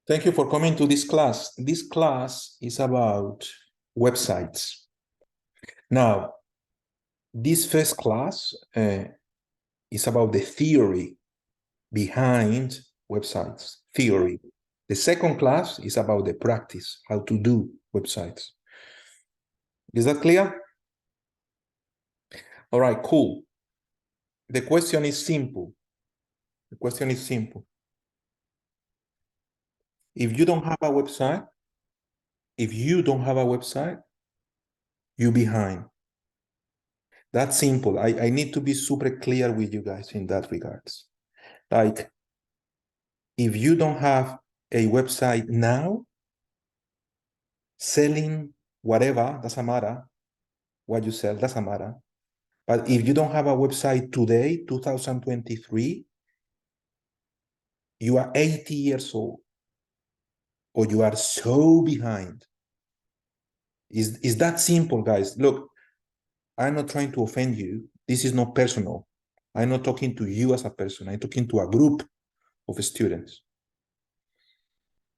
Thank you for coming to this class. This class is about websites. Now, this first class is about the theory behind websites, theory. The second class is about the practice, how to do websites. Is that clear? All right, cool. The question is simple. The question is simple. If you don't have a website, you're behind. That's simple. I need to be super clear with you guys in that regards. Like, if you don't have a website now, selling whatever, doesn't matter what you sell, doesn't matter. But if you don't have a website today, 2023, you are 80 years old, or you are so behind. Is that simple, guys? Look, I'm not trying to offend you. This is not personal. I'm not talking to you as a person. I'm talking to a group of students.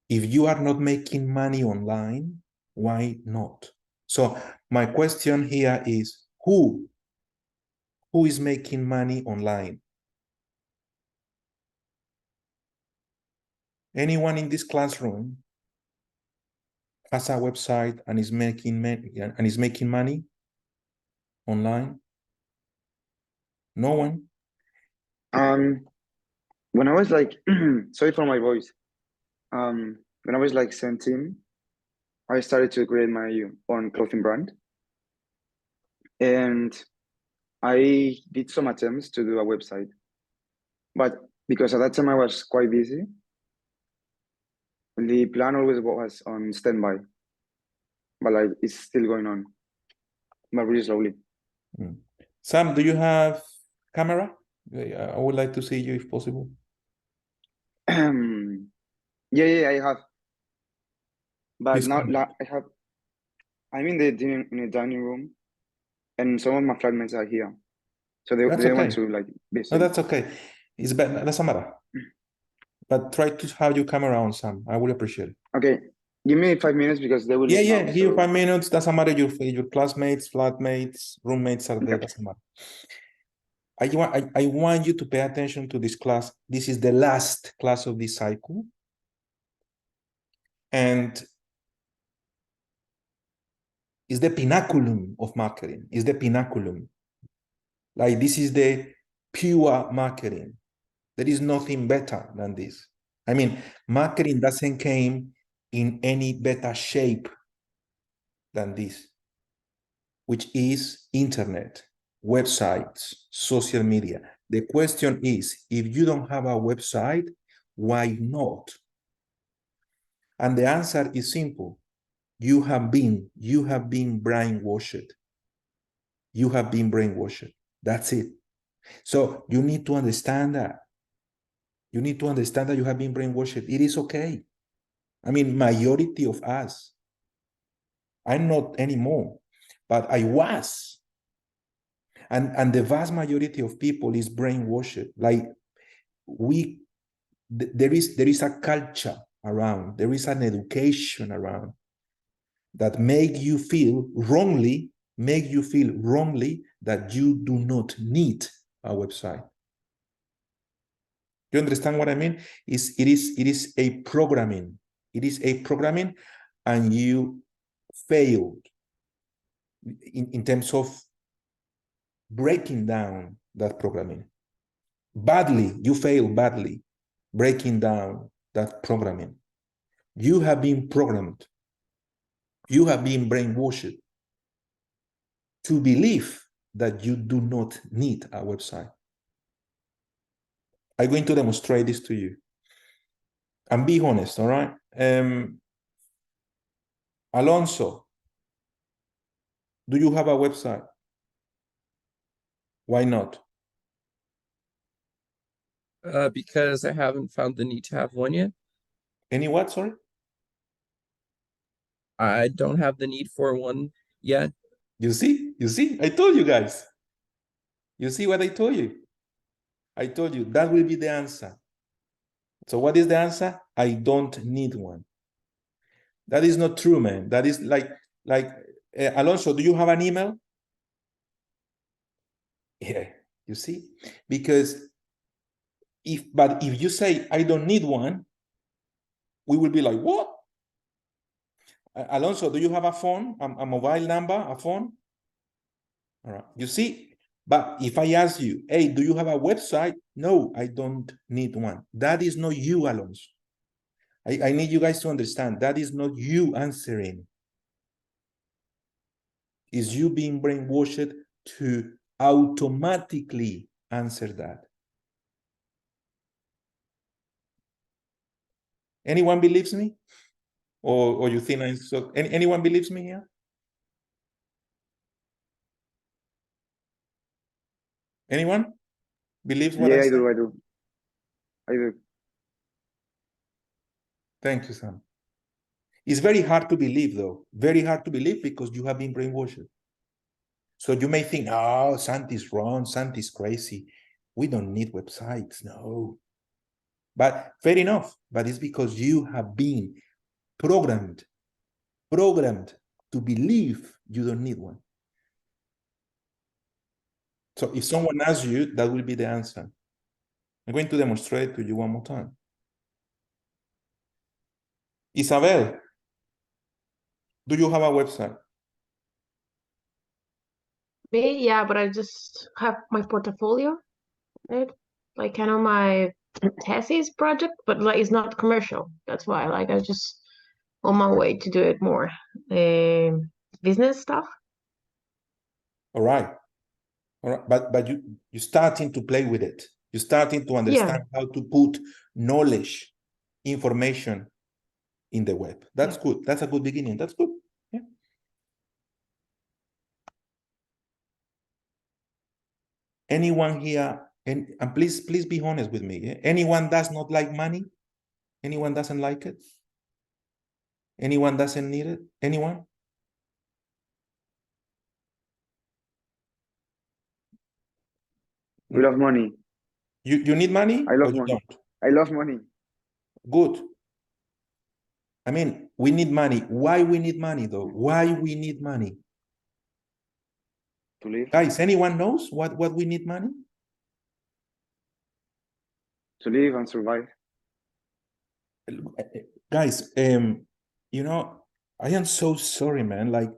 If you are not making money online, why not? So my question here is, who is making money online? Anyone in this classroom has a website and is making money online? No one? When I was like, sorry for my voice. When I was like 17, I started to create my own clothing brand. And I did some attempts to do a website. But because at that time I was quite busy, the plan always was on standby. But like it's still going on, but really slowly. Sam, do you have camera? I would like to see you if possible. Yeah, I have. But Please now come. I'm in the dining room, and some of my flatmates are here, so they That's want okay. to like visit. No, that's okay. It's better. Doesn't matter. But try to have your camera on, Sam. I would appreciate it. Okay, give me 5 minutes because they will. Yeah. Give you 5 minutes. Doesn't matter. Your classmates, flatmates, roommates are there. Okay. Doesn't matter. I want you to pay attention to this class. This is the last class of this cycle. And it's the pinnaculum of marketing. It's the pinnaculum. Like, this is the pure marketing. There is nothing better than this. I mean, marketing doesn't came in any better shape than this, which is internet, websites, social media. The question is, if you don't have a website, why not? And the answer is simple. You have been brainwashed. You have been brainwashed. That's it. So you need to understand that. You need to understand that you have been brainwashed. It is okay. I mean, majority of us, I'm not anymore, but I was. And the vast majority of people is brainwashed. Like, there is a culture around, there is an education around that make you feel wrongly that you do not need a website. You understand what I mean? It is a programming. It is a programming, and you failed in terms of breaking down that programming. You failed badly breaking down that programming. You have been programmed. You have been brainwashed to believe that you do not need a website. I'm going to demonstrate this to you. And be honest, all right? Alonso, do you have a website? Why not? Because I haven't found the need to have one yet. Any what, sorry? I don't have the need for one yet. You see, I told you guys. You see what I told you? I told you that will be the answer. So what is the answer? I don't need one. That is not true, man. That is like Alonso, do you have an email? Yeah, you see? Because if you say I don't need one, we will be like, what? Alonso, do you have a phone, a mobile number, a phone? All right, you see? But if I ask you, hey, do you have a website? No, I don't need one. That is not you, Alonso. I need you guys to understand that is not you answering. Is you being brainwashed to automatically answer that. Anyone believes me? Or you think I'm so anyone believes me here? Anyone believes what I said? I do. Thank you, Sam. It's very hard to believe, though. Very hard to believe because you have been brainwashed. So you may think, oh, Santi's wrong, Santi's crazy. We don't need websites, no. But fair enough. But it's because you have been programmed to believe you don't need one. So if someone asks you, that will be the answer. I'm going to demonstrate to you one more time. Isabel, do you have a website? Me, yeah, but I just have my portfolio, right? Like kind of my thesis project, but like it's not commercial. That's why, like, I just on my way to do it more, business stuff. All right. But you're starting to play with it. You're starting to understand how to put knowledge, information in the web. That's good. That's a good beginning. That's good. Yeah. Anyone here, and please be honest with me. Yeah? Anyone does not like money? Anyone doesn't like it? Anyone doesn't need it? Anyone? We love money. You need money? I love or you money. Don't? I love money. Good. I mean, we need money. Why we need money, though? Why we need money? To live. Guys, anyone knows what we need money? To live and survive. Guys, you know, I am so sorry, man. Like,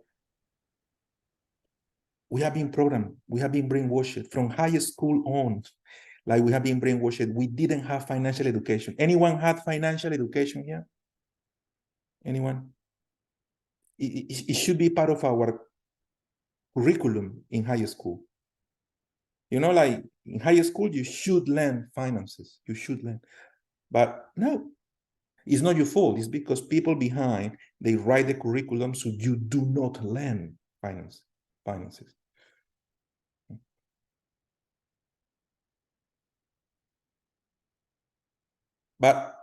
we have been programmed, we have been brainwashed from high school on. Like, we have been brainwashed. We didn't have financial education. Anyone had financial education here? Anyone? It should be part of our curriculum in high school. You know, like in high school, you should learn finances. You should learn. But no, it's not your fault. It's because people behind, they write the curriculum so you do not learn finances. But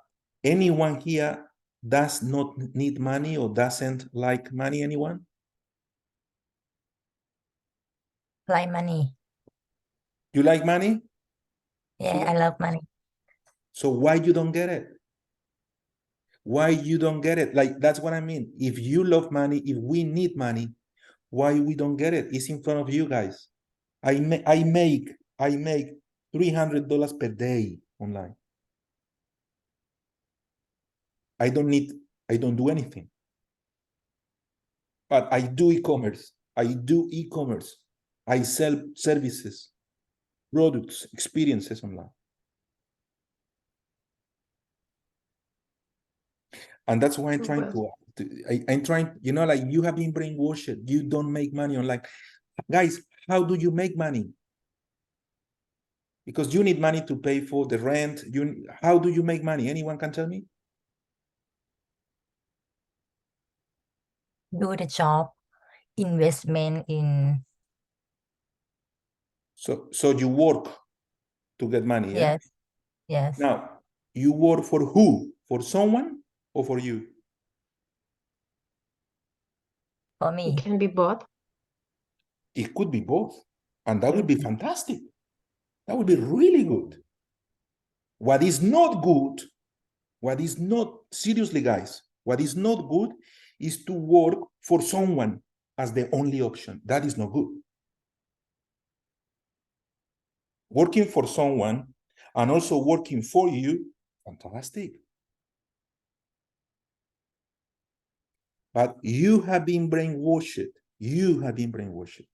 anyone here does not need money or doesn't like money? Anyone? Like money. You like money? Yeah, I love money. So why you don't get it? Why you don't get it? Like, that's what I mean. If you love money, if we need money, why we don't get it? It's in front of you guys. I make $300 per day online. I don't do anything. But I do e-commerce. I sell services, products, experiences online. And that's why I'm trying I'm trying, you know, like, you have been brainwashed. You don't make money online. Guys, how do you make money? Because you need money to pay for the rent. How do you make money? Anyone can tell me? Do the job, investment in. So you work to get money, yeah? Yes. Yes. Now, you work for who? For someone or for you? For me. It can be both. It could be both. And that would be fantastic. That would be really good. What is not good What is not, seriously, guys, what is not good is to work for someone as the only option. That is not good. Working for someone and also working for you, fantastic. But you have been brainwashed. You have been brainwashed.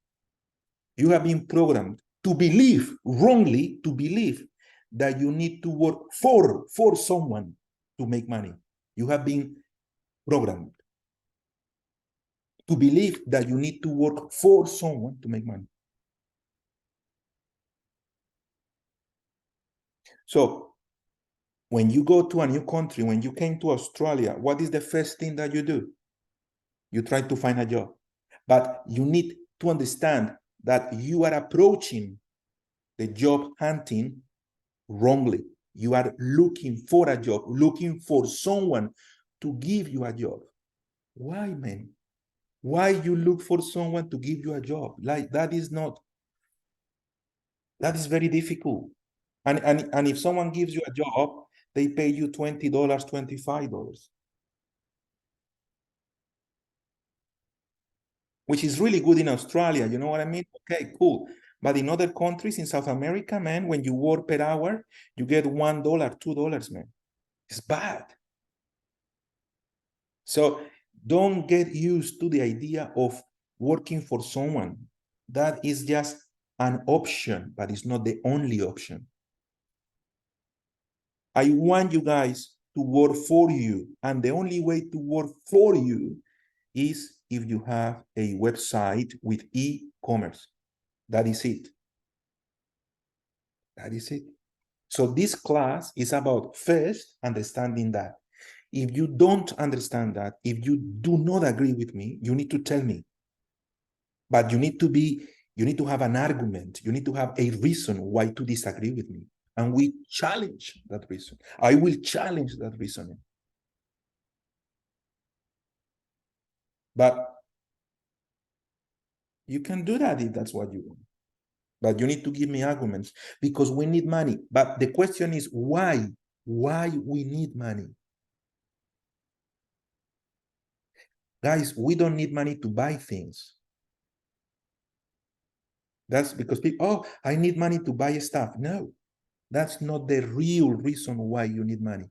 You have been programmed to believe, wrongly, to believe that you need to work for someone to make money. You have been programmed to believe that you need to work for someone to make money. So when you go to a new country, when you came to Australia, what is the first thing that you do? You try to find a job. But you need to understand that you are approaching the job hunting wrongly. You are looking for a job, looking for someone to give you a job. Why, man? Why you look for someone to give you a job? Like, that is very difficult. And if someone gives you a job, they pay you $20, $25, which is really good in Australia. You know what I mean? Okay, cool. But in other countries in South America, man, when you work per hour, you get $1, $2, man. It's bad. So don't get used to the idea of working for someone. That is just an option, but it's not the only option. I want you guys to work for you. And the only way to work for you is if you have a website with e-commerce. That is it. That is it. So this class is about first understanding that. If you don't understand that, if you do not agree with me, you need to tell me. But you need to have an argument. You need to have a reason why to disagree with me. And we challenge that reason. I will challenge that reasoning. But you can do that if that's what you want. But you need to give me arguments because we need money. But the question is why? Why we need money? Guys, we don't need money to buy things. That's because people, oh, I need money to buy stuff. No, that's not the real reason why you need money.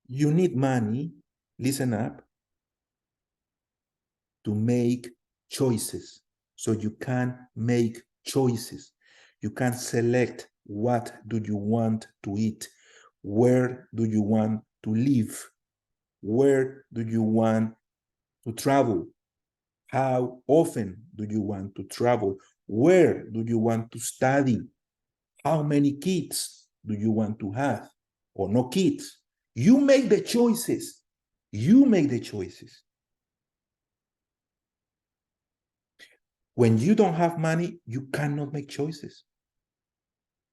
You need money, listen up, to make choices. So you can make choices. You can select what do you want to eat, where do you want to live, where do you want to travel, how often do you want to travel, where do you want to study, how many kids do you want to have, or no kids. You make the choices. You make the choices. When you don't have money, you cannot make choices.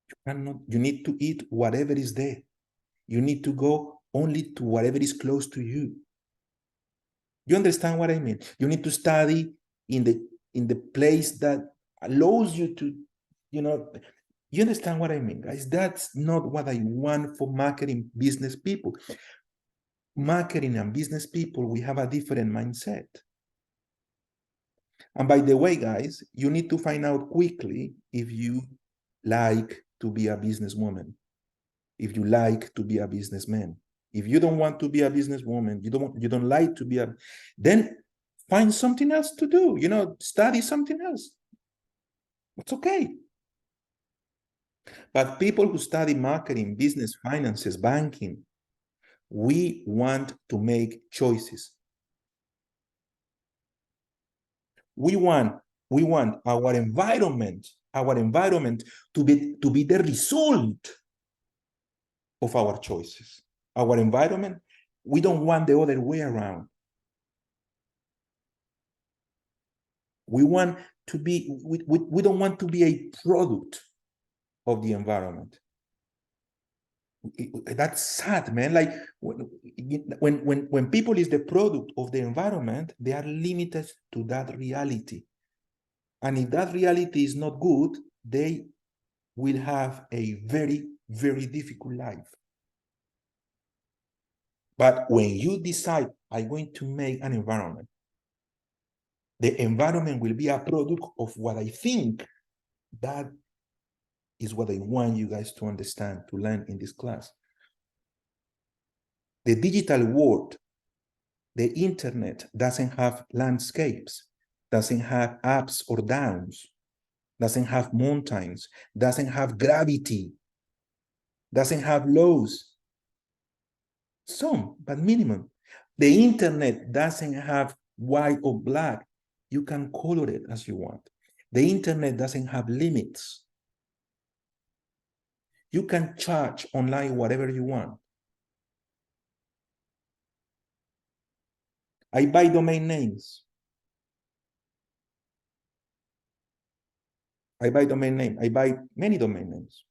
You cannot. You need to eat whatever is there. You need to go only to whatever is close to you. You understand what I mean? You need to study in the place that allows you to, you understand what I mean, guys? That's not what I want for marketing business people. Marketing and business people, we have a different mindset. And by the way, guys, you need to find out quickly if you like to be a businesswoman, if you like to be a businessman. If you don't want to be a businesswoman, you don't like to be then find something else to do, study something else. It's okay. But people who study marketing, business, finances, banking, we want to make choices. We want our environment to be the result of our choices. Our environment, we don't want the other way around. We want to be, we don't want to be a product of the environment. That's sad, man. Like when people is the product of the environment, they are limited to that reality. And if that reality is not good, they will have a very, very difficult life. But when you decide, I'm going to make an environment, the environment will be a product of what I think. That is what I want you guys to understand, to learn in this class. The digital world, the internet doesn't have landscapes, doesn't have ups or downs, doesn't have mountains, doesn't have gravity, doesn't have laws. Some, but minimum. The internet doesn't have white or black. You can color it as you want. The internet doesn't have limits. You can charge online whatever you want. I buy domain names. I buy many domain names.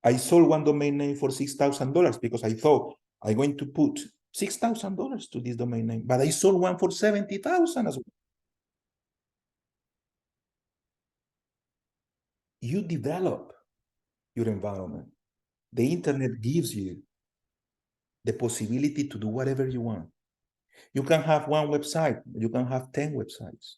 I sold one domain name for $6,000 because I thought I'm going to put $6,000 to this domain name, but I sold one for 70,000 as well. You develop your environment. The internet gives you the possibility to do whatever you want. You can have one website, you can have 10 websites.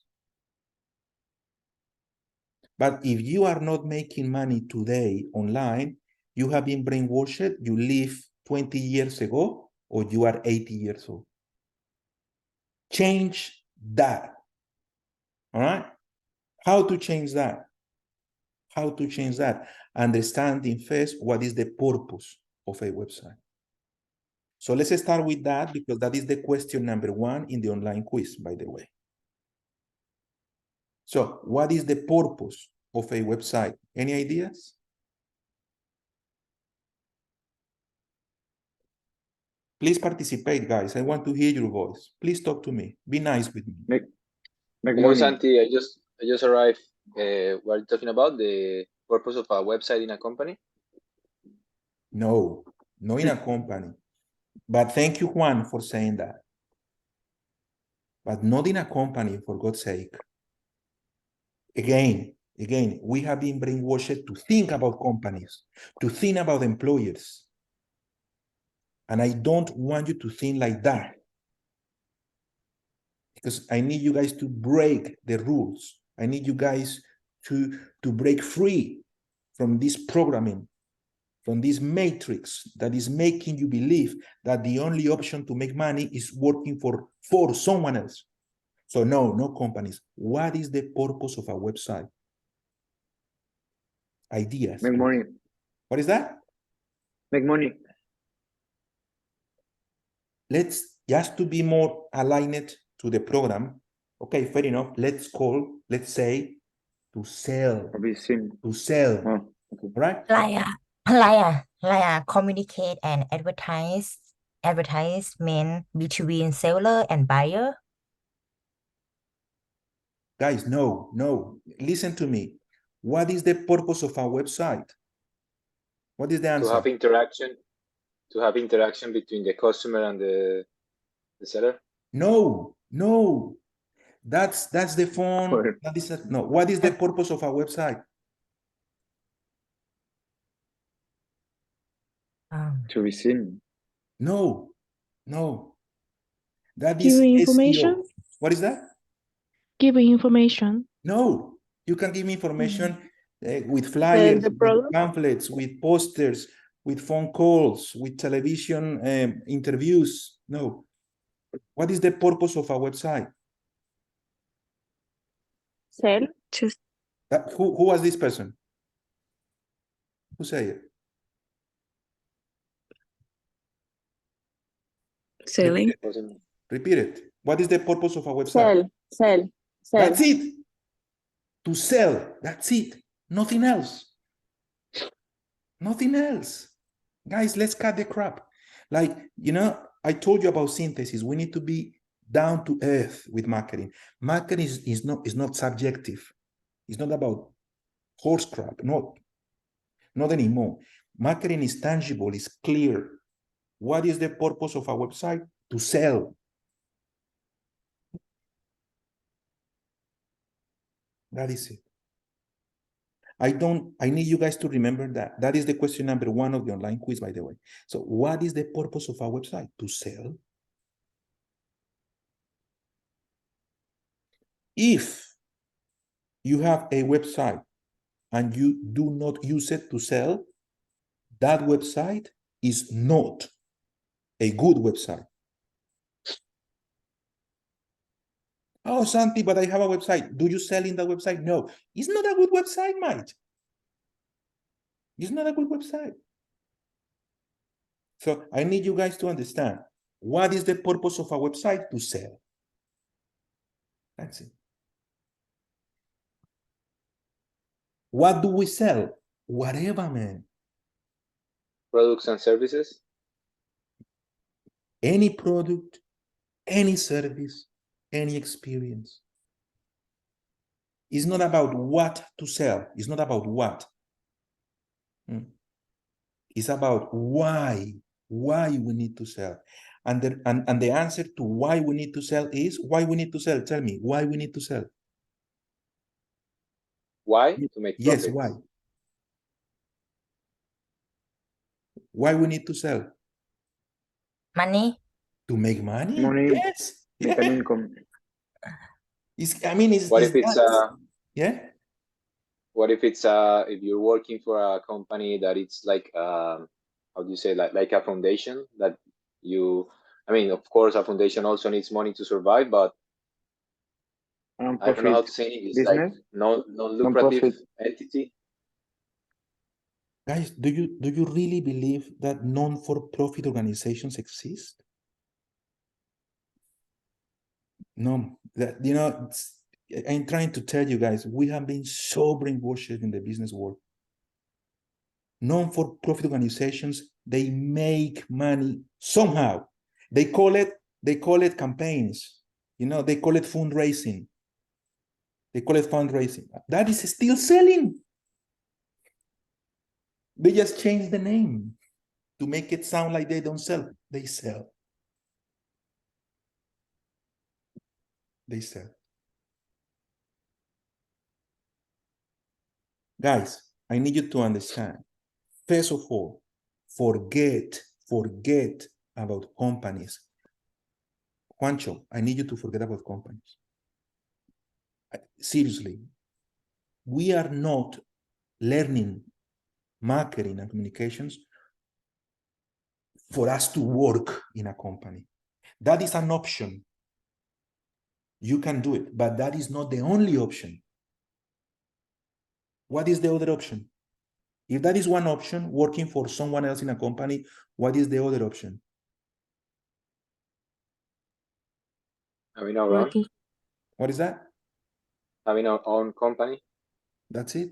But if you are not making money today online, you have been brainwashed, you live 20 years ago, or you are 80 years old. Change that. All right? How to change that? How to change that? Understanding first what is the purpose of a website. So let's start with that, because that is the question number 1 in the online quiz, by the way. So what is the purpose of a website? Any ideas? Please participate, guys. I want to hear your voice. Please talk to me. Be nice with me. Make Hello, money. Santi. I just arrived. What are you talking about? The purpose of a website in a company? No, not in a company. But thank you, Juan, for saying that. But not in a company, for God's sake. Again, we have been brainwashed to think about companies, to think about employers. And I don't want you to think like that. Because I need you guys to break the rules. I need you guys to break free from this programming, from this matrix that is making you believe that the only option to make money is working for someone else. So no companies. What is the purpose of a website? Ideas. Make money. What is that? Make money. Let's, just to be more aligned to the program, okay, fair enough. Let's say to sell. Or be seen. To sell. Oh, okay. Right? Communicate and advertisement between seller and buyer. Guys, no. Listen to me. What is the purpose of a website? What is the answer? To have interaction between the customer and the seller? No. That's the phone. That is no. What is the purpose of a website? To be seen. No. That is Giving SEO. information? What is that? Giving information. No. You can give me information with flyers, with product? pamphlets, with posters, with phone calls, with television interviews. No. What is the purpose of a website? Sell. Who was this person? Who said it? Selling. Repeat it. What is the purpose of a website? Sell. That's it. To sell. That's it. Nothing else. Guys, let's cut the crap. Like, I told you about synthesis. We need to be down to earth with marketing. Marketing is not subjective. It's not about horse crap. Not anymore. Marketing is tangible, it's clear. What is the purpose of a website? To sell. That is it. I need you guys to remember that. That is the question number 1 of the online quiz, by the way. So what is the purpose of our website? To sell. If you have a website and you do not use it to sell, that website is not a good website. Oh, Santi, but I have a website. Do you sell in that website? No, it's not a good website, mate. It's not a good website. So I need you guys to understand, what is the purpose of a website? To sell. That's it. What do we sell? Whatever, man. Products and services. Any product, any service, any experience. It's not about what to sell. It's not about what. It's about why we need to sell. And the answer to why we need to sell is, why we need to sell? Tell me, why we need to sell? Why? To make Yes, profits. why? Why we need to sell? Money. To make money? Money, Yes. make an income. What if it's yeah? What if it's if you're working for a company that it's like how do you say, like a foundation that you, I mean, of course a foundation also needs money to survive, but I don't know how to say it. It's like business? non-lucrative Non-profit. entity. Guys, do you really believe that non-for-profit organizations exist? No, that, you know, I'm trying to tell you guys, we have been so brainwashed in the business world. Non-for-profit organizations, they make money somehow. They call it campaigns. You know, they call it fundraising. They call it fundraising. That is still selling. They just change the name to make it sound like they don't sell. They sell. They sell. Guys, I need you to understand. First of all, forget about companies. Juancho, I need you to forget about companies. Seriously, we are not learning marketing and communications for us to work in a company. That is an option. You can do it, but that is not the only option. What is the other option? If that is one option, working for someone else in a company, what is the other option? Having our own. Working. What is that? Having our own company. That's it.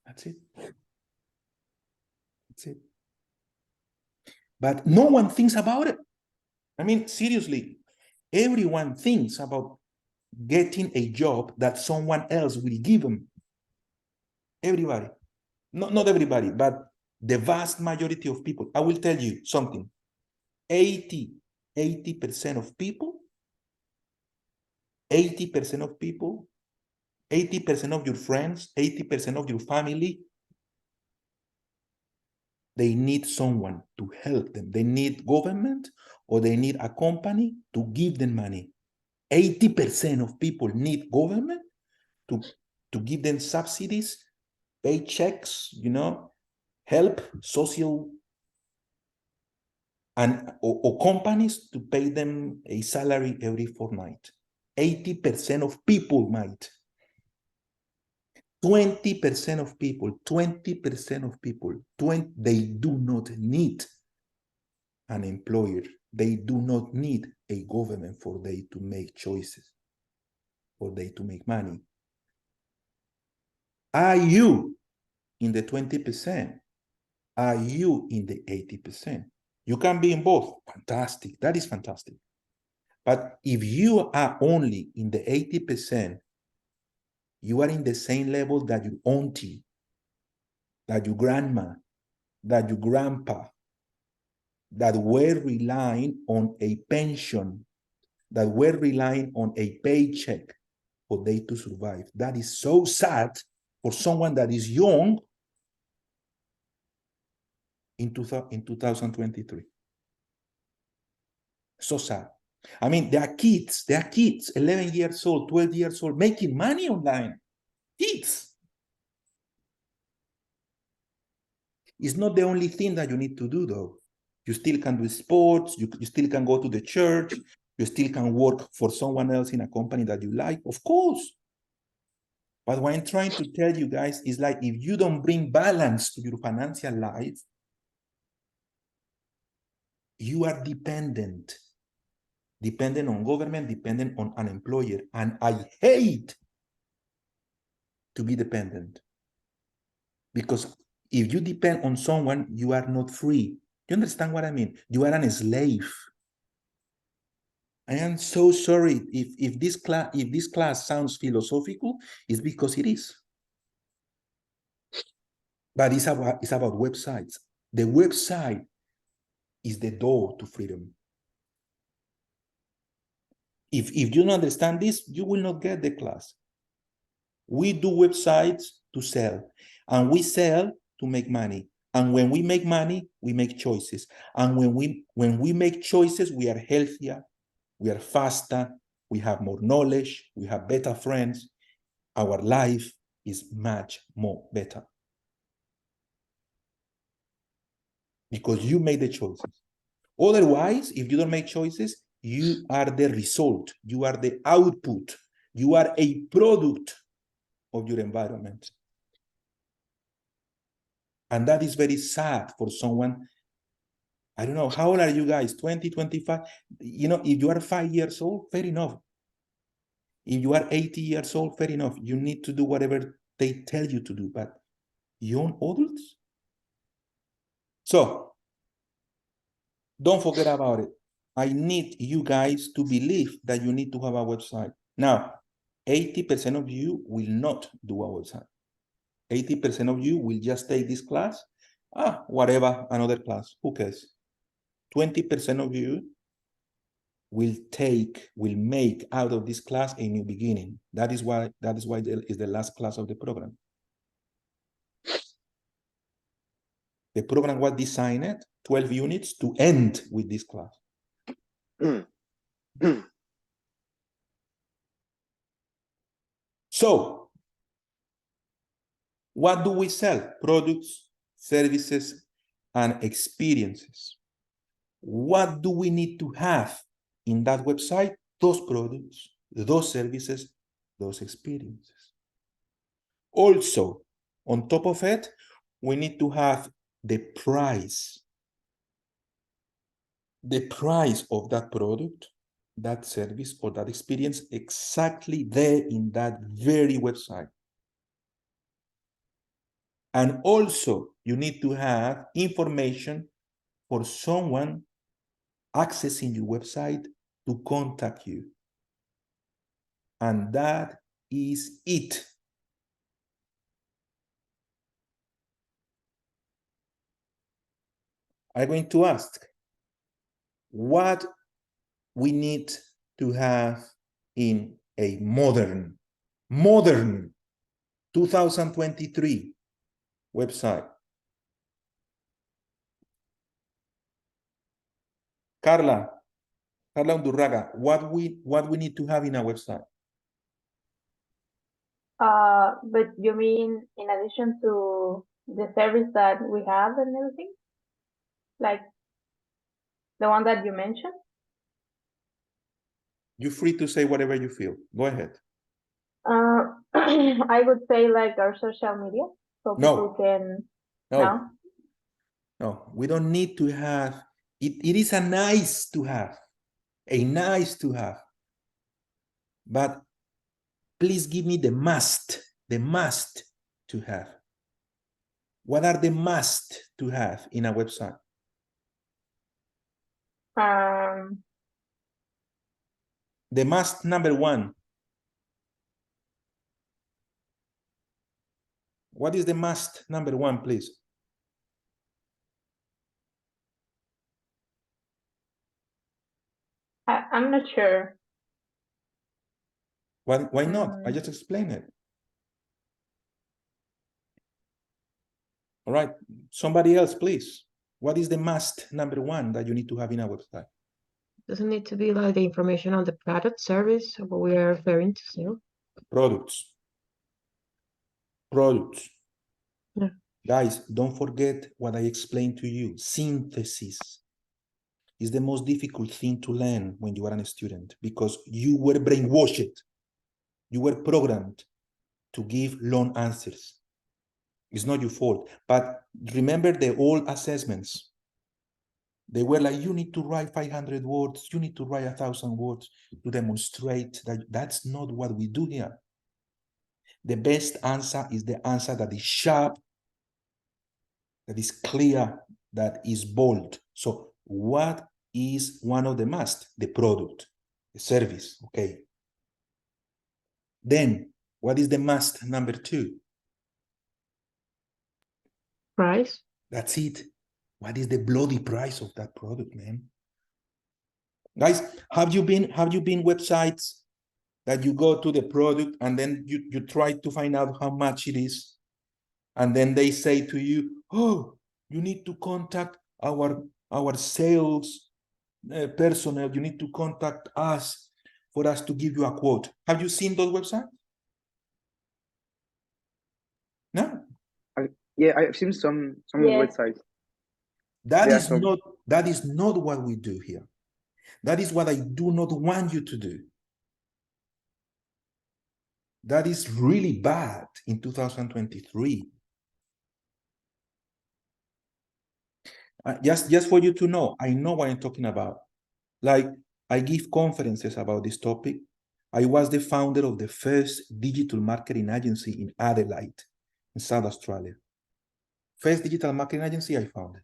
That's it. That's it. But no one thinks about it. I mean, seriously, everyone thinks about getting a job that someone else will give them. Everybody. Not everybody, but the vast majority of people. I will tell you something. 80% of people, 80% of people, 80% of your friends, 80% of your family, they need someone to help them. They need government or they need a company to give them money. 80% of people need government to give them subsidies, paychecks, you know, help, social, and or companies to pay them a salary every fortnight. 80% of people might. 20% of people, 20% of people, they do not need an employer. They do not need a government for they to make choices, for they to make money. Are you in the 20%? Are you in the 80%? You can be in both. Fantastic. That is fantastic. But if you are only in the 80%, you are in the same level that your auntie, that your grandma, that your grandpa, that were relying on a pension, that were relying on a paycheck for they to survive. That is so sad for someone that is young in 2023. So sad. I mean, there are kids, 11 years old, 12 years old, making money online. Kids. It's not the only thing that you need to do, though. You still can do sports, you still can go to the church, you still can work for someone else in a company that you like, of course. But what I'm trying to tell you guys is like, if you don't bring balance to your financial life, you are dependent on government, dependent on an employer. And I hate to be dependent, because if you depend on someone, you are not free. You understand what I mean? You are a slave. I am so sorry if this class sounds philosophical, it's because it is. But it's about websites. The website is the door to freedom. If you don't understand this, you will not get the class. We do websites to sell, and we sell to make money. And when we make money, we make choices. And when we make choices, we are healthier, we are faster, we have more knowledge, we have better friends. Our life is much more better. Because you made the choices. Otherwise, if you don't make choices, you are the result, you are the output, you are a product of your environment. And that is very sad for someone. I don't know, how old are you guys? 20, 25? You know, if you are 5 years old, fair enough. If you are 80 years old, fair enough. You need to do whatever they tell you to do, but young adults? So, don't forget about it. I need you guys to believe that you need to have a website. Now, 80% of you will not do a website. 80% of you will just take this class. Whatever, another class, who cares? 20% of you will make out of this class a new beginning. That is why it is the last class of the program. The program was designed 12 units to end with this class. So, what do we sell? Products, services, and experiences. What do we need to have in that website? Those products, those services, those experiences. Also, on top of it, we need to have the price of that product, that service, or that experience exactly there in that very website. And also, you need to have information for someone accessing your website to contact you. And that is it. I'm going to ask what we need to have in a modern 2023 website. Carla Undurraga, what we need to have in our website? But you mean in addition to the service that we have and everything? Like the one that you mentioned? You're free to say whatever you feel. Go ahead. I would say like our social media, so people can. No, we don't need to have it. It is a nice to have, but please give me the must to have. What are the must to have in a website? The must number one. What is the must number one, please? I'm not sure. Why not? I just explained it. All right, somebody else, please. What is the must number one that you need to have in a website? Doesn't need to be like the information on the product, service, or what we are referring to. So, Products. Products. yeah. Guys, don't forget what I explained to you. Synthesis is the most difficult thing to learn when you are a student because you were brainwashed. You were programmed to give long answers. It's not your fault. But remember the old assessments. They were like, you need to write 500 words. You need to write 1,000 words to demonstrate that. That's not what we do here. The best answer is the answer that is sharp, that is clear, that is bold. So what is one of the must? The product, the service, okay. Then what is the must number two? Price. That's it. What is the bloody price of that product, man? Guys, have you been websites that you go to the product and then you try to find out how much it is? And then they say to you, oh, you need to contact our sales personnel. You need to contact us for us to give you a quote. Have you seen those websites? No? Yeah, I've seen some Yeah. websites. That Yeah, is so not what we do here. That is what I do not want you to do. That is really bad in 2023. Just for you to know, I know what I'm talking about. Like, I give conferences about this topic. I was the founder of the first digital marketing agency in Adelaide, in South Australia. First digital marketing agency I founded.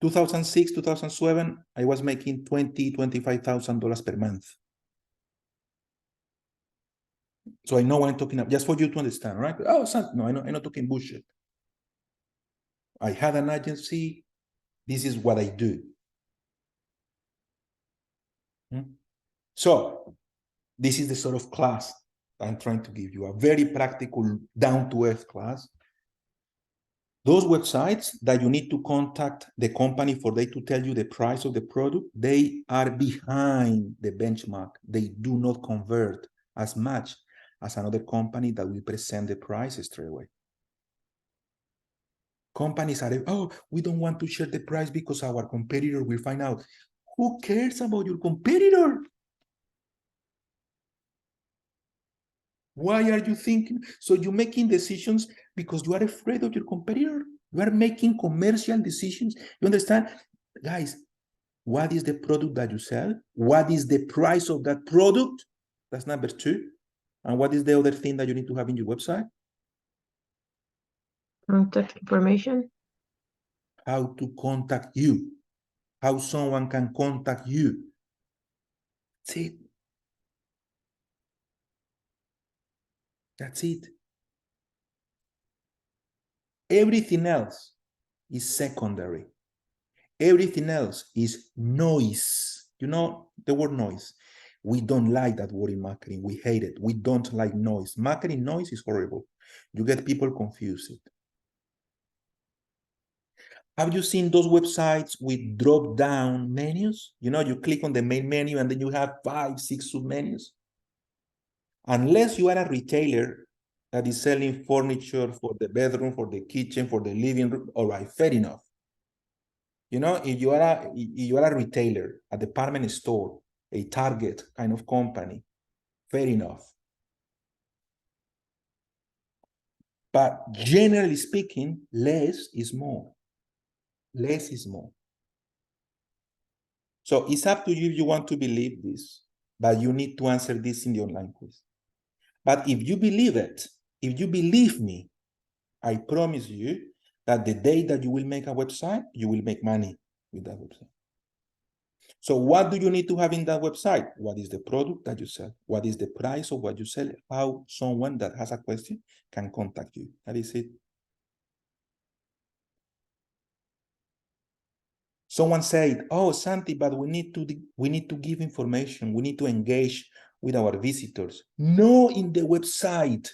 In 2006, 2007, I was making $25,000 per month. So I know what I'm talking about, just for you to understand, right? Oh, no, I'm not talking bullshit. I had an agency. This is what I do. So this is the sort of class I'm trying to give you, a very practical, down-to-earth class. Those websites that you need to contact the company for they to tell you the price of the product, they are behind the benchmark. They do not convert as much as another company that will present the prices straight away. Companies are, oh, we don't want to share the price because our competitor will find out. Who cares about your competitor? Why are you thinking? So you're making decisions because you are afraid of your competitor. You are making commercial decisions. You understand? Guys, what is the product that you sell? What is the price of that product? That's number two. And what is the other thing that you need to have in your website? Contact information. How to contact you. How someone can contact you. That's it. That's it. Everything else is secondary. Everything else is noise. You know the word noise. We don't like that word in marketing. We hate it. We don't like noise. Marketing noise is horrible. You get people confused. Have you seen those websites with drop-down menus? You know, you click on the main menu and then you have 5, 6 sub-menus. Unless you are a retailer that is selling furniture for the bedroom, for the kitchen, for the living room, all right, fair enough. You know, if you are a retailer, a department store, a Target kind of company, fair enough. But generally speaking, less is more. Less is more. So it's up to you if you want to believe this, but you need to answer this in the online quiz. But if you believe it, if you believe me, I promise you that the day that you will make a website, you will make money with that website. So what do you need to have in that website? What is the product that you sell? What is the price of what you sell? How someone that has a question can contact you. That is it. Someone said, oh, Santi, but we need to give information. We need to engage with our visitors. No, in the website.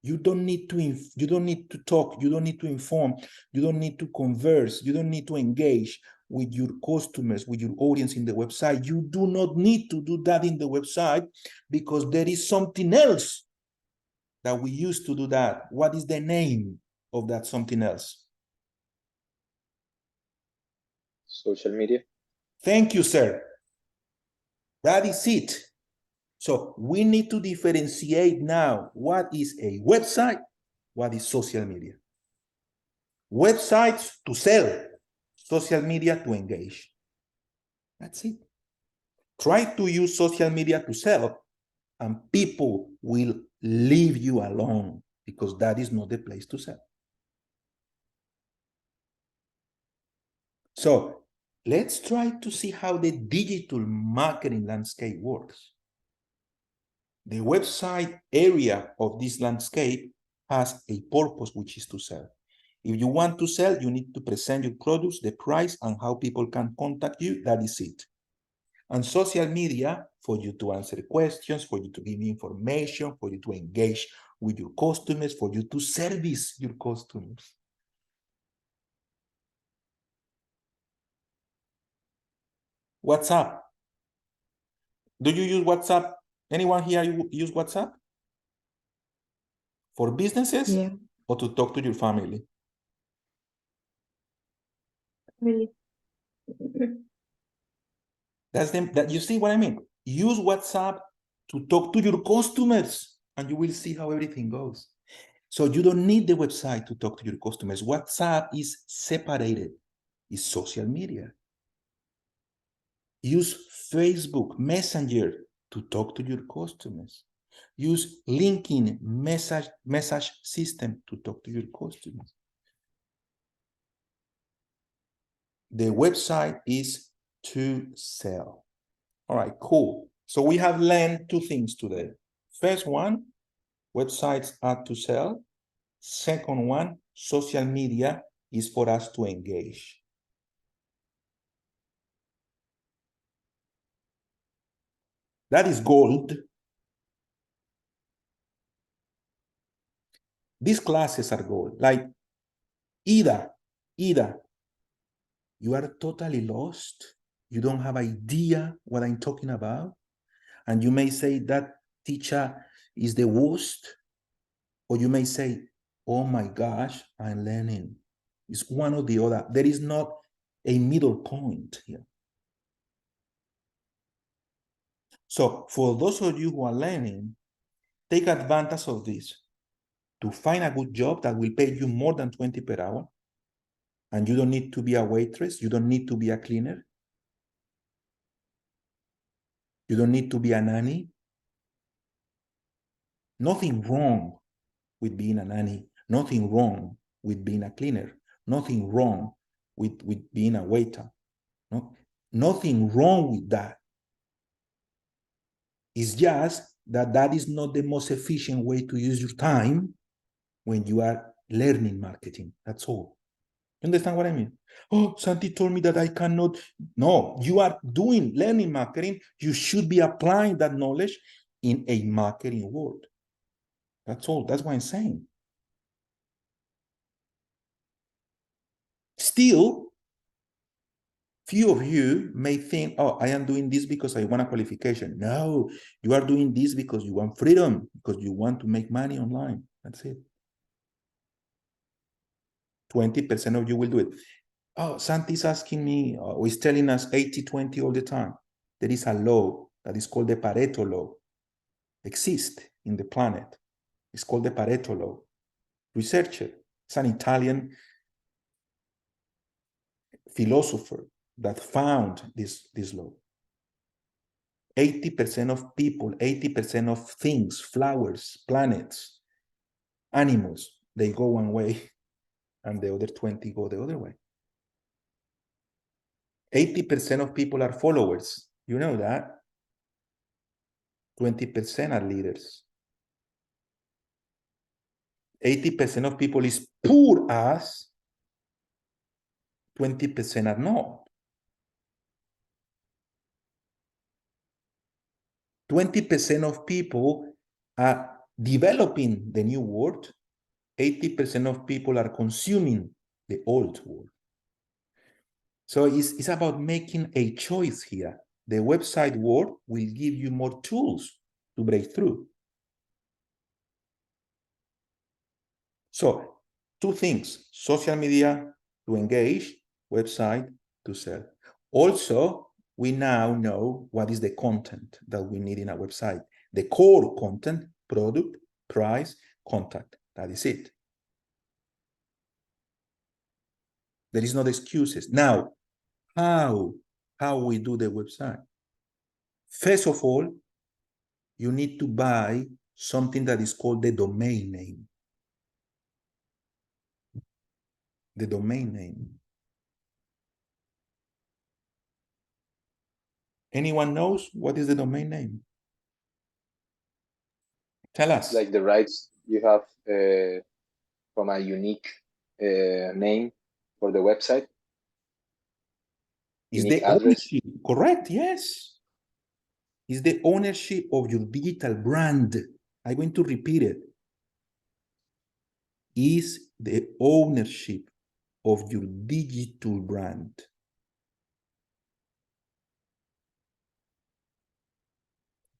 You don't need to talk, you don't need to inform, you don't need to converse, you don't need to engage with your customers, with your audience in the website. You do not need to do that in the website because there is something else that we use to do that. What is the name of that something else? Social media. Thank you, sir. That is it. So we need to differentiate now what is a website, what is social media. Websites to sell, social media to engage. That's it. Try to use social media to sell, and people will leave you alone because that is not the place to sell. So let's try to see how the digital marketing landscape works. The website area of this landscape has a purpose, which is to sell. If you want to sell, you need to present your products, the price, and how people can contact you. That is it. And social media, for you to answer questions, for you to give information, for you to engage with your customers, for you to service your customers. WhatsApp. Do you use WhatsApp? Anyone here use WhatsApp? For businesses? Yeah. Or to talk to your family? Really. That you see what I mean? Use WhatsApp to talk to your customers, and you will see how everything goes. So you don't need the website to talk to your customers. WhatsApp is separated. It's social media. Use Facebook Messenger to talk to your customers. Use LinkedIn message system to talk to your customers. The website is to sell. All right, cool. So we have learned two things today. First one, websites are to sell. Second one, social media is for us to engage. That is gold. These classes are gold. Like either you are totally lost, you don't have idea what I'm talking about, and you may say that teacher is the worst, or you may say, oh my gosh, I'm learning. It's one or the other. There is not a middle point here. So for those of you who are learning, take advantage of this to find a good job that will pay you more than 20 per hour. And you don't need to be a waitress. You don't need to be a cleaner. You don't need to be a nanny. Nothing wrong with being a nanny. Nothing wrong with being a cleaner. Nothing wrong with being a waiter. No, nothing wrong with that. It's just that that is not the most efficient way to use your time when you are learning marketing. That's all. You understand what I mean? Oh, Santi told me that I cannot. No, you are doing learning marketing. You should be applying that knowledge in a marketing world. That's all. That's what I'm saying. Still, few of you may think, oh, I am doing this because I want a qualification. No, you are doing this because you want freedom, because you want to make money online. That's it. 20% of you will do it. Oh, Santi's asking me, or is telling us 80-20 all the time. There is a law that is called the Pareto law. Exists in the planet. It's called the Pareto law. Research it. It's an Italian philosopher that found this law. 80% of people, 80% of things, flowers, planets, animals, they go one way, and the other 20 go the other way. 80% of people are followers. You know that. 20% are leaders. 80% of people is poor as, 20% are not. 20% of people are developing the new word. 80% of people are consuming the old word. So it's about making a choice here. The website word will give you more tools to break through. So 2 things: social media to engage, website to sell. Also, we now know what is the content that we need in our website. The core content: product, price, contact. That is it. There is no excuses. Now, how we do the website? First of all, you need to buy something that is called the domain name. The domain name. Anyone knows what is the domain name? Tell us. Like the rights you have from a unique name for the website. Is Unique the address. ownership correct? Yes. Is the ownership of your digital brand. I'm going to repeat it. Is the ownership of your digital brand.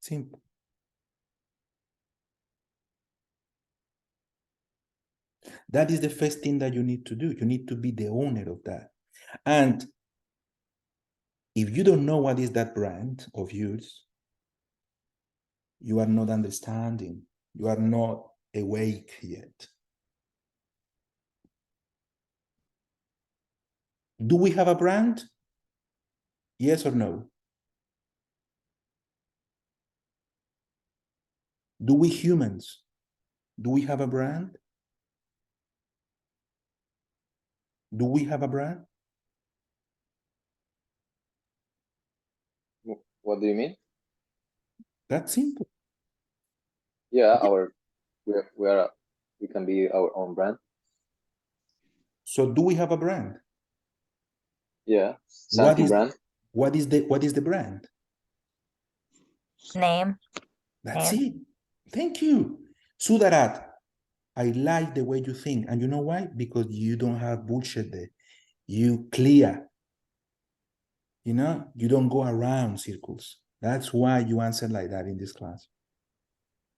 Simple. That is the first thing that you need to do. You need to be the owner of that. And if you don't know what is that brand of yours, you are not understanding. You are not awake yet. Do we have a brand? Yes or no? Do we humans? Do we have a brand? Do we have a brand? What do you mean? That's simple. Yeah, we can be our own brand. So do we have a brand? Yeah, Santi brand. What is the brand? Name. That's Name. it. Thank you. Sudarat, I like the way you think. And you know why? Because you don't have bullshit there. You clear. You know, you don't go around circles. That's why you answer like that in this class.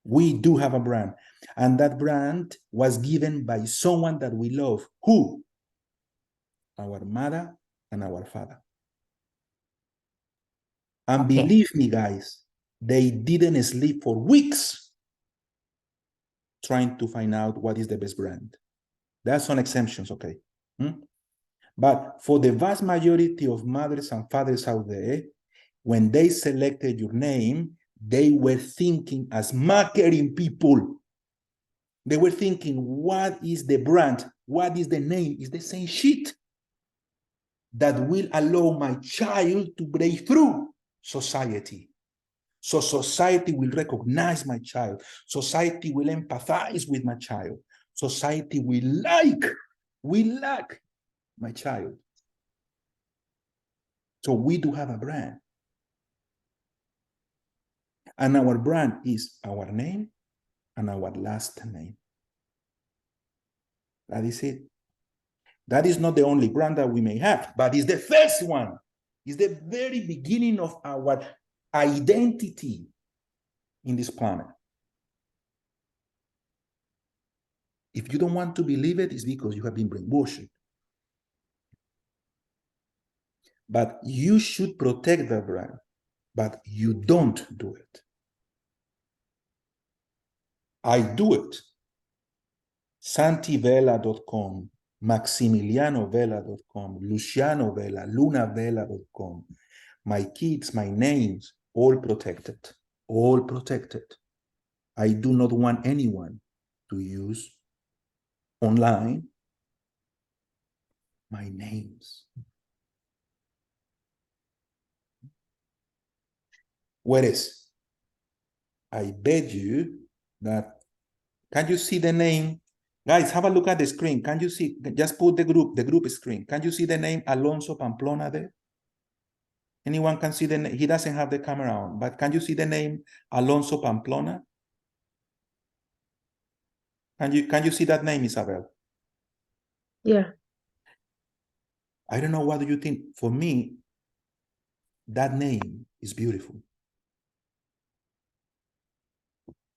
We do have a brand. And that brand was given by someone that we love. Who? Our mother and our father. And Okay. believe me, guys, they didn't sleep for weeks trying to find out what is the best brand. There are some exemptions, okay? But for the vast majority of mothers and fathers out there, when they selected your name, they were thinking as marketing people. They were thinking, what is the brand? What is the name? It's the same shit that will allow my child to break through society. So society will recognize my child. Society will empathize with my child. Society will like my child. So we do have a brand. And our brand is our name and our last name. That is it. That is not the only brand that we may have, but it's the first one. It's the very beginning of our identity in this planet. If you don't want to believe it, it's because you have been brainwashed. But you should protect that brand, but you don't do it. I do it. santivela.com, maximilianovela.com, lucianovela, lunavela.com. My kids, my names, all protected, all protected. I do not want anyone to use online my names. Whereas, I bet you that, can you see the name? Guys, have a look at the screen. Can you see, just put the group screen. Can you see the name Alonso Pamplona there? Anyone can see the, he doesn't have the camera on, but can you see the name Alonso Pamplona? Can you see that name, Isabel? Yeah. I don't know, what do you think? For me, that name is beautiful.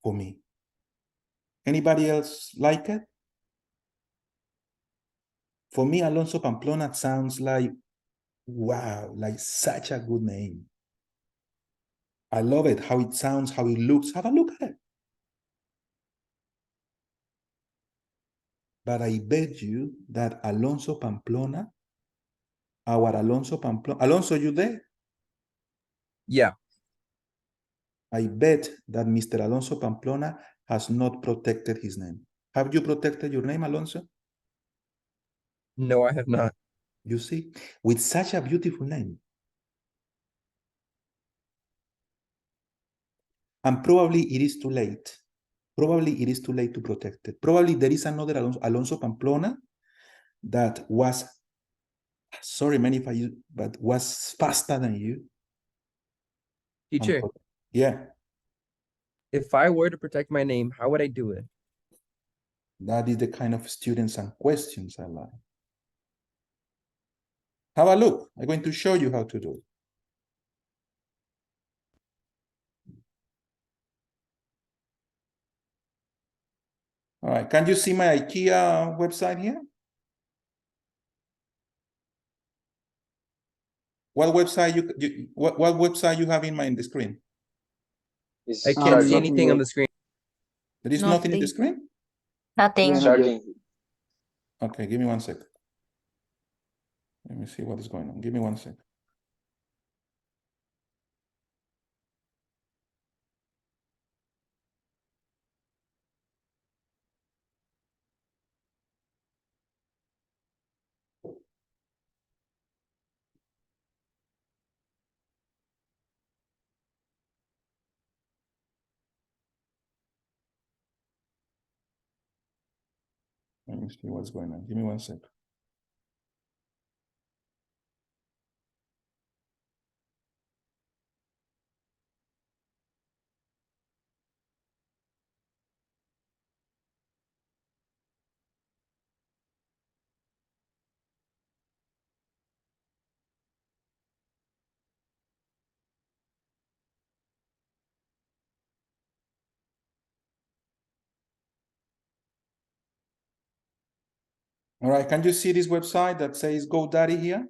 For me. Anybody else like it? For me, Alonso Pamplona sounds like, wow, like such a good name. I love it, how it sounds, how it looks. Have a look at it. But I bet you that Alonso Pamplona, our Alonso Pamplona, Alonso, you there? Yeah. I bet that Mr. Alonso Pamplona has not protected his name. Have you protected your name, Alonso? No, I have not. You see, with such a beautiful name. And probably it is too late. Probably it is too late to protect it. Probably there is another Alonso Pamplona that was, sorry, man, if I use, but was faster than you. Teacher, Yeah, if I were to protect my name, how would I do it? that is the kind of students and questions I like. Have a look. I'm going to show you how to do it. All right, can you see my IKEA website here? What website what website you have in the screen? It's I can't see nothing anything on yet. the screen. There is nothing in the Nothing. screen? Nothing. Yeah, not yet. charging. Okay, give me 1 second. Let me see what is going on. Give me 1 second. Let me see what's going on. Give me 1 second. All right, can you see this website that says GoDaddy here?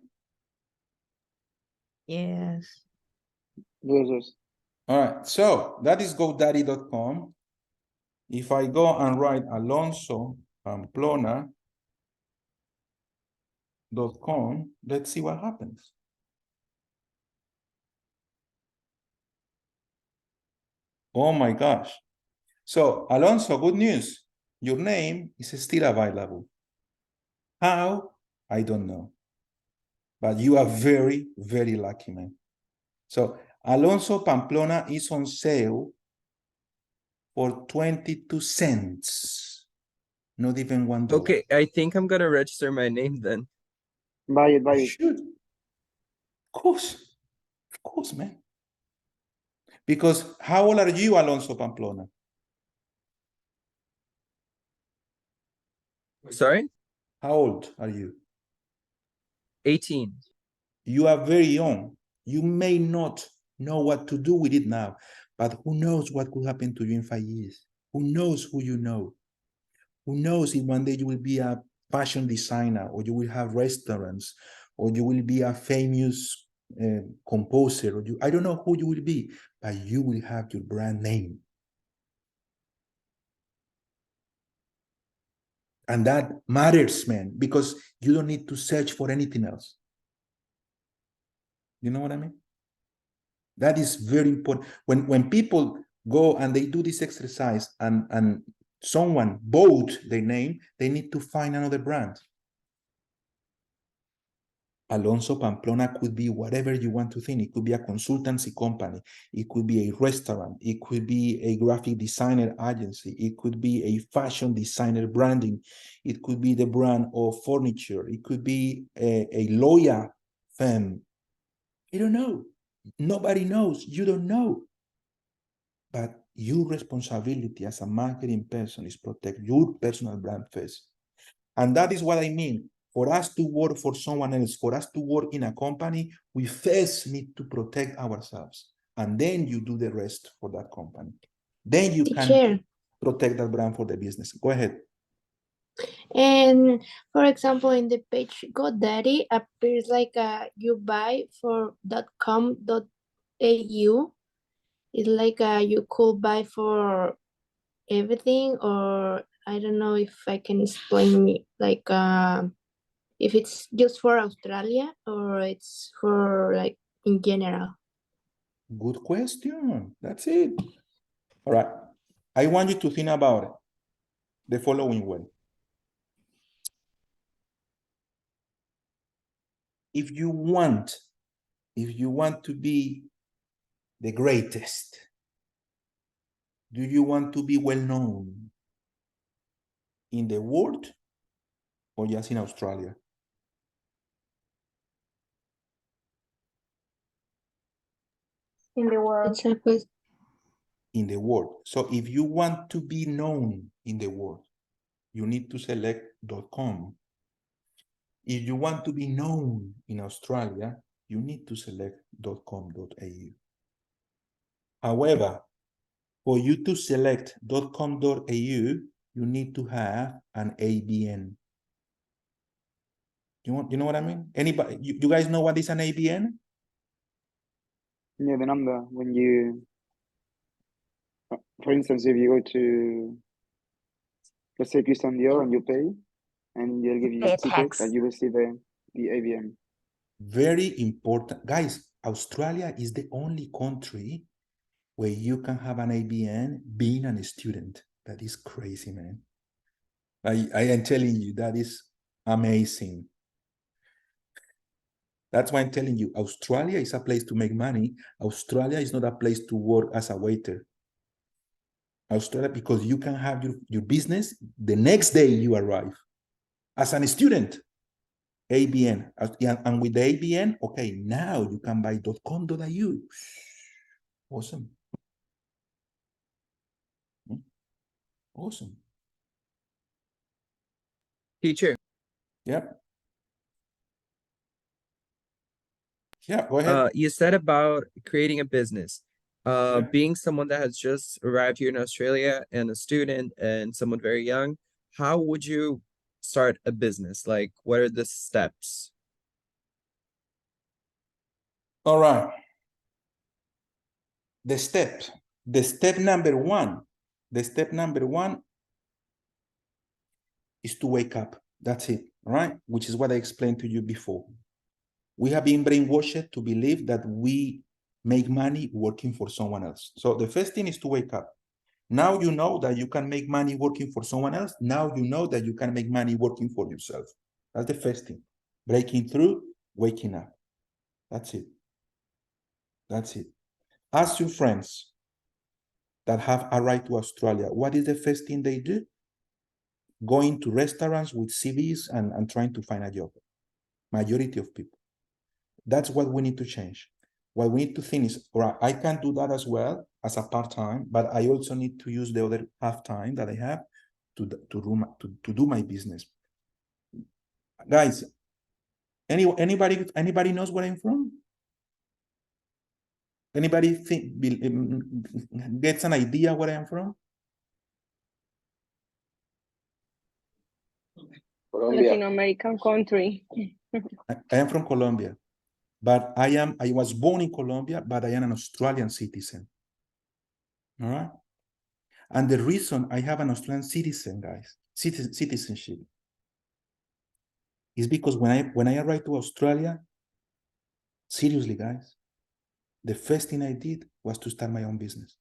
Yes. Yes, yes. All right, so that is GoDaddy.com. If I go and write Alonso Pamplona.com, let's see what happens. Oh my gosh. So Alonso, good news. Your name is still available. How? I don't know. But you are very, very lucky, man. So Alonso Pamplona is on sale for 22 cents. Not even $1. Okay, I think I'm gonna register my name then. Buy it, buy You it. should. Of course, man. Because how old are you, Alonso Pamplona? Sorry? How old are you? 18. You are very young. You may not know what to do with it now, but who knows what could happen to you in 5 years? Who knows who you know? Who knows if one day you will be a fashion designer, or you will have restaurants, or you will be a famous composer, or I don't know who you will be, but you will have your brand name. And that matters, man, because you don't need to search for anything else. You know what I mean? That is very important. When people go and they do this exercise and someone bought their name, they need to find another brand. Alonso Pamplona could be whatever you want to think. It could be a consultancy company. It could be a restaurant. It could be a graphic designer agency. It could be a fashion designer branding. It could be the brand of furniture. It could be a lawyer firm. They don't know. Nobody knows. You don't know. But your responsibility as a marketing person is protect your personal brand first. And that is what I mean. For us to work for someone else, for us to work in a company, we first need to protect ourselves. And then you do the rest for that company. Then you can Teacher. protect that brand for the business. Go ahead. And for example, in the page GoDaddy appears like you buy for .com.au. It's like you could buy for everything, or I don't know if I can explain it, like if it's just for Australia or it's for like in general. Good question. That's it. All right. I want you to think about it the following way. If you want to be the greatest, do you want to be well known in the world or just in Australia? In the world. Exactly. In the world. So if you want to be known in the world, you need to select .com. If you want to be known in Australia, you need to select .com.au. However, for you to select .com.au, you need to have an ABN. You know what I mean? Anybody, you guys know what is an ABN? Yeah, the number when you, for instance, if you go to, let's say Christian Dior and you pay, and they'll give you Pay a ticket tax. and you will see the ABN. Very important. Guys, Australia is the only country where you can have an ABN being a student. That is crazy, man. I am telling you, that is amazing. That's why I'm telling you, Australia is a place to make money. Australia is not a place to work as a waiter. Australia, because you can have your business the next day you arrive as a student. ABN, and with the ABN, okay, now you can buy .com.au. Awesome. Awesome. Teacher, Yep. Yeah, go ahead. you said about creating a business. Yeah. Being someone that has just arrived here in Australia and a student and someone very young, how would you start a business? Like, what are the steps? All right. The step number one is to wake up. That's it, right? Which is what I explained to you before. We have been brainwashed to believe that we make money working for someone else. So the first thing is to wake up. Now you know that you can make money working for someone else. Now you know that you can make money working for yourself. That's the first thing. Breaking through, waking up. That's it. That's it. Ask your friends that have arrived to Australia, what is the first thing they do? Going to restaurants with CVs and trying to find a job. Majority of people. That's what we need to change. What we need to think is, all right, I can do that as well as a part-time, but I also need to use the other half-time that I have to do my business. Guys, anybody knows where I'm from? Anybody gets an idea where I'm from? Colombia. Latin American country. I am from Colombia, but I was born in Colombia, but I am an Australian citizen. All right. And the reason I have an Australian citizen, guys, citizenship, is because when I arrived to Australia, seriously, guys, the first thing I did was to start my own business.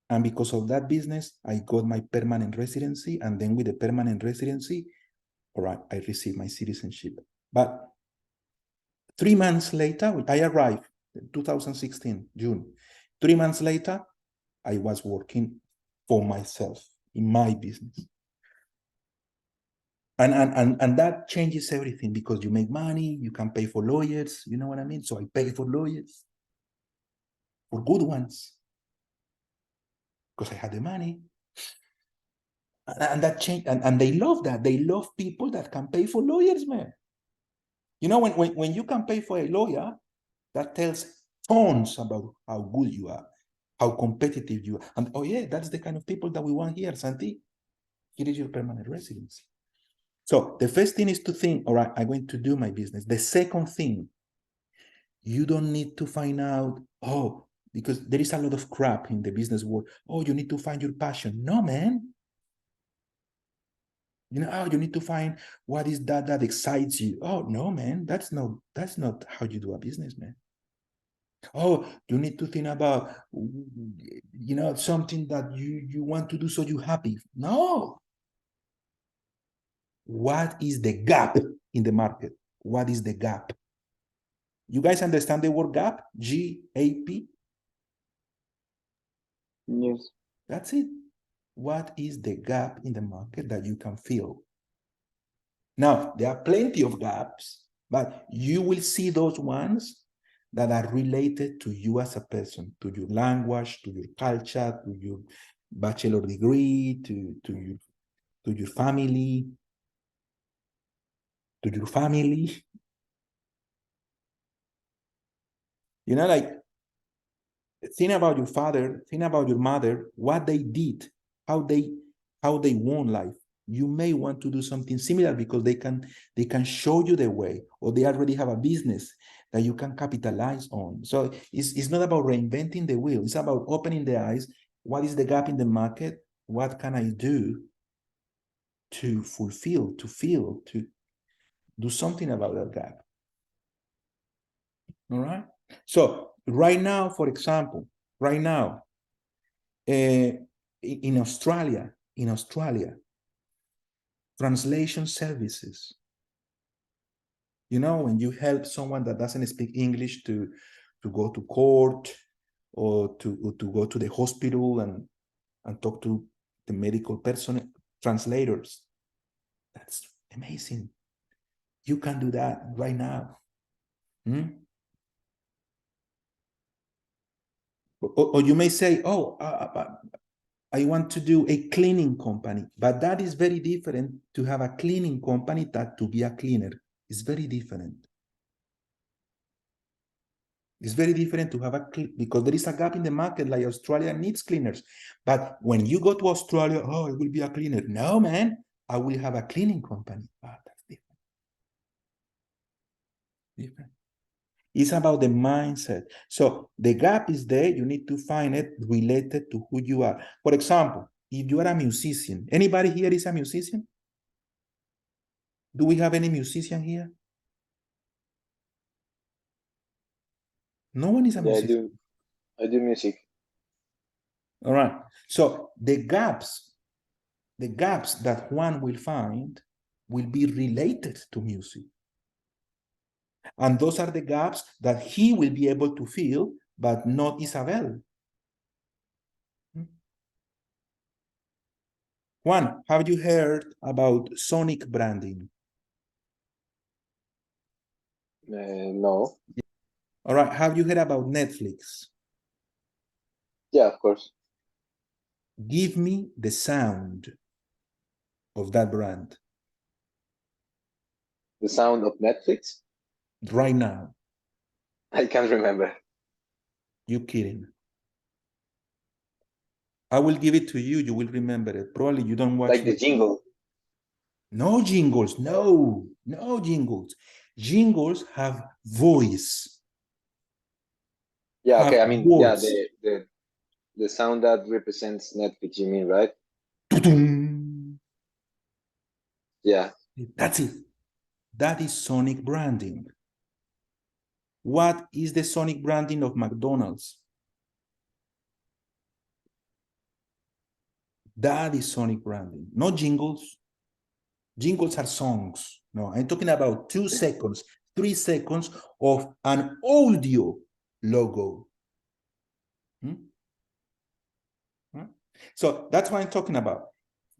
And because of that business, I got my permanent residency. And then with the permanent residency, all right, I received my citizenship. But 3 months later, I arrived in 2016, June. 3 months later, I was working for myself in my business. And that changes everything because you make money, you can pay for lawyers, you know what I mean? So I pay for lawyers, for good ones, because I had the money. And that changed, and they love that. They love people that can pay for lawyers, man. You know, when you can pay for a lawyer, that tells tons about how good you are, how competitive you are. And oh yeah, that's the kind of people that we want here, Santi. Here is your permanent residence. So the first thing is to think, all right, I'm going to do my business. The second thing, you don't need to find out, oh, because there is a lot of crap in the business world. Oh, you need to find your passion. No, man. You know, oh, you need to find what is that excites you. Oh, no, man, that's not how you do a business, man. Oh, you need to think about, you know, something that you want to do so you're happy. No. What is the gap in the market? What is the gap? You guys understand the word gap? G-A-P? Yes. That's it. What is the gap in the market that you can fill? Now, there are plenty of gaps, but you will see those ones that are related to you as a person, to your language, to your culture, to your bachelor degree, to your family, to your family. You know, like, think about your father, think about your mother, what they did, how they won life. You may want to do something similar because they can show you the way, or they already have a business that you can capitalize on. So it's not about reinventing the wheel. It's about opening the eyes. What is the gap in the market? What can I do to fulfill, to fill, to do something about that gap? All right. So right now, for example, right now, in Australia, translation services. You know, when you help someone that doesn't speak English to go to court or to go to the hospital and talk to the medical person, translators. That's amazing. You can do that right now. Or you may say, oh, I want to do a cleaning company, but that is very different to have a cleaning company than to be a cleaner. It's very different. It's very different to have because there is a gap in the market, like Australia needs cleaners. But when you go to Australia, oh, I will be a cleaner. No, man, I will have a cleaning company. Ah, that's different. Different. It's about the mindset. So the gap is there. You need to find it related to who you are. For example, if you are a musician, anybody here is a musician? Do we have any musician here? No one is a musician. I do music. All right. So the gaps that one will find will be related to music. And those are the gaps that he will be able to fill, but not Isabel. Juan, have you heard about sonic branding? No. All right. Have you heard about Netflix? Yeah, of course. Give me the sound of that brand. The sound of Netflix? Right now. I can't remember. You kidding? I will give it to you. You will remember it. Probably you don't watch. Like the jingle. No jingles. No jingles. Jingles have voice. Yeah, okay. I mean, words. yeah, the sound that represents Netflix, you mean, right? Yeah. That's it. That is sonic branding. What is the sonic branding of McDonald's? That is sonic branding, not jingles. Jingles are songs. No, I'm talking about 2 seconds, 3 seconds of an audio logo. So that's what I'm talking about.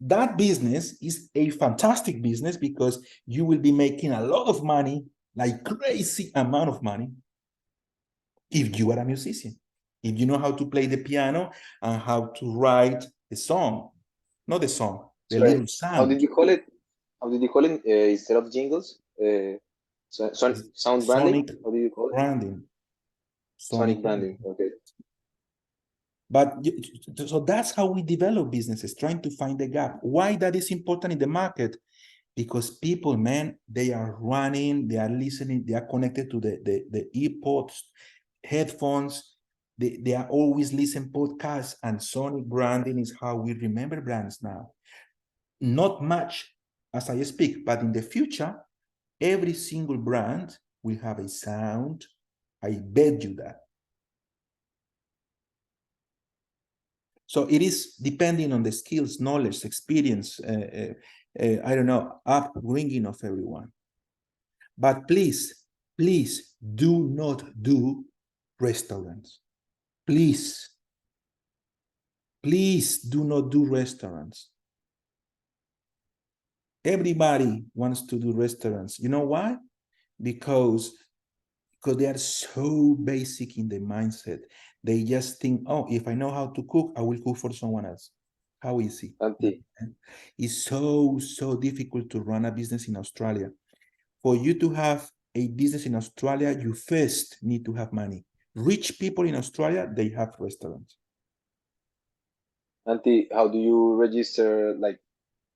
That business is a fantastic business because you will be making a lot of money, like crazy amount of money, if you are a musician, if you know how to play the piano and how to write the song, not the song, the Sorry, little how did sound. you call it? How did you call it instead of jingles? Sound branding? Sonic How do you call it? branding. Sonic branding. Okay. But so that's how we develop businesses, trying to find the gap. Why that is important in the market? Because people, man, they are running, they are listening, they are connected to the earpods, headphones, they are always listening podcasts, and sonic branding is how we remember brands now. Not much as I speak, but in the future, every single brand will have a sound. I bet you that. So it is depending on the skills, knowledge, experience, I don't know, upbringing of everyone. But please, please do not do restaurants. Please, please do not do restaurants. Everybody wants to do restaurants. You know why? Because they are so basic in the mindset. They just think, oh, if I know how to cook, I will cook for someone else. How easy. Santi, It's so difficult to run a business in Australia. For you to have a business in Australia, you first need to have money. Rich people in Australia, they have restaurants. Santi, how do you register like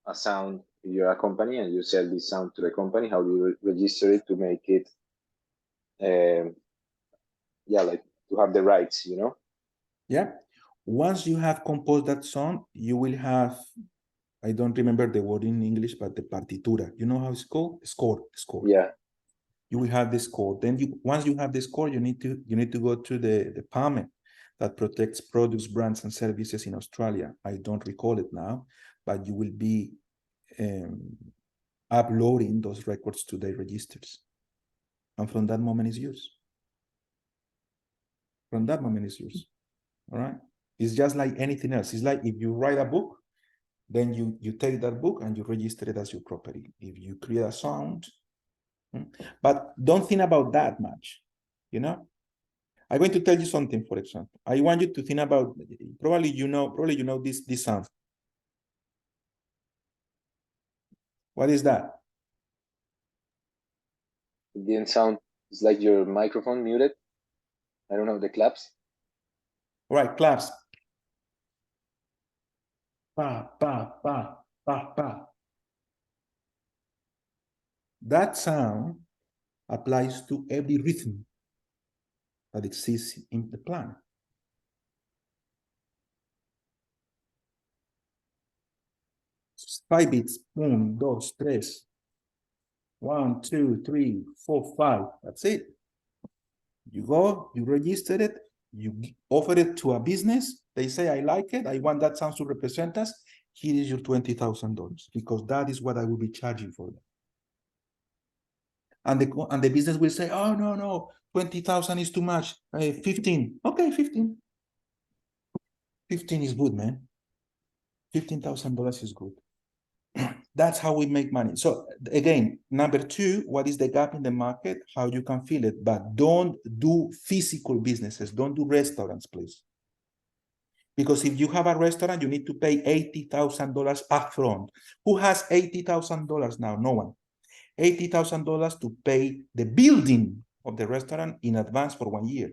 a sound if you're a company and you sell this sound to the company? How do you register it to make it, yeah, like to have the rights, you know? Yeah. Once you have composed that song, you will have, I don't remember the word in English, but the partitura. You know how it's called? Score. Yeah. You will have the score. Then once you have the score, you need to go to the department that protects products, brands, and services in Australia. I don't recall it now, but you will be uploading those records to their registers. And from that moment is yours. From that moment is yours. All right. It's just like anything else. It's like if you write a book, then you take that book and you register it as your property. If you create a sound, but don't think about that much, you know? I'm going to tell you something, for example. I want you to think about, probably you know this sound. What is that? It didn't sound, it's like your microphone muted. I don't know, the claps. All right, claps. Pa, pa, pa, pa, pa. That sound applies to every rhythm that exists in the planet. Five beats, 1, 2, 3. 1, 2, 3, 4, 5. That's it. You go, you register it, you offer it to a business. They say, I like it. I want that sound to represent us. Here is your $20,000 because that is what I will be charging for them. And the business will say, oh, no, 20,000 is too much. 15. Okay, 15. 15 is good, man. $15,000 is good. That's how we make money. So again, number two, what is the gap in the market? How you can fill it, but don't do physical businesses. Don't do restaurants, please. Because if you have a restaurant, you need to pay $80,000 upfront. Who has $80,000 now? No one. $80,000 to pay the building of the restaurant in advance for 1 year.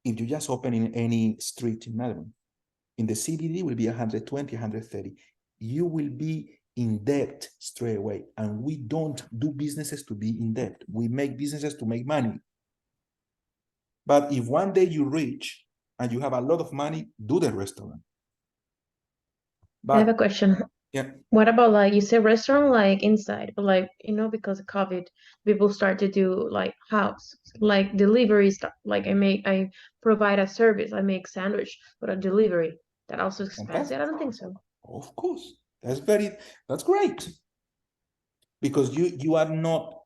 If you just open in any street in Melbourne, in the CBD will be 120, 130. You will be in debt straight away. And we don't do businesses to be in debt. We make businesses to make money. But if one day you reach and you have a lot of money, do the restaurant. But I have a question. yeah. What about like you say restaurant like inside, but like because of COVID, people start to do like house, like delivery stuff. Like I provide a service, I make sandwich, but a delivery that also expensive. I don't think so. Of course. That's great. Because you are not,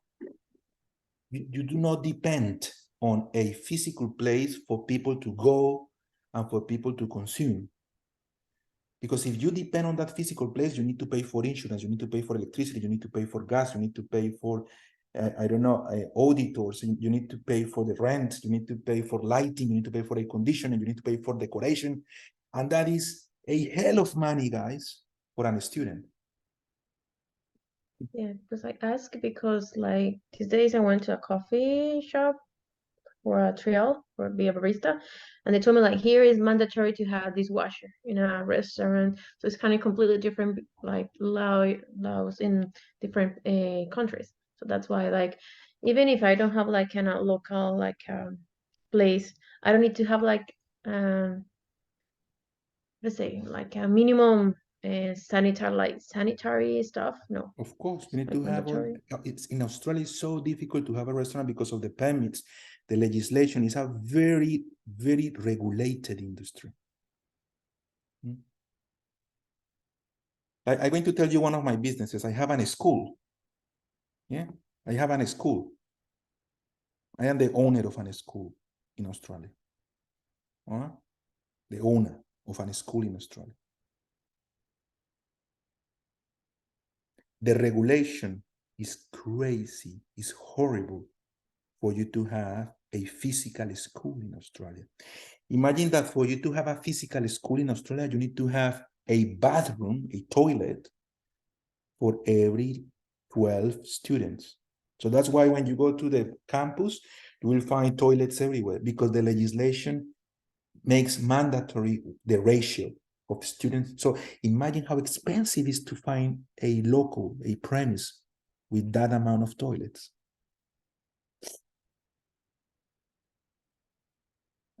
you do not depend on a physical place for people to go and for people to consume. Because if you depend on that physical place, you need to pay for insurance, you need to pay for electricity, you need to pay for gas, you need to pay for, I don't know, auditors, you need to pay for the rent, you need to pay for lighting, you need to pay for air conditioning, you need to pay for decoration. And that is a hell of money, guys, for a student. Yeah, because I ask because like these days I went to a coffee shop for a trial or be a barista, and they told me like here is mandatory to have dishwasher in a restaurant. So it's kind of completely different, like laws in different countries. So that's why like even if I don't have like kind of local like place, I don't need to have like let's say like a minimum sanitary stuff. No, Of course, you need like to have all, mandatory. it's in Australia, it's so difficult to have a restaurant because of the permits. The legislation is a very, very regulated industry. I'm going to tell you one of my businesses. I have a school. Yeah, I have a school. I am the owner of a school in Australia. The owner of a school in Australia. The regulation is crazy, is horrible for you to have a physical school in Australia. Imagine that for you to have a physical school in Australia, you need to have a bathroom, a toilet for every 12 students. So that's why when you go to the campus, you will find toilets everywhere because the legislation makes mandatory the ratio of students. So imagine how expensive it is to find a local, a premise with that amount of toilets.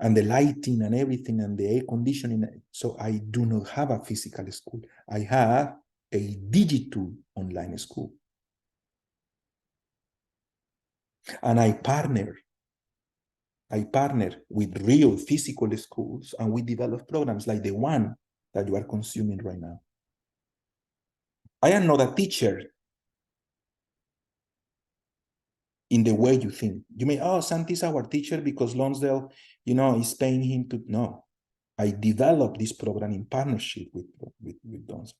And the lighting and everything and the air conditioning. So I do not have a physical school. I have a digital online school. And I partner with real physical schools and we develop programs like the one that you are consuming right now. I am not a teacher in the way you think. You may, oh, Santi's our teacher because Lonsdale, is paying him to, no. I developed this program in partnership with Lonsdale.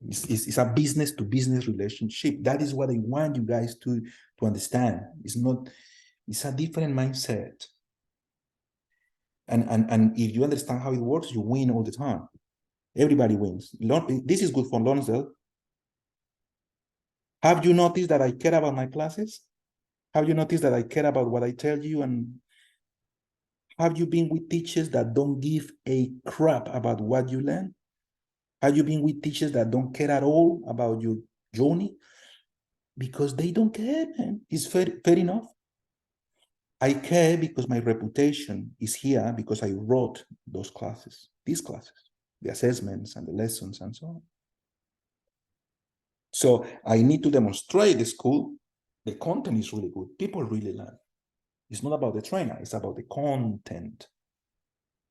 It's a business-to-business relationship. That is what I want you guys to understand. It's a different mindset. And if you understand how it works, you win all the time. Everybody wins. This is good for Lonsdale. Have you noticed that I care about my classes? Have you noticed that I care about what I tell you? And have you been with teachers that don't give a crap about what you learn? Have you been with teachers that don't care at all about your journey? Because they don't care, man. It's fair enough. I care because my reputation is here because I wrote these classes, the assessments and the lessons and so on. So I need to demonstrate the school. The content is really good. People really learn. It's not about the trainer, it's about the content.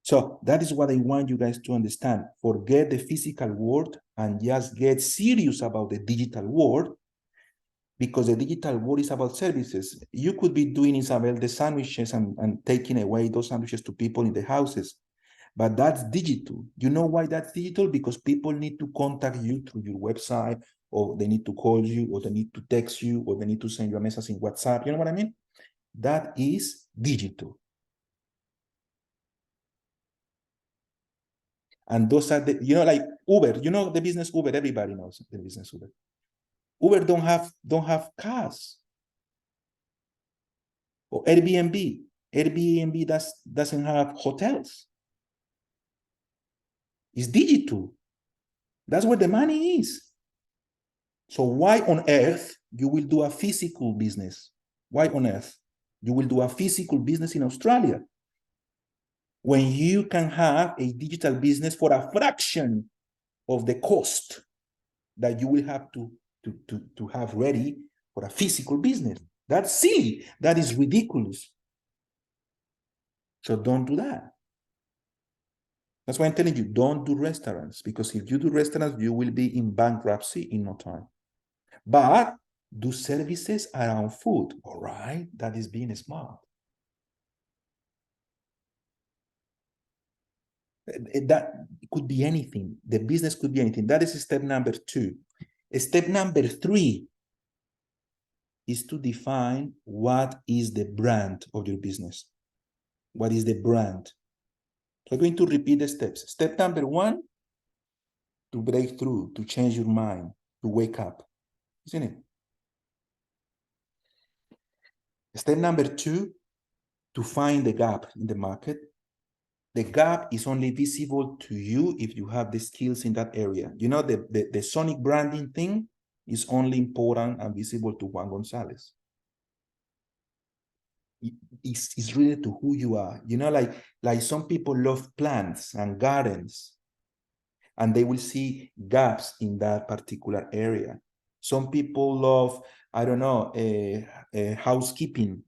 So that is what I want you guys to understand. Forget the physical world and just get serious about the digital world, because the digital world is about services. You could be doing, Isabel, the sandwiches and taking away those sandwiches to people in the houses, but that's digital. You know why that's digital? Because people need to contact you through your website, or they need to call you, or they need to text you, or they need to send you a message in WhatsApp. You know what I mean? That is digital. And those are the, like Uber, the business Uber, everybody knows the business Uber. Uber don't have cars. Or Airbnb. Airbnb doesn't have hotels. It's digital. That's where the money is. So why on earth you will do a physical business? Why on earth you will do a physical business in Australia when you can have a digital business for a fraction of the cost that you will have to have ready for a physical business? That's silly. That is ridiculous. So don't do that. That's why I'm telling you, don't do restaurants, because if you do restaurants, you will be in bankruptcy in no time. But do services around food, all right? That is being smart. That could be anything. The business could be anything. That is step number 2. Step number 3 is to define what is the brand of your business. What is the brand? I'm going to repeat the steps. Step number 1, to break through, to change your mind, to wake up, isn't it? Step number 2, to find the gap in the market. The gap is only visible to you if you have the skills in that area. You know, the sonic branding thing is only important and visible to Juan Gonzalez. It's related to who you are. You know, like some people love plants and gardens, and they will see gaps in that particular area. Some people love, I don't know, housekeeping,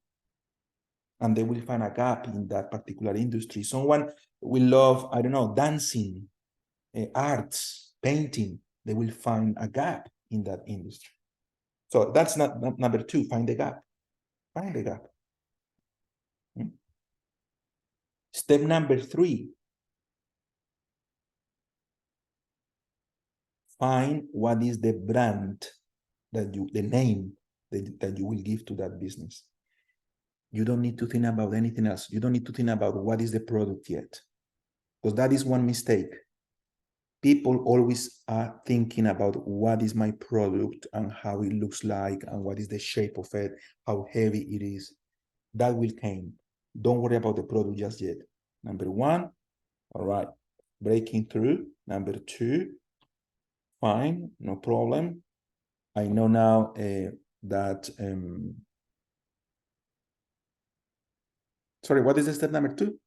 and they will find a gap in that particular industry. Someone will love, I don't know, dancing, arts, painting. They will find a gap in that industry. So that's not number 2, find the gap. Find the gap. Step number 3, find what is the brand that the name that you will give to that business. You don't need to think about anything else. You don't need to think about what is the product yet, because that is one mistake. People always are thinking about what is my product and how it looks like and what is the shape of it, how heavy it is. That will come. Don't worry about the product just yet. Number 1, all right, breaking through. Number 2, fine, no problem. I know now that, sorry, what is the step number 2?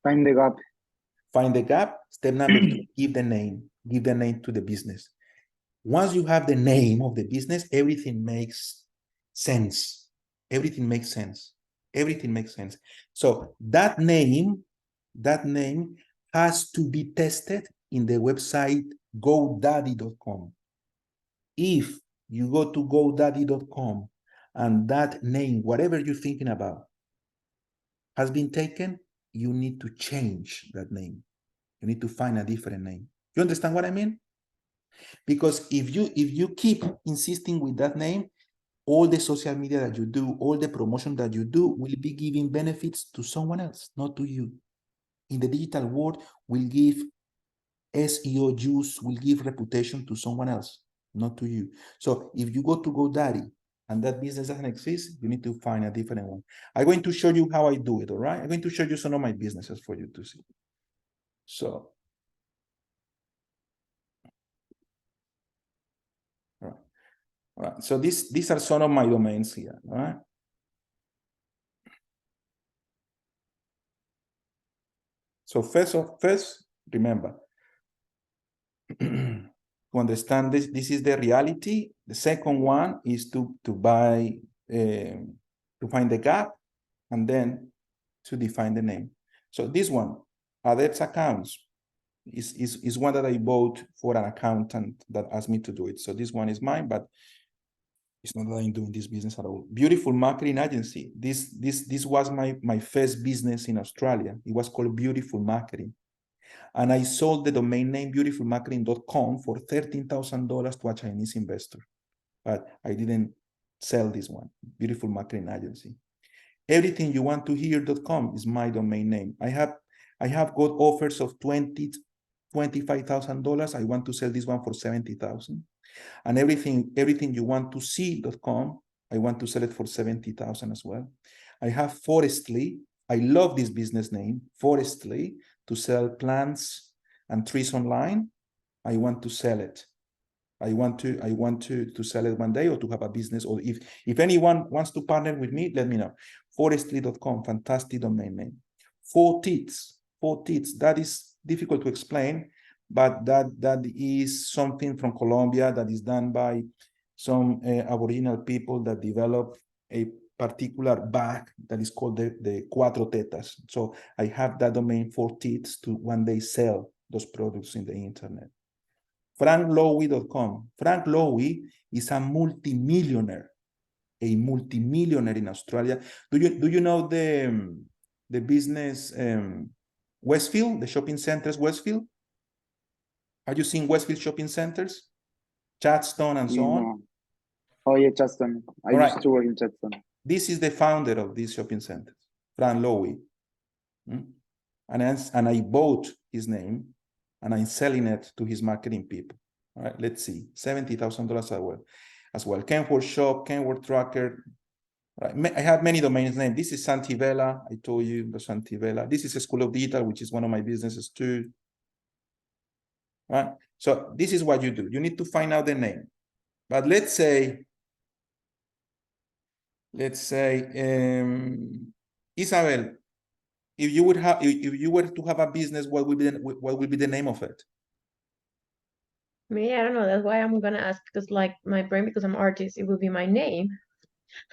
Find the gap. Find the gap. Step number 2, give the name. Give the name to the business. Once you have the name of the business, everything makes sense. Everything makes sense. Everything makes sense. So that name has to be tested in the website GoDaddy.com. If you go to GoDaddy.com and that name, whatever you're thinking about, has been taken, you need to change that name. You need to find a different name. You understand what I mean? Because if you keep insisting with that name, all the social media that you do, all the promotion that you do will be giving benefits to someone else, not to you. In the digital world, will give SEO juice, will give reputation to someone else, not to you. So if you go to GoDaddy and that business doesn't exist, you need to find a different one. I'm going to show you how I do it, all right? I'm going to show you some of my businesses for you to see. So, all right. So these are some of my domains here, all right? So first, remember, to understand this is the reality. The second one is to buy, to find the gap, and then to define the name. So this one, Adepts Accounts, is one that I bought for an accountant that asked me to do it. So this one is mine, but it's not that I'm doing this business at all. Beautiful Marketing Agency. This was my first business in Australia. It was called Beautiful Marketing. And I sold the domain name beautifulmarketing.com for $13,000 to a Chinese investor. But I didn't sell this one, Beautiful Marketing Agency. Everythingyouwantohear.com is my domain name. I have got offers of $25,000. I want to sell this one for $70,000. And everythingyouwantoSee.com, I want to sell it for $70,000 as well. I have Forestly. I love this business name, Forestly, to sell plants and trees online. I want to sell it. I want to sell it one day, or to have a business, or if anyone wants to partner with me, let me know. Forestly.com, fantastic domain name. 4Tits, that is difficult to explain, but that is something from Colombia that is done by some Aboriginal people that develop a particular bag that is called the Cuatro Tetas. So I have that domain 4Tits to one day sell those products in the internet. FrankLowy.com. Frank Lowy is a multimillionaire in Australia. Do you know the business Westfield, the shopping centers, Westfield. Are you seeing Westfield shopping centers? Chadstone and so on. No. Oh yeah, Chadston. I All right. used to work in Chadston. This is the founder of these shopping centers, Fran Lowy. And I bought his name and I'm selling it to his marketing people. All right, let's see, $70,000 as well. Kenworth Shop, Kenworth Tracker. Right. I have many domain names. This is Santi Vela. I told you the Santi Vela. This is a School of Digital, which is one of my businesses too. Right. So this is what you do. You need to find out the name. But let's say, Isabel, if you were to have a business, what would be the name of it? Me, I don't know. That's why I'm gonna ask, because like my brain, because I'm artist, it would be my name.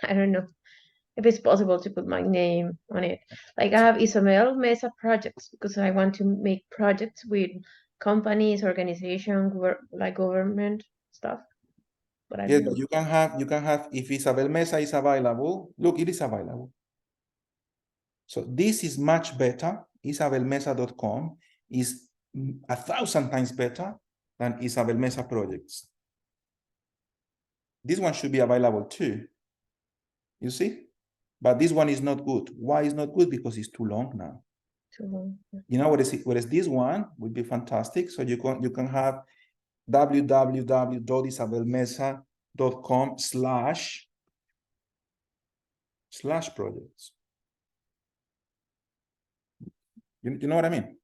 I don't know if it's possible to put my name on it. Like I have Isabel Mesa projects because I want to make projects with companies, organizations, like government stuff. But I Yeah, don't know. but you can have if Isabel Mesa is available. Look, it is available. So this is much better. IsabelMesa.com is 1,000 times better than Isabel Mesa projects. This one should be available too. You see? But this one is not good. Why is not good? Because it's too long now. Too long. You know what is it? Whereas this one would be fantastic. So you can have www.isabelmesa.com/projects. You know what I mean?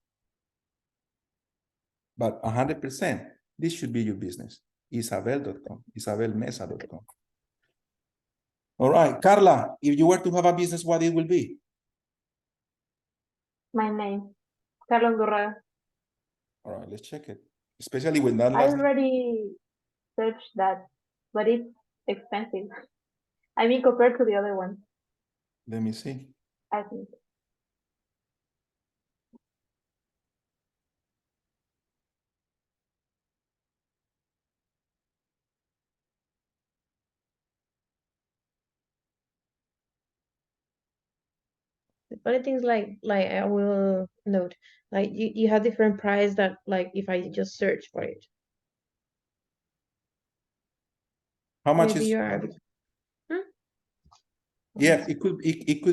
But 100%, this should be your business. Isabel.com, isabelmesa.com. All right, Carla, if you were to have a business, what it will be? My name, Carlos Dorrego. All right, let's check it. Especially with that I last. already searched that, but it's expensive. I mean, compared to the other one, Let me see. I think. The funny things like I will note, like you have different price that like if I just search for it. How much Maybe is? you are. Yeah, it could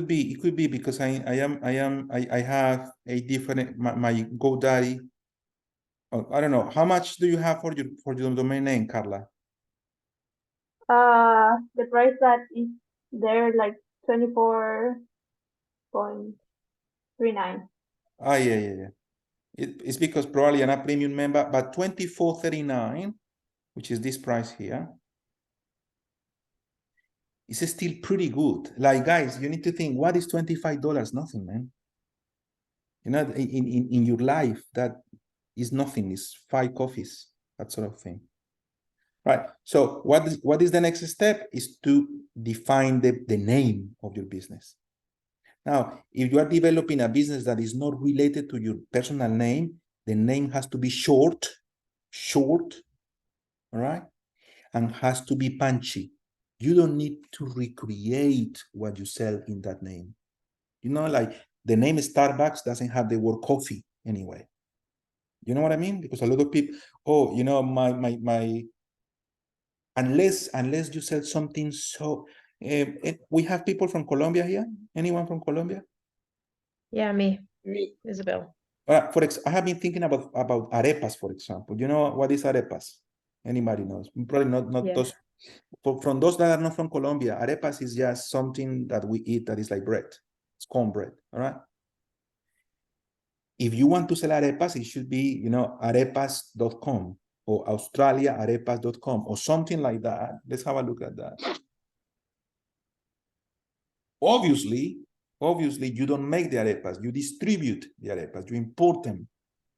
be because I have a different my GoDaddy. Oh, I don't know. How much do you have for your domain name, Carla? The price that is there, like 24.39. Ah, yeah. It's because probably I'm a premium member, but $24.39, which is this price here, is still pretty good. Like, guys, you need to think, what is $25? Nothing, man. You know, in your life, that is nothing. It's 5 coffees, that sort of thing. Right. So what is the next step? Is to define the name of your business. Now, if you are developing a business that is not related to your personal name, the name has to be short, all right? And has to be punchy. You don't need to recreate what you sell in that name. You know, like the name Starbucks doesn't have the word coffee anyway. You know what I mean? Because a lot of people, oh, you know, my unless you sell something so we have people from Colombia here. Anyone from Colombia? Yeah, me, Me. Isabel. I have been thinking about arepas, for example. You know what is arepas? Anybody knows? Probably not Yeah. those. From those that are not from Colombia, arepas is just something that we eat that is like bread. It's cornbread, all right? If you want to sell arepas, it should be, you know, arepas.com or australiaarepas.com or something like that. Let's have a look at that. Obviously, you don't make the arepas. You distribute the arepas. You import them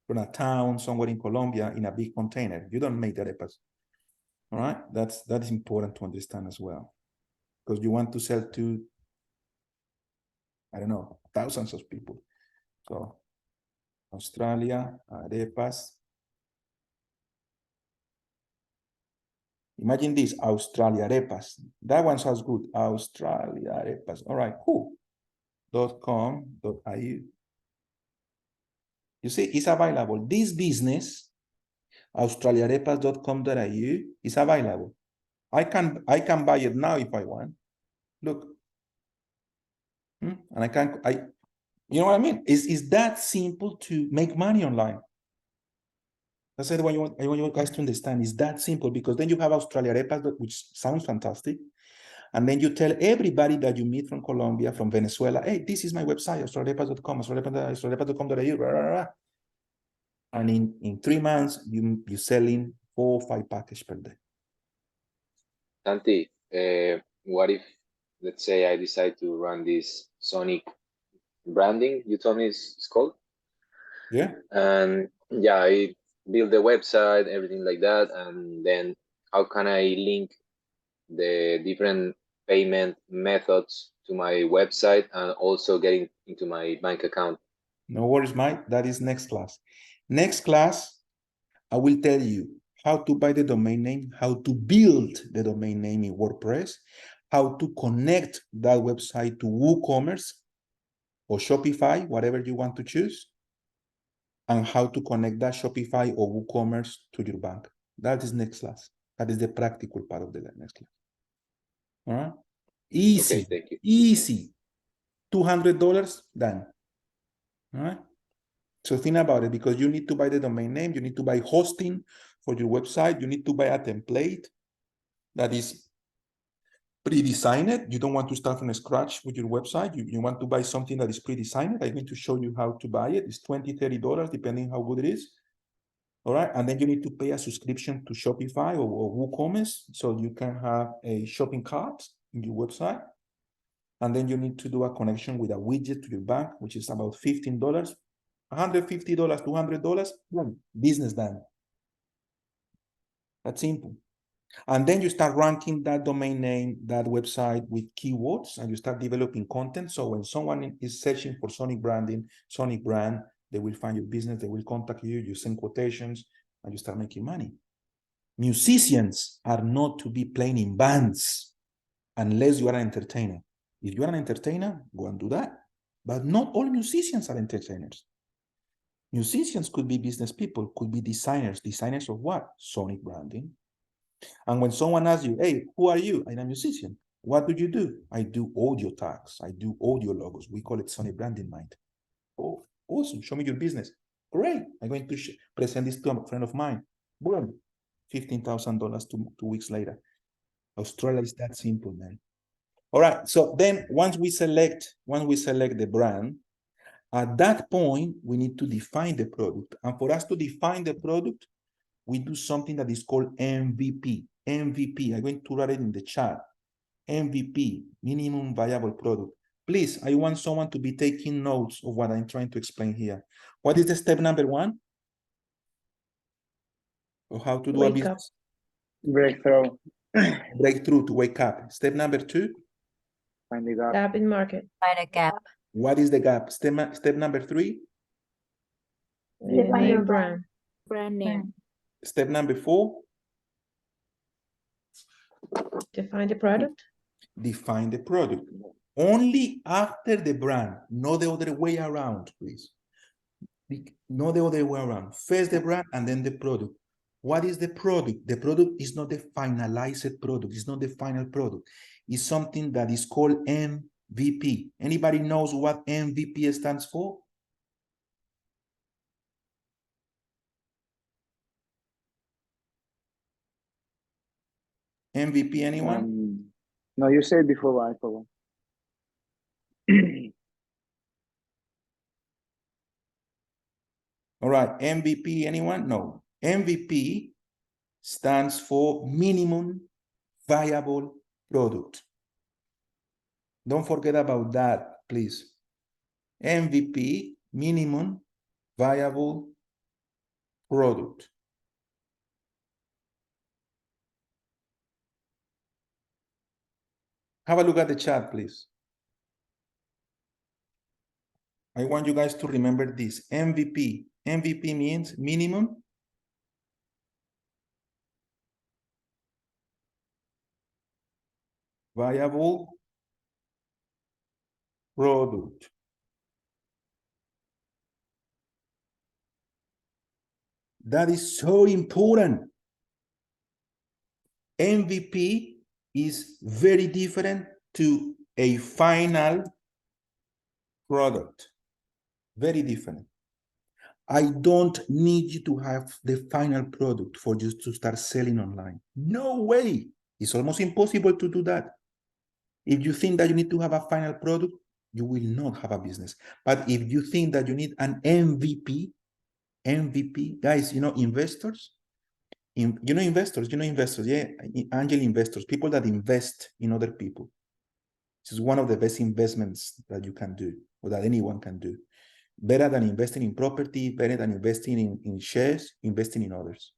from a town somewhere in Colombia in a big container. You don't make the arepas. All right? That is important to understand as well. Because you want to sell to, I don't know, thousands of people. So, Australia, arepas. Imagine this, Australia arepas. That one sounds good. Australia arepas. All right, cool. .com.au. You see, it's available. This business, australiarepas.com.au, is available. I can buy it now if I want. Look. And you know what I mean? It's that simple to make money online. That's what I want you guys to understand. It's that simple, because then you have Australia Repas, which sounds fantastic. And then you tell everybody that you meet from Colombia, from Venezuela, hey, this is my website, australiarepas.com, australiarepas.com.au, and in 3 months, you're selling 4 or 5 packages per day. Santi, what if, let's say, I decide to run this Sonic branding, you told me it's called? Yeah. And yeah, I build the website, everything like that. And then how can I link the different payment methods to my website and also getting into my bank account? No worries, Mike. That is next class. Next class, I will tell you how to buy the domain name, how to build the domain name in WordPress, how to connect that website to WooCommerce or Shopify, whatever you want to choose, and how to connect that Shopify or WooCommerce to your bank. That is next class. That is the practical part of the next class. All right? Easy, Okay, thank you. easy. $200, done. All right? So think about it, because you need to buy the domain name, you need to buy hosting for your website, you need to buy a template that is pre-designed. You don't want to start from scratch with your website. You want to buy something that is pre-designed. I'm going to show you how to buy it. It's $20, $30, depending how good it is. All right. And then you need to pay a subscription to Shopify or WooCommerce, so you can have a shopping cart in your website. And then you need to do a connection with a widget to your bank, which is about $15, $150, $200, boom, business done. That's simple. And then you start ranking that domain name, that website with keywords, and you start developing content. So when someone is searching for Sonic branding, Sonic brand, they will find your business, they will contact you, you send quotations, and you start making money. Musicians are not to be playing in bands unless you are an entertainer. If you are an entertainer, go and do that. But not all musicians are entertainers. Musicians could be business people, could be designers. Designers of what? Sonic branding. And when someone asks you, hey, who are you? I'm a musician. What do you do? I do audio tags. I do audio logos. We call it Sonic Branding Mind. Oh, awesome. Show me your business. Great. I'm going to present this to a friend of mine. Boom. $15,000 two weeks later. Australia is that simple, man. All right. So then once we select the brand, at that point, we need to define the product. And for us to define the product, we do something that is called MVP. MVP, I'm going to write it in the chat. MVP, minimum viable product. Please, I want someone to be taking notes of what I'm trying to explain here. What is the step number 1? Of how to do a business? Breakthrough. Breakthrough, to wake up. Step number 2? Find the gap. Gap in market. Find a gap. What is the gap? Step number 3? Define your Name brand. Brand name. Step number 4? Define the product. Define the product. Only after the brand, not the other way around, please. Not the other way around. First the brand and then the product. What is the product? The product is not the finalized product. It's not the final product. It's something that is called MVP. Anybody knows what MVP stands for? MVP, anyone? No, you said before, but I forgot. All right, MVP, anyone? No. MVP stands for minimum viable product. Don't forget about that, please. MVP, minimum viable product. Have a look at the chat, please. I want you guys to remember this. MVP. MVP means minimum viable product. That is so important. MVP is very different to a final product. Very different. I don't need you to have the final product for you to start selling online. No way. It's almost impossible to do that. If you think that you need to have a final product, you will not have a business. But if you think that you need an MVP, guys, investors, investors, yeah, angel investors, people that invest in other people. This is one of the best investments that you can do, or that anyone can do. Better than investing in property, better than investing in shares, investing in others.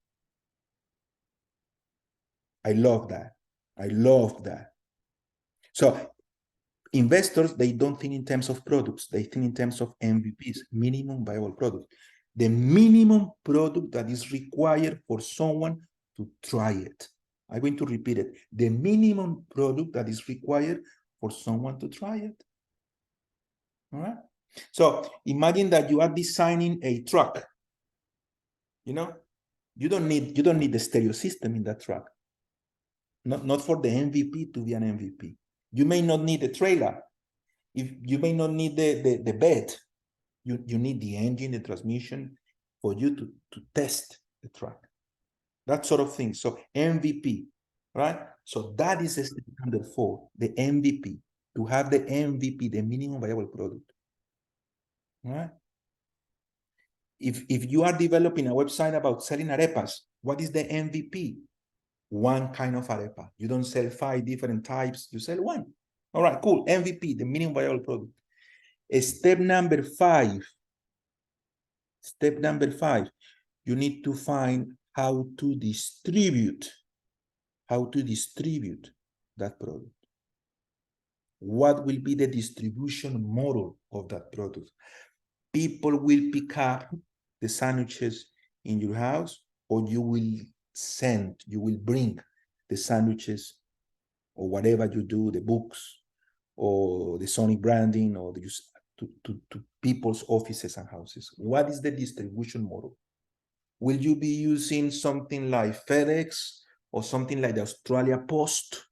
I love that. I love that. So investors, they don't think in terms of products, they think in terms of MVPs, minimum viable product. The minimum product that is required for someone to try it. I'm going to repeat it. The minimum product that is required for someone to try it. All right? So imagine that you are designing a truck. You don't need the stereo system in that truck. Not for the MVP to be an MVP. You may not need a trailer. If you may not need the bed, you need the engine, the transmission for you to test the truck. That sort of thing. So MVP, right? So that is the step number 4, the MVP. To have the MVP, the minimum viable product. All right? If you are developing a website about selling arepas, what is the MVP? One kind of arepa. You don't sell 5 different types, you sell one. All right, cool. MVP, the minimum viable product. Step number 5. Step number 5. You need to find how to distribute that product. What will be the distribution model of that product? People will pick up the sandwiches in your house, or you will bring the sandwiches or whatever you do, the books or the Sonic branding, or to people's offices and houses. What is the distribution model? Will you be using something like FedEx or something like the Australia Post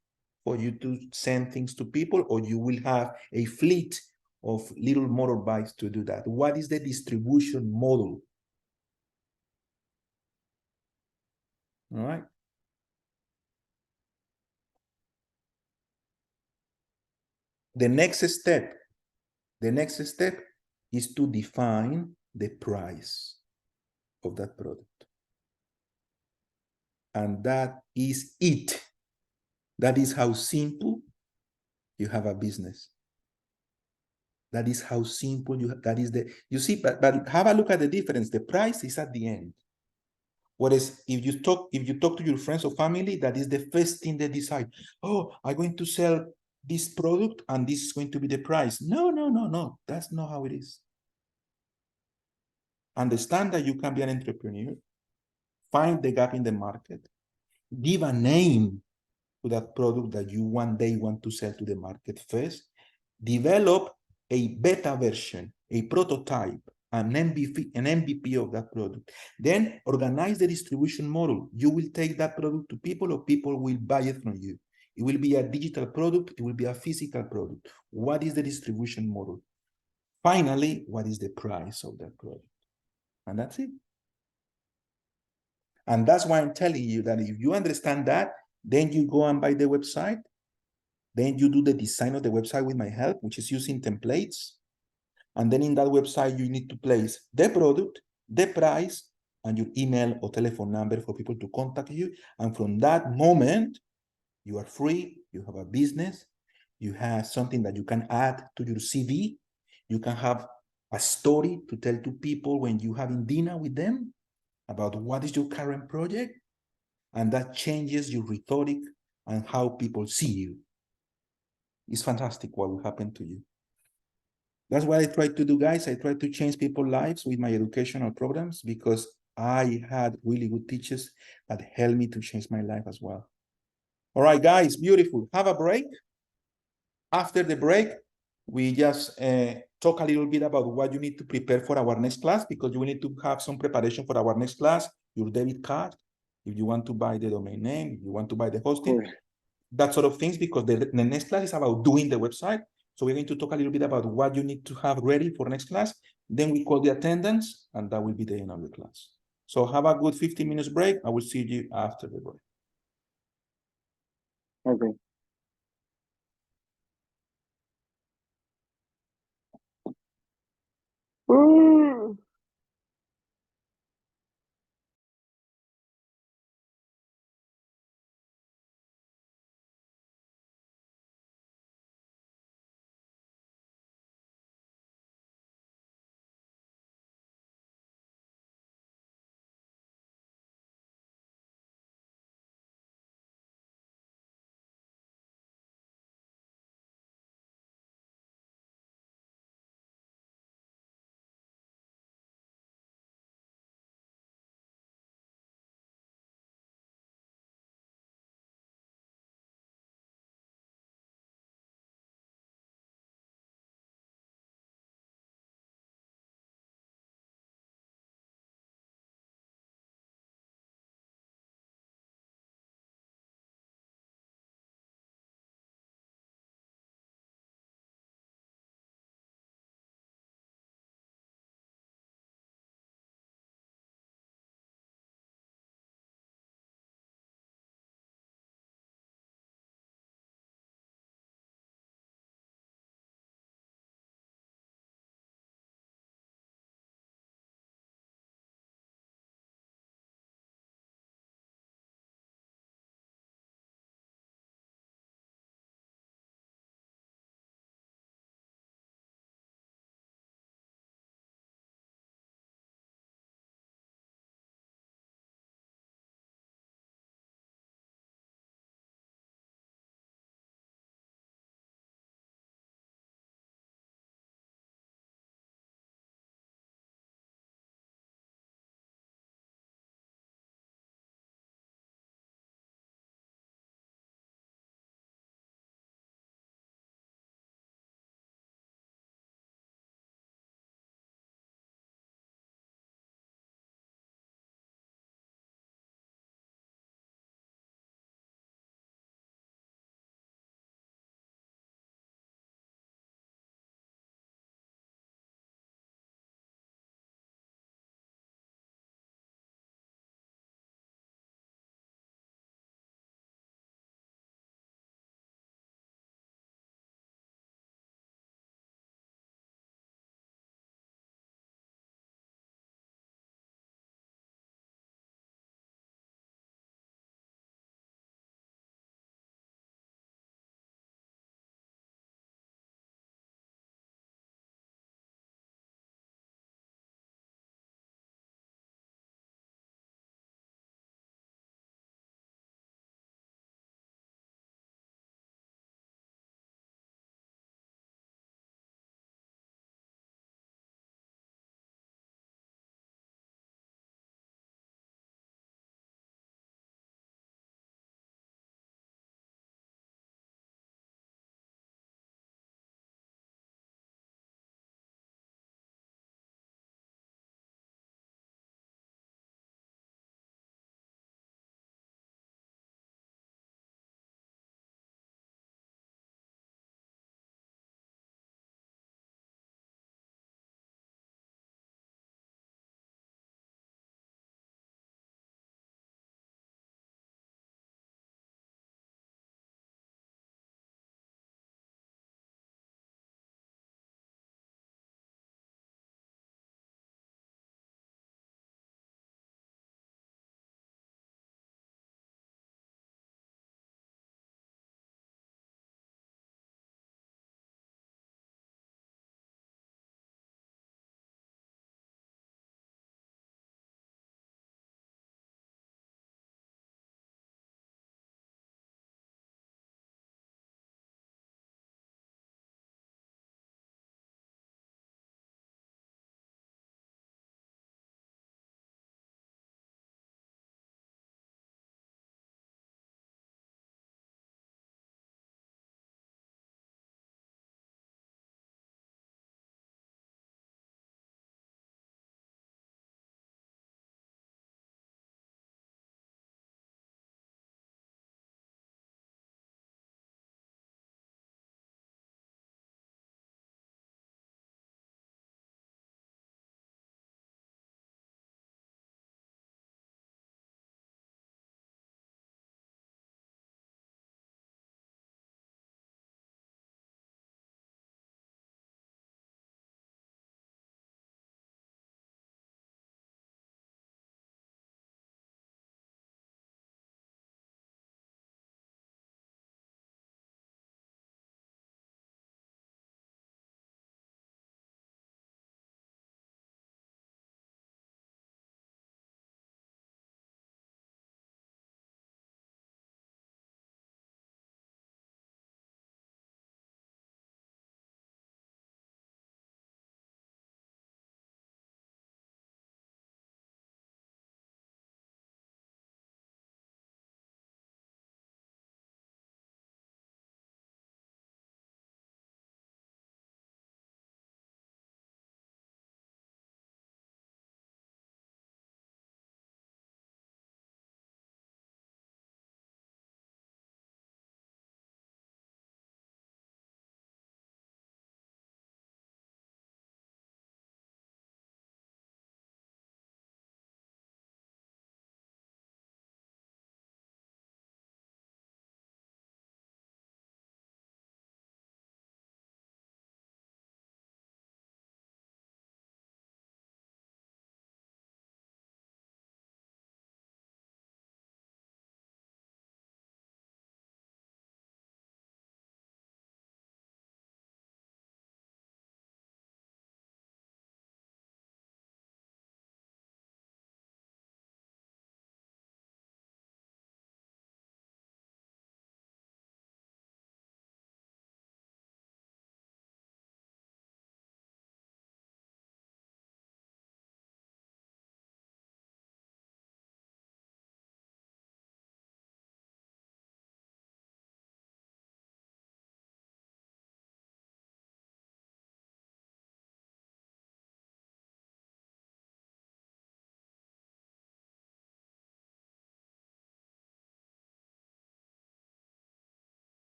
for you to send things to people, or you will have a fleet of little motorbikes to do that? What is the distribution model? All right. The next step is to define the price of that product. And that is it. That is how simple you have a business. That is how simple you see, but have a look at the difference. The price is at the end. Whereas if you talk to your friends or family, that is the first thing they decide. Oh, I'm going to sell this product and this is going to be the price. No. That's not how it is. Understand that you can be an entrepreneur. Find the gap in the market. Give a name to that product that you one day want to sell to the market first. Develop a beta version, a prototype, an MVP of that product. Then organize the distribution model. You will take that product to people, or people will buy it from you. It will be a digital product. It will be a physical product. What is the distribution model? Finally, what is the price of that product? And that's it. And that's why I'm telling you that if you understand that, then you go and buy the website. Then you do the design of the website with my help, which is using templates. And then in that website, you need to place the product, the price, and your email or telephone number for people to contact you. And from that moment, you are free, you have a business, you have something that you can add to your CV. You can have a story to tell to people when you're having dinner with them about what is your current project. And that changes your rhetoric and how people see you. It's fantastic what will happen to you. That's what I try to do, guys. I try to change people's lives with my educational programs, because I had really good teachers that helped me to change my life as well. All right, guys, beautiful. Have a break. After the break, we just talk a little bit about what you need to prepare for our next class, because you will need to have some preparation for our next class. your debit card, if you want to buy the domain name, if you want to buy the hosting, Cool. that sort of things, because the next class is about doing the website. So we're going to talk a little bit about what you need to have ready for next class. Then we call the attendance, and that will be the end of the class. So have a good 15 minutes break. I will see you after the break. Okay. Ooh.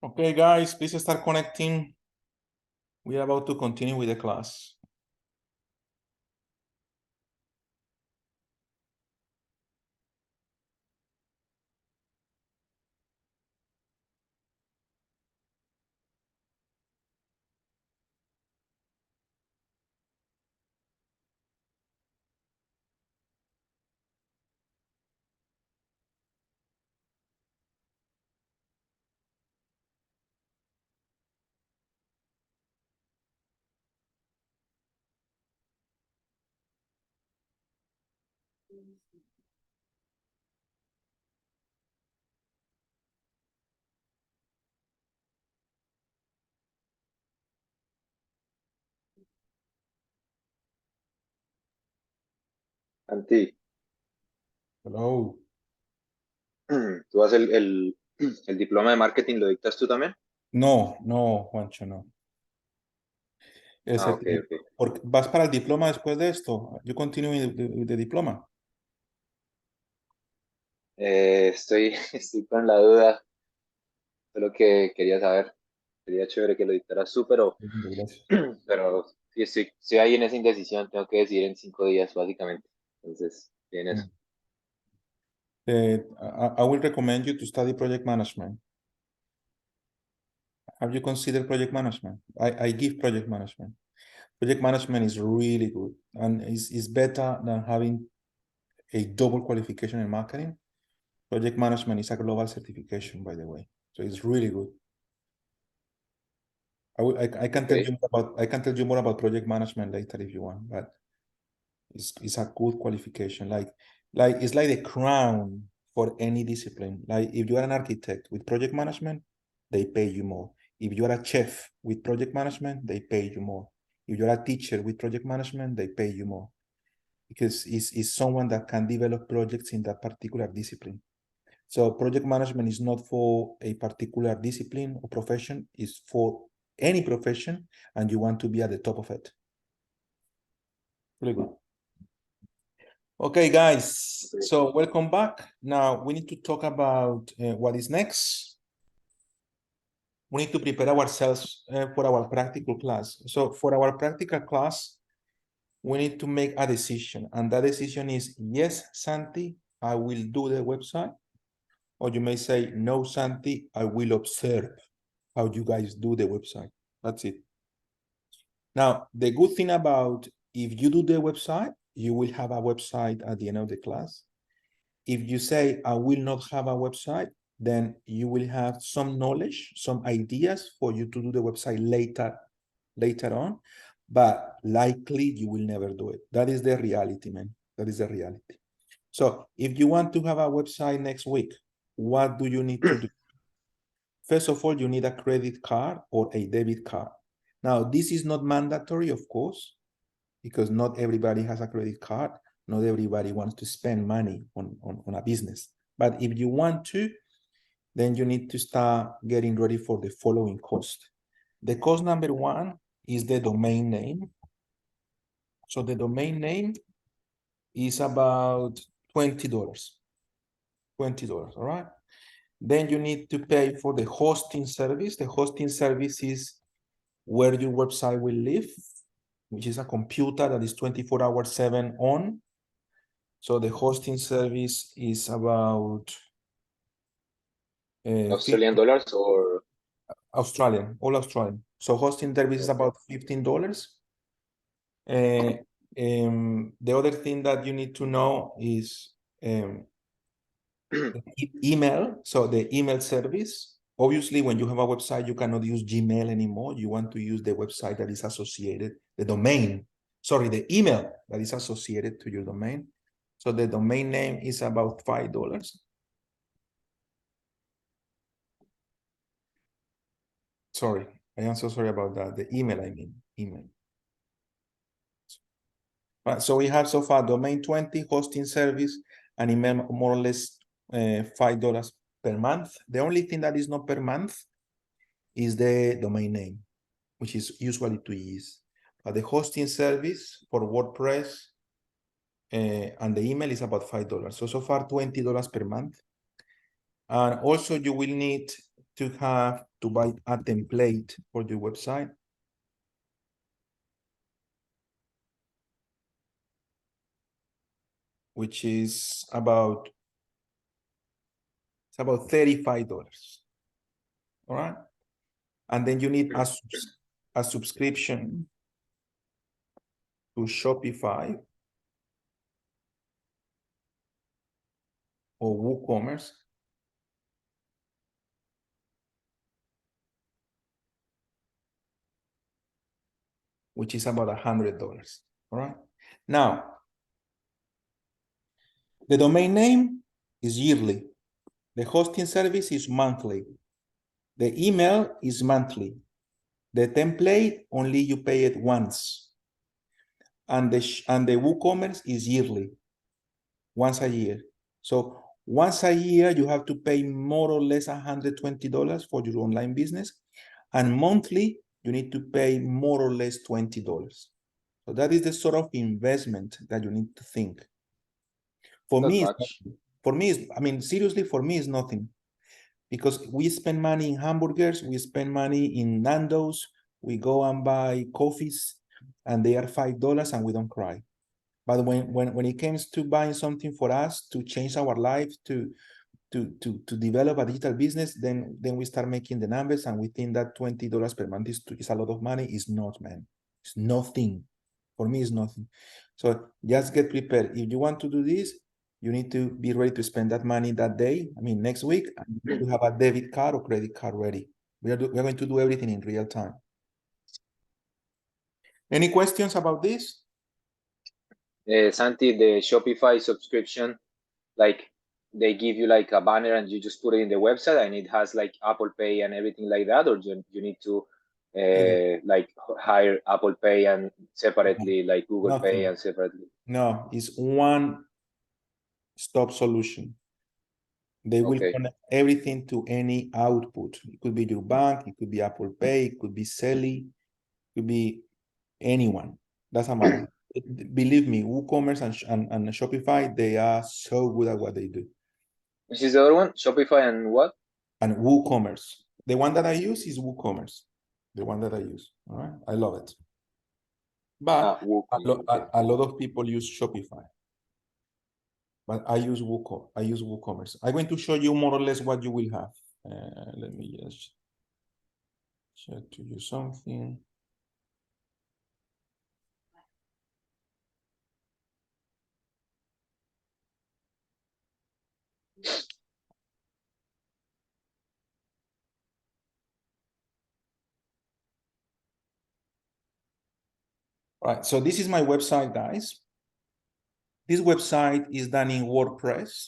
Okay, guys, please start connecting. We are about to continue with the class. Santi, Hello. ¿tú haces el diploma de marketing, lo dictas tú también? No, no, Juancho, no. Ah, ok, ok. ¿Vas para el diploma después de esto? You continue with the diploma. Estoy con la duda, solo que quería saber. Sería chévere que lo dictaras tú, Gracias. pero sí estoy ahí en esa indecisión. Tengo que decidir en 5 días, básicamente. Entonces, bien eso. I will recommend you to study project management. Have you considered project management? I give project management. Project management is really good and is better than having a double qualification in marketing. Project management is a global certification, by the way. So it's really good. I can tell Okay. you more about project management later if you want, but it's a good qualification. Like it's like the crown for any discipline. Like if you are an architect with project management, they pay you more. If you are a chef with project management, they pay you more. If you're a teacher with project management, they pay you more because it's someone that can develop projects in that particular discipline. So project management is not for a particular discipline or profession, it's for any profession, and you want to be at the top of it. Really good. Okay, guys, so welcome back. Now we need to talk about what is next. We need to prepare ourselves for our practical class. So for our practical class, we need to make a decision. And that decision is, yes, Santi, I will do the website. Or you may say, no, Santi, I will observe how you guys do the website. That's it. Now, the good thing about if you do the website, you will have a website at the end of the class. If you say, I will not have a website, then you will have some knowledge, some ideas for you to do the website later on, but likely you will never do it. That is the reality, man. That is the reality. So if you want to have a website next week, what do you need to do? First of all, you need a credit card or a debit card. Now, this is not mandatory, of course, because not everybody has a credit card. Not everybody wants to spend money on a business. But if you want to, then you need to start getting ready for the following cost. The cost number one is the domain name. So the domain name is about $20. $20, all right? Then you need to pay for the hosting service. The hosting service is where your website will live, which is a computer that is 24 hours 7 on. So the hosting service is about Australian dollars or Australian, all Australian. So hosting service is about $15. The other thing that you need to know is email. So the email service. Obviously, when you have a website, you cannot use Gmail anymore. You want to use the website that is associated, the email that is associated to your domain. So the domain name is about $5. Sorry, I am so sorry about that. The email, I mean, email. Right, so we have so far domain 20, hosting service, and email more or less $5 per month. The only thing that is not per month is the domain name, which is usually 2 years. But the hosting service for WordPress and the email is about $5. So far $20 per month. And also you will need to have to buy a template for your website. Which is about $35. All right. And then you need a subscription to Shopify or WooCommerce. Which is about $100. All right. Now, the domain name is yearly. The hosting service is monthly. The email is monthly. The template, only you pay it once. And the WooCommerce is yearly, once a year. So once a year, you have to pay more or less $120 for your online business. And monthly, you need to pay more or less $20. So that is the sort of investment that you need to think. For Not me, much. I mean, seriously, for me, it's nothing. Because we spend money in hamburgers, we spend money in Nando's, we go and buy coffees, and they are $5 and we don't cry. But when it comes to buying something for us to change our life, to develop a digital business, then we start making the numbers, and we think that $20 per month is a lot of money. It's not, man. It's nothing. For me, it's nothing. So just get prepared. If you want to do this, you need to be ready to spend that money that day. I mean, next week, and you need to have a debit card or credit card ready. We are going to do everything in real time. Any questions about this? Santi, the Shopify subscription, like they give you like a banner and you just put it in the website and it has like Apple Pay and everything like that, or you need to like hire Apple Pay and separately like Google Pay and separately? No, it's one stop solution. They will connect everything to any output. It could be your bank, it could be Apple Pay, it could be Selly, it could be anyone. Doesn't matter. Believe me, WooCommerce and Shopify, they are so good at what they do. Which is the other one? Shopify and what? And WooCommerce. The one that I use is WooCommerce. The one that I use. All right. I love it. But a lot of people use Shopify. But I use WooCommerce. I'm going to show you more or less what you will have. Let me just share to you something. All right, so this is my website, guys. This website is done in WordPress.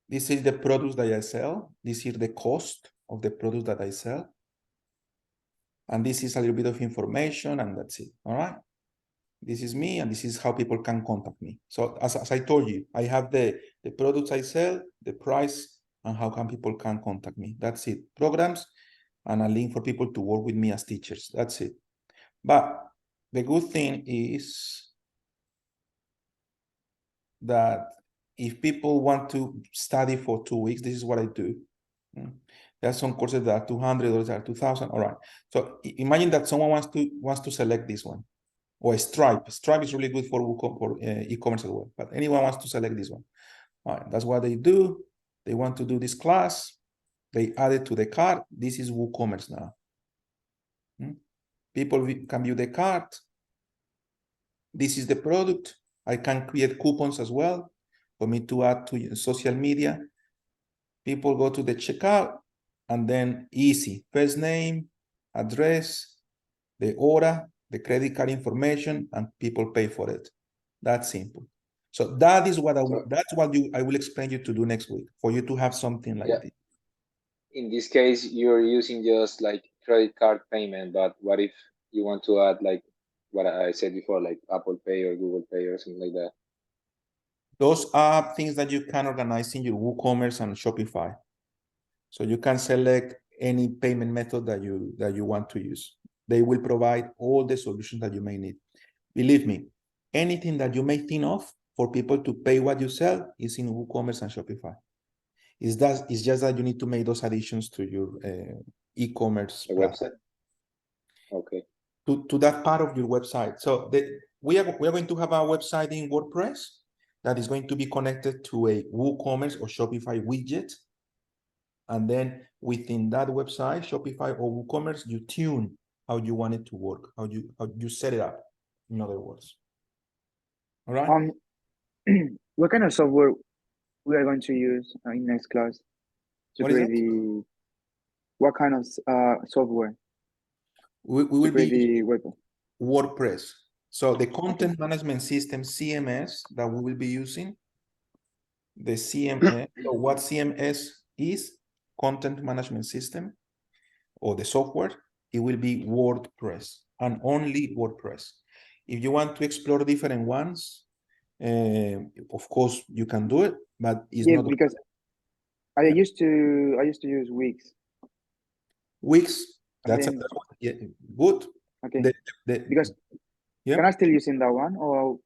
This is the products that I sell. This is the cost of the products that I sell. And this is a little bit of information, and that's it. All right. This is me, and this is how people can contact me. So as I told you, I have the products I sell, the price, and how people can contact me. That's it. Programs and a link for people to work with me as teachers. That's it. But the good thing is that if people want to study for 2 weeks, this is what I do. There are some courses that are $200, that are $2,000. All right. So imagine that someone wants to select this one, or Stripe. Stripe is really good for e-commerce as well. But anyone wants to select this one. All right. That's what they do. They want to do this class. They add it to the cart. This is WooCommerce now. People can view the cart. This is the product. I can create coupons as well for me to add to social media. People go to the checkout, and then easy. First name, address, the order, the credit card information, and people pay for it. That's simple. So that is what I will explain you to do next week, for you to have something like this. In this case, you're using just like credit card payment, but what if you want to add like what I said before, like Apple Pay or Google Pay or something like that? Those are things that you can organize in your WooCommerce and Shopify. So you can select any payment method that you want to use. They will provide all the solutions that you may need. Believe me, anything that you may think of for people to pay what you sell is in WooCommerce and Shopify. It's just that you need to make those additions to your e-commerce website. Okay. To that part of your website. So we are going to have a website in WordPress that is going to be connected to a WooCommerce or Shopify widget. And then within that website, Shopify or WooCommerce, you tune how you want it to work, how you set it up, in other words. All right. What kind of software we are going to use in next class to What is create that? the what kind of software We to will create be the web? WordPress. So the content management system, CMS, that we will be using, the CMS, so what CMS is, content management system, or the software, it will be WordPress and only WordPress. If you want to explore different ones, of course you can do it, but it's not because I used to use Wix. Wix. That's then, good. Okay. Because can I still use in that one, or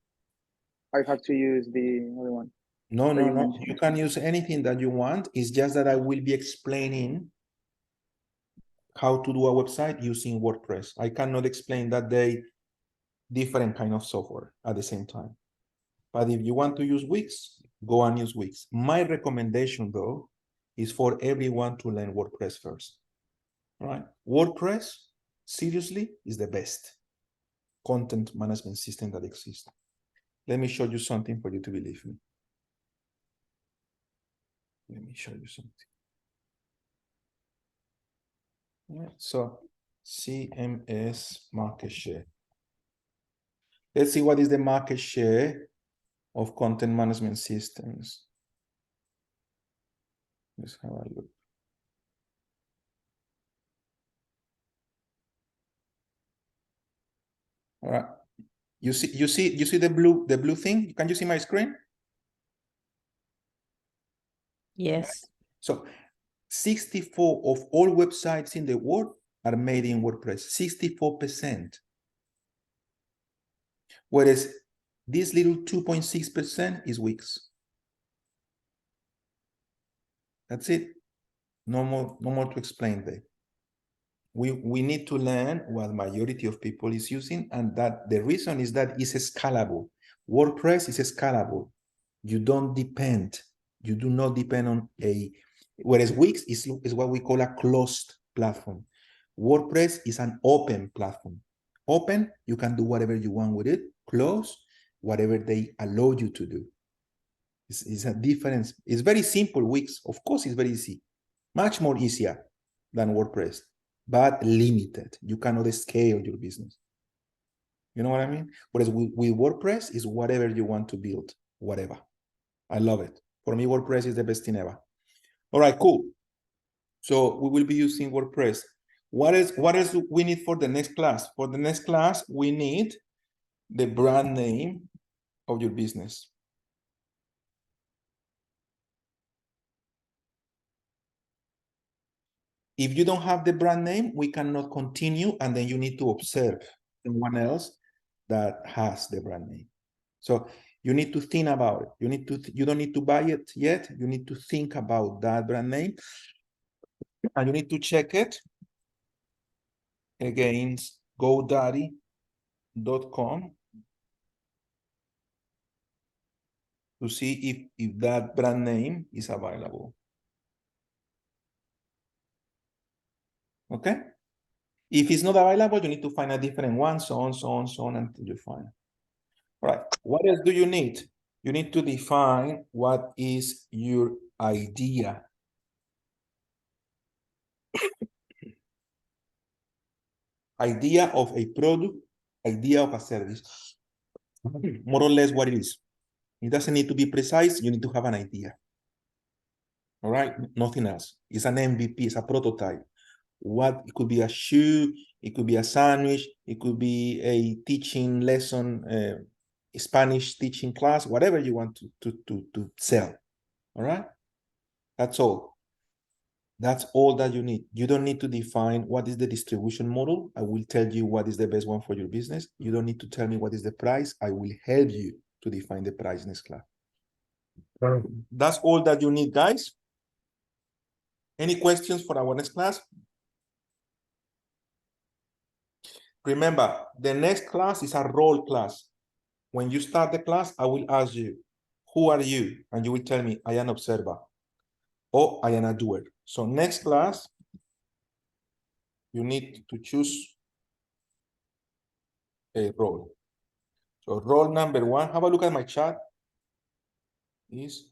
I have to use the other one? No. You can use anything that you want. It's just that I will be explaining how to do a website using WordPress. I cannot explain that day different kind of software at the same time. But if you want to use Wix, go and use Wix. My recommendation, though, is for everyone to learn WordPress first. All right? WordPress, seriously, is the best content management system that exists. Let me show you something for you to believe me. Let me show you something. All right, so CMS market share. Let's see what is the market share of content management systems. Let's have a look. All right. You see the blue thing? Can you see my screen? Yes. So 64 of all websites in the world are made in WordPress, 64%. Whereas this little 2.6% is Wix. That's it. No more to explain there. We need to learn what majority of people is using, and that the reason is that it's scalable. WordPress is scalable. You do not depend on whereas Wix is what we call a closed platform. WordPress is an open platform. Open, you can do whatever you want with it. Closed, whatever they allow you to do. It's a difference. It's very simple, Wix. Of course, it's very easy. Much more easier than WordPress, but limited. You cannot scale your business. You know what I mean? Whereas with WordPress is whatever you want to build, whatever. I love it. For me, WordPress is the best thing ever. All right, cool. So we will be using WordPress. What else we need for the next class? For the next class, we need the brand name of your business. If you don't have the brand name, we cannot continue, and then you need to observe someone else that has the brand name. So you need to think about it. You don't need to buy it yet. You need to think about that brand name, and you need to check it against GoDaddy.com to see if that brand name is available. Okay? If it's not available, you need to find a different one, so on until you find it. All right. What else do you need? You need to define what is your idea. Idea of a product, idea of a service. More or less what it is. It doesn't need to be precise. You need to have an idea. All right? Nothing else. It's an MVP. It's a prototype. It could be a shoe. It could be a sandwich. It could be a teaching lesson, Spanish teaching class, whatever you want to sell. All right? That's all. That's all that you need. You don't need to define what is the distribution model. I will tell you what is the best one for your business. You don't need to tell me what is the price. I will help you to define the price next class. That's all that you need, guys. Any questions for our next class? Remember, the next class is a role class. When you start the class, I will ask you, who are you? And you will tell me, I am an observer or I am a doer. So next class, you need to choose a role. So role number one, have a look at my chat. Is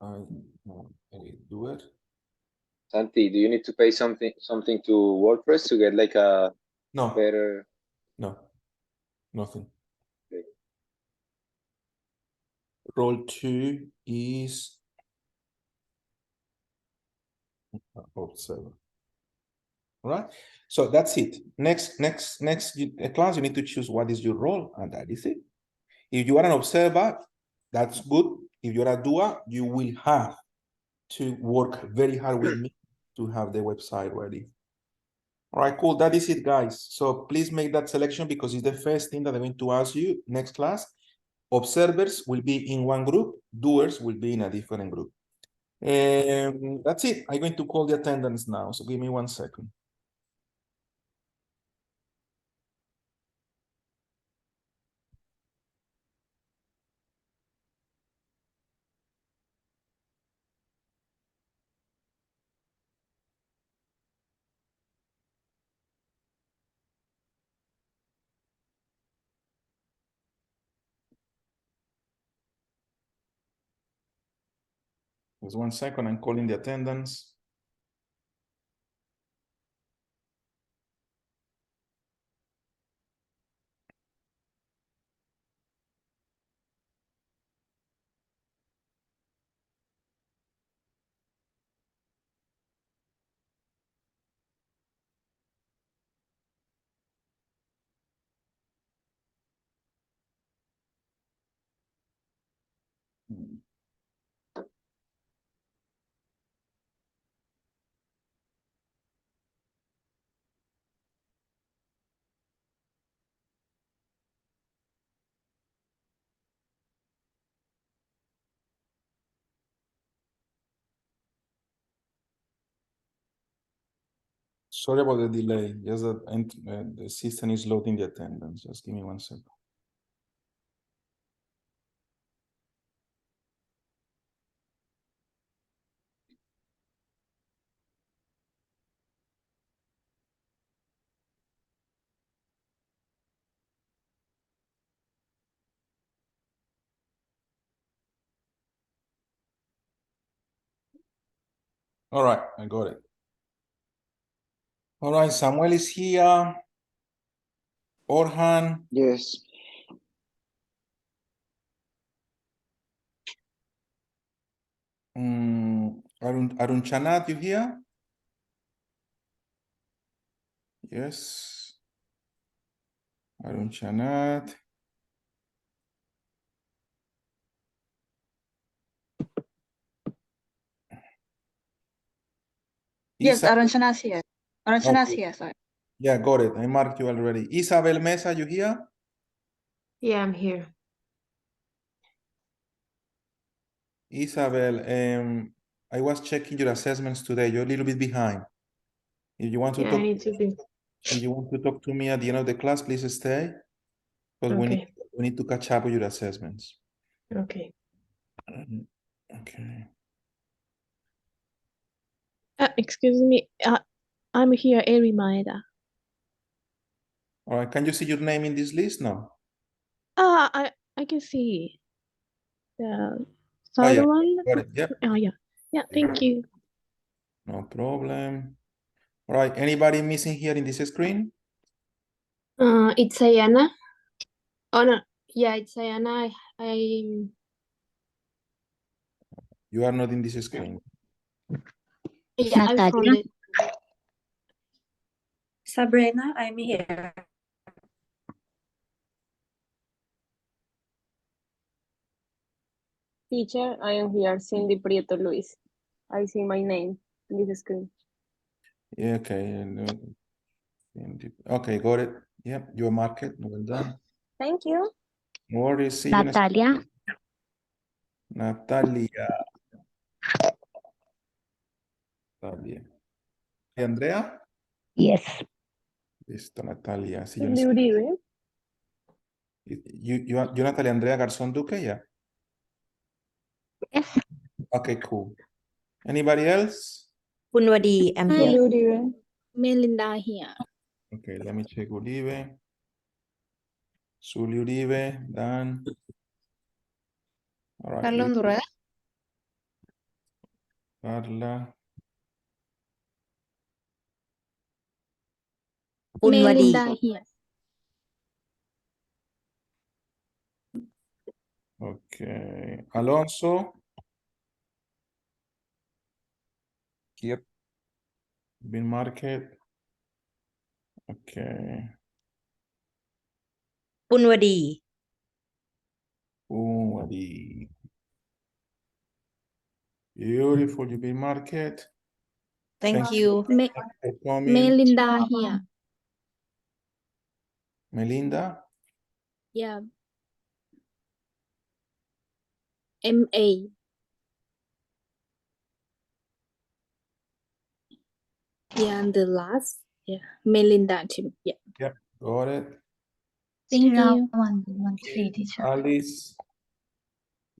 I am a doer. Santi, do you need to pay something to WordPress to get like a No, better? no, nothing. Okay. Role two is observer. All right. So that's it. Next class, you need to choose what is your role, and that is it. If you are an observer, that's good. If you're a doer, you will have to work very hard with me to have the website ready. All right, cool. That is it, guys. So please make that selection because it's the first thing that I'm going to ask you next class. Observers will be in one group, doers will be in a different group. That's it. I'm going to call the attendance now. So give me 1 second. Just 1 second. I'm calling the attendance. Sorry about the delay. Just that the system is loading the attendance. Just give me 1 second. All right, I got it. All right, Samuel is here. Orhan. Yes. Arun Chanat, you here? Yes. Arun Chanat. Yes, Isa- Aranshana's here. Aranshana's Okay. here, sorry. Yeah, got it. I marked you already. Isabel Mesa, you here? Yeah, I'm here. Isabel, I was checking your assessments today. You're a little bit behind. If you want to Yeah, I talk, need to be. if you want to talk to me at the end of the class, please stay. Because Okay. we need to catch up with your assessments. Okay. Okay. Excuse me. I'm here, Eri Maeda. All right. Can you see your name in this list now? I can see the Oh, third yeah. one. Got it. Yep. Oh, yeah. Yeah, thank you. No problem. All right. Anybody missing here in this screen? It's Ayana. Oh no, yeah, it's Ayana. I You are not in this screen. yeah, I found Natalia. it. Sabrina, I'm here. Teacher, I am here, Cindy Prieto Luis. I see my name in this screen. Yeah, okay. Okay, got it. Yep, you're marked. Well done. Thank you. No worries. See you next. Natalia. Natalia. Natalia. ¿Y Andrea? Yes. Listo, Natalia. Sí, De Uribe. you Natalia Andrea Garzón Duque, yeah? Yes. Okay, cool. Anybody else? Punwadi, I'm De here. Uribe. Melinda here. Okay, let me check Uribe. Suli Uribe, Dan. All right. Carlos Andurrea. Carla. Punwadi. Melinda here. Okay. Alonso. Yep. Bin Market. Okay. Punwadi. Uri. Beautiful, you Bin Market. Thank you. Me For coming. Melinda here. Melinda. Yeah. MA. Yeah, and the last. Yeah. Melinda too. Yeah. Yep, got it. Thank you. 0113 teacher. Alice.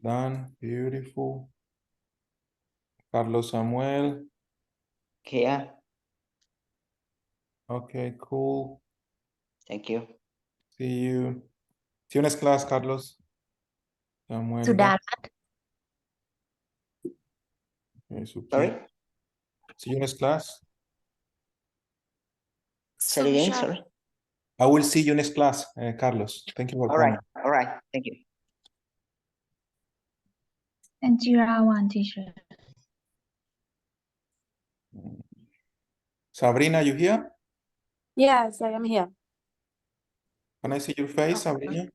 Dan, beautiful. Carlos Samuel. Here. Okay, cool. Thank you. See you. See you next class, Carlos. Samuel. Sudah. Okay, Suki. Sorry? See you next class. Say it again, sorry. I will see you next class, Carlos. Thank you for All coming. right. All right. Thank you. And GR1 teacher. Sabrina, you here? Yes, I am here. Can I see your face, Sabrina?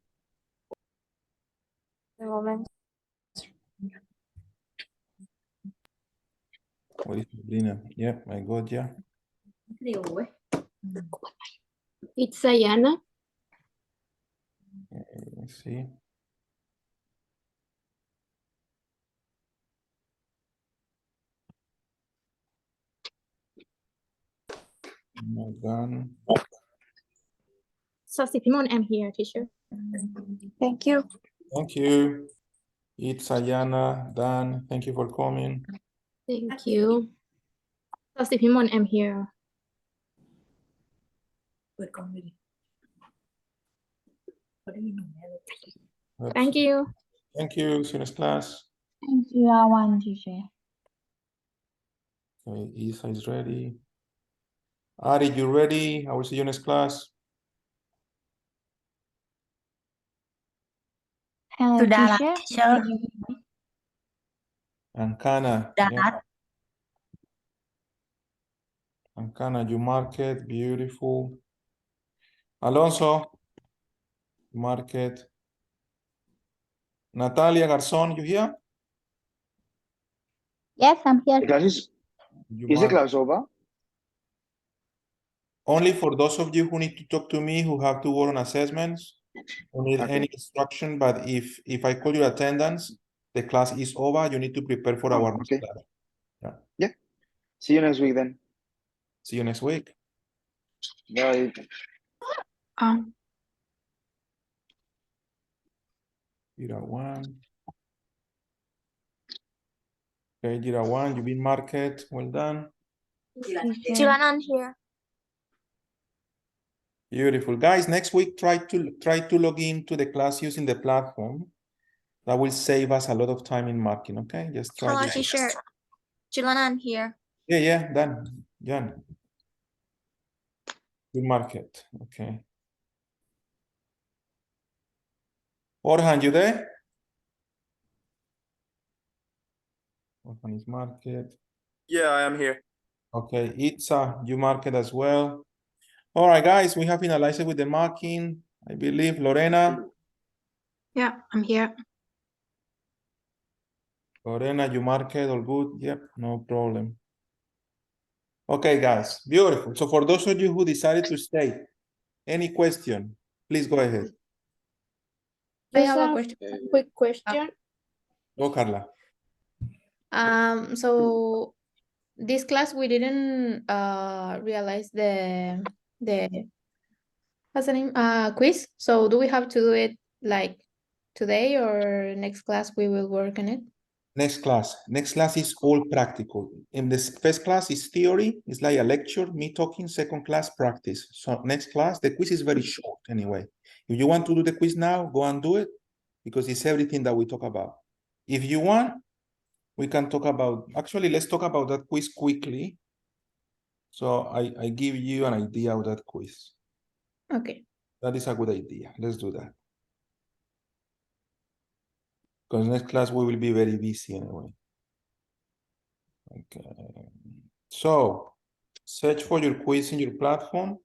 The moment. What is Sabrina? Yep, I got ya. It's Ayana. Let's see. Morgan. Sasipimon, I'm here, teacher. Thank you. Thank you. It's Ayana, Dan. Thank you for coming. Thank you. Sasipimon, I'm here. Thank you. Thank you. See you next class. And GR1 teacher. Okay, Isa is ready. Ari, you ready? I will see you next class. Hello, Sudah lah, teacher. teacher. Ancana. Sudah. Yeah. Ancana, you mark it. Beautiful. Alonso, you mark it. Natalia Garzón, you here? Yes, I'm here. The class is the mark class over? only for those of you who need to talk to me, who have to work on assessments, who need Okay. any instruction. But if I call your attendance, the class is over. You need to prepare for our next Okay. class. Yeah. See you next week then. See you next week. Bye. Jira 1. Okay, Jira 1, you've been marked. Well done. Chilanan here. Beautiful. Guys, next week try to log into the class using the platform. That will save us a lot of time in marking, okay? Just try Hello, this. teacher. Chilanan here. Yeah, done. Done. You mark it. Okay. Orhan, you there? Orhan is marked. Yeah, I am here. Okay, Itza, you mark it as well. All right, guys, we have finalized it with the marking. I believe Lorena. Yeah, I'm here. Lorena, you mark it, all good? Yep, no problem. Okay, guys, beautiful. So for those of you who decided to stay, any question, please go ahead. I Just have a a question. quick question. Go, Carla. So this class we didn't realize the what's the name quiz. So do we have to do it like today or next class we will work on it? Next class is all practical. In this first class is theory, it's like a lecture, me talking. Second class, practice. So next class, the quiz is very short anyway. If you want to do the quiz now, go and do it, because it's everything that we talk about. If you want, we can talk about, actually, let's talk about that quiz quickly. So I give you an idea of that quiz. Okay. That is a good idea. Let's do that. Because next class we will be very busy anyway. Okay. So search for your quiz in your platform.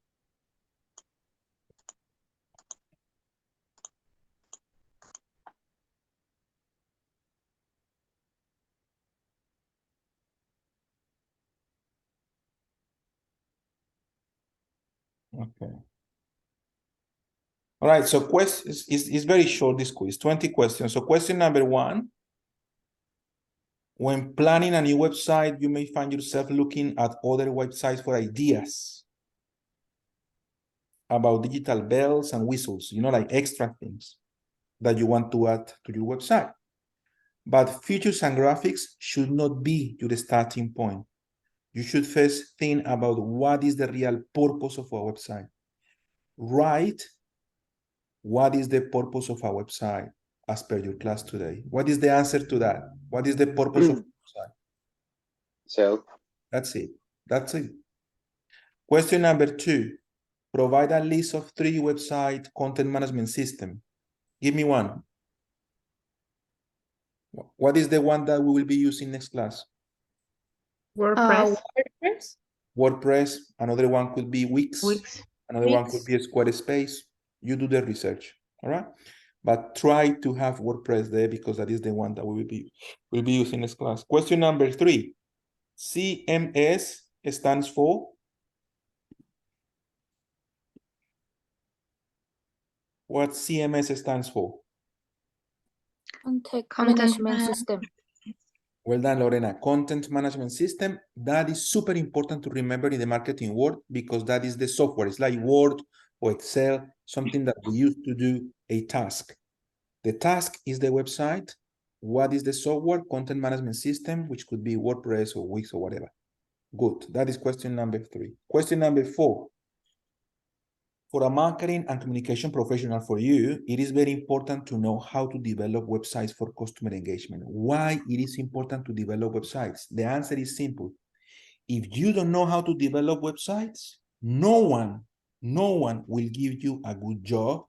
Okay. All right, so question is very short, this quiz, 20 questions. So question number 1, when planning a new website, you may find yourself looking at other websites for ideas about digital bells and whistles, like extra things that you want to add to your website. But features and graphics should not be your starting point. You should first think about what is the real purpose of a website. Write, what is the purpose of a website as per your class today? What is the answer to that? What is the purpose of a website? Sell. That's it. That's it. Question number 2, provide a list of 3 website content management system. Give me one. What is the one that we will be using next class? WordPress. WordPress. WordPress. Another one could be Wix. Another one could be Squarespace. You do the research, all right? But try to have WordPress there, because that is the one that we will be using next class. Question number 3, CMS stands for? What CMS stands for? Content Content management man- system. Well done, Lorena. Content management system. That is super important to remember in the marketing world, because that is the software. It's like Word or Excel, something that we use to do a task. The task is the website. What is the software? Content management system, which could be WordPress or Wix or whatever. Good. That is question number 3. Question number 4. For a marketing and communication professional, for you, it is very important to know how to develop websites for customer engagement. Why it is important to develop websites? The answer is simple. If you don't know how to develop websites, no one will give you a good job,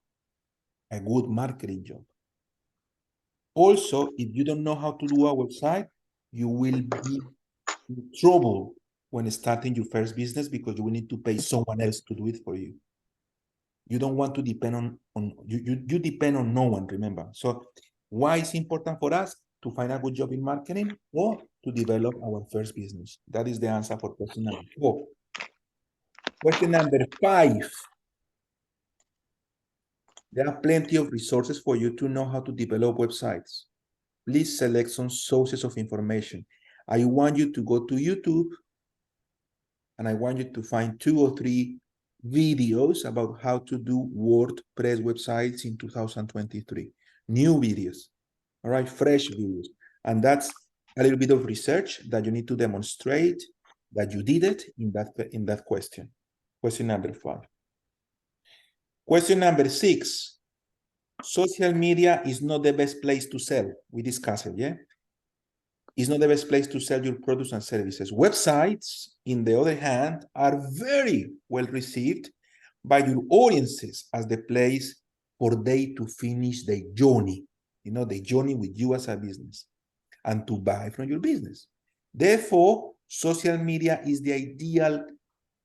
a good marketing job. Also, if you don't know how to do a website, you will be in trouble when starting your first business, because you will need to pay someone else to do it for you. You don't want to depend on you depend on no one, remember. So why it's important for us to find a good job in marketing or to develop our first business? That is the answer for question number 4. Question number 5. There are plenty of resources for you to know how to develop websites. Please select some sources of information. I want you to go to YouTube, and I want you to find 2 or 3 videos about how to do WordPress websites in 2023. New videos, all right, fresh videos. And that's a little bit of research that you need to demonstrate that you did it in that question. Question number 5. Question number 6. Social media is not the best place to sell. We discussed it, yeah? It's not the best place to sell your products and services. Websites, in the other hand, are very well received by your audiences as the place for they to finish their journey, the journey with you as a business, and to buy from your business. Therefore, social media is ideal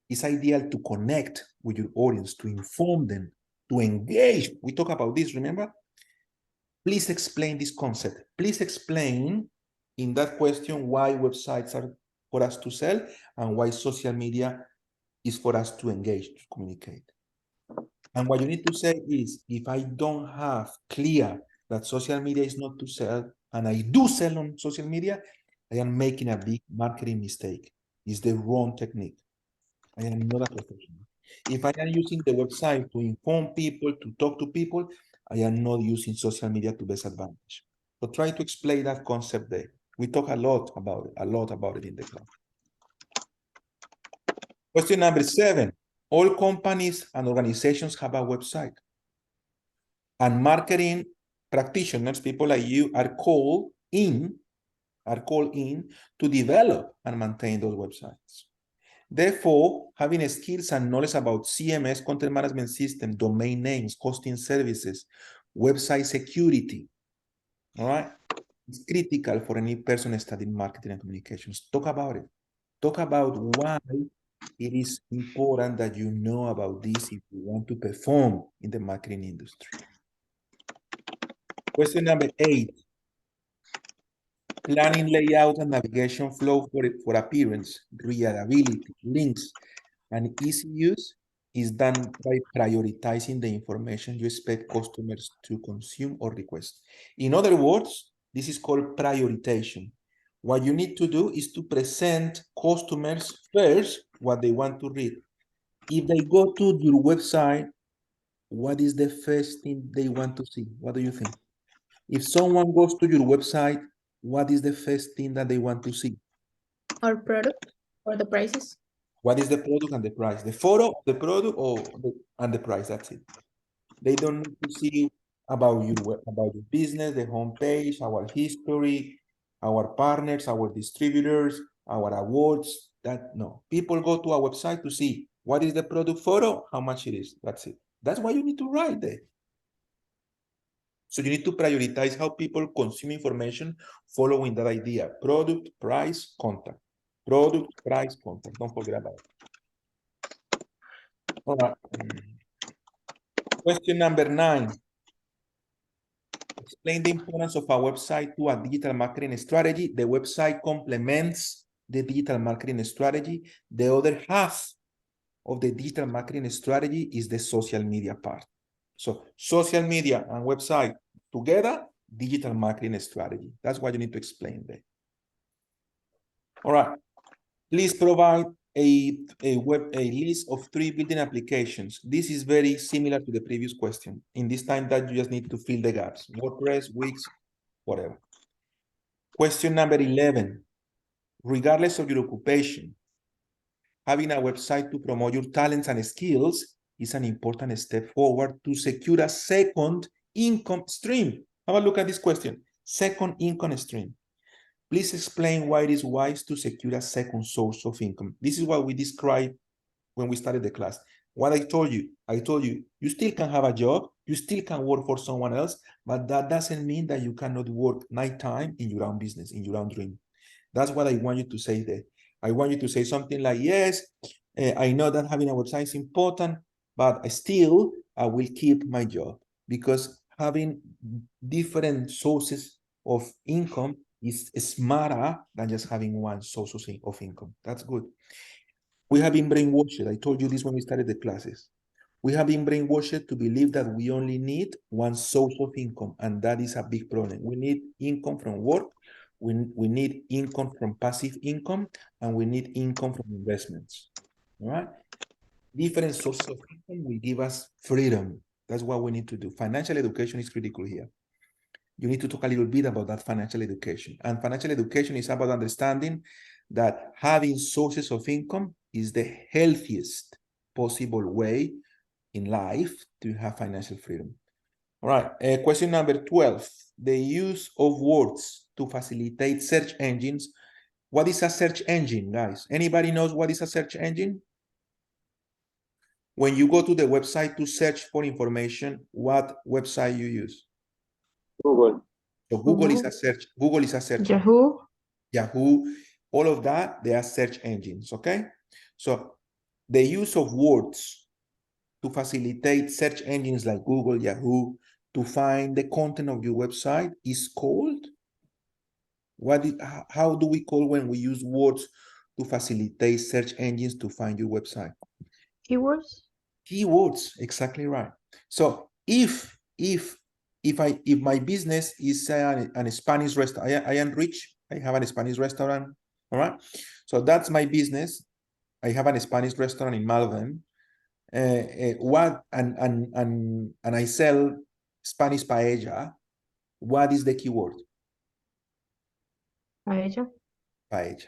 to connect with your audience, to inform them, to engage. We talk about this, remember? Please explain this concept. Please explain in that question why websites are for us to sell and why social media is for us to engage, to communicate. And what you need to say is, if I don't have clear that social media is not to sell, and I do sell on social media, I am making a big marketing mistake. It's the wrong technique. I am not a professional. If I am using the website to inform people, to talk to people, I am not using social media to best advantage. So try to explain that concept there. We talk a lot about it in the class. Question number 7. All companies and organizations have a website. And marketing practitioners, people like you, are called in to develop and maintain those websites. Therefore, having skills and knowledge about CMS, content management system, domain names, hosting services, website security, all right, it's critical for any person studying marketing and communications. Talk about it. Talk about why it is important that you know about this if you want to perform in the marketing industry. Question number 8. Planning layout and navigation flow for appearance, readability, links, and easy use is done by prioritizing the information you expect customers to consume or request. In other words, this is called prioritization. What you need to do is to present customers first what they want to read. If they go to your website, what is the first thing they want to see? What do you think? If someone goes to your website, what is the first thing that they want to see? Our product or the prices. What is the product and the price? The photo of the product and the price, that's it. They don't need to see about your business, the homepage, our history, our partners, our distributors, our awards. No. People go to our website to see what is the product photo, how much it is. That's it. That's why you need to write there. So you need to prioritize how people consume information following that idea. Product, price, contact. Product, price, contact. Don't forget about it. All right. Question number 9. Explain the importance of a website to a digital marketing strategy. The website complements the digital marketing strategy. The other half of the digital marketing strategy is the social media part. So social media and website together, digital marketing strategy. That's what you need to explain there. All right. Please provide a list of 3 building applications. This is very similar to the previous question. In this time that you just need to fill the gaps. WordPress, Wix, whatever. Question number 11. Regardless of your occupation, having a website to promote your talents and skills is an important step forward to secure a second income stream. Have a look at this question. Second income stream. Please explain why it is wise to secure a second source of income. This is what we described when we started the class. What I told you, you still can have a job, you still can work for someone else, but that doesn't mean that you cannot work nighttime in your own business, in your own dream. That's what I want you to say there. I want you to say something like, yes, I know that having a website is important, but still I will keep my job, because having different sources of income is smarter than just having one source of income. That's good. We have been brainwashed. I told you this when we started the classes. We have been brainwashed to believe that we only need one source of income, and that is a big problem. We need income from work, we need income from passive income, and we need income from investments. All right? Different sources of income will give us freedom. That's what we need to do. Financial education is critical here. You need to talk a little bit about that financial education. And financial education is about understanding that having sources of income is the healthiest possible way in life to have financial freedom. All right, question number 12. The use of words to facilitate search engines. What is a search engine, guys? Anybody knows what is a search engine? When you go to the website to search for information, what website you use? Google. So Google is a search. Google is a search. Yahoo. Yahoo, all of that, they are search engines, okay? So the use of words to facilitate search engines like Google, Yahoo, to find the content of your website is called? How do we call when we use words to facilitate search engines to find your website? Keywords. Keywords, exactly right. So if my business is a Spanish restaurant, I am rich, I have a Spanish restaurant, All right. So that's my business. I have a Spanish restaurant in Malvern. And I sell Spanish paella. What is the keyword? Paella. Paella.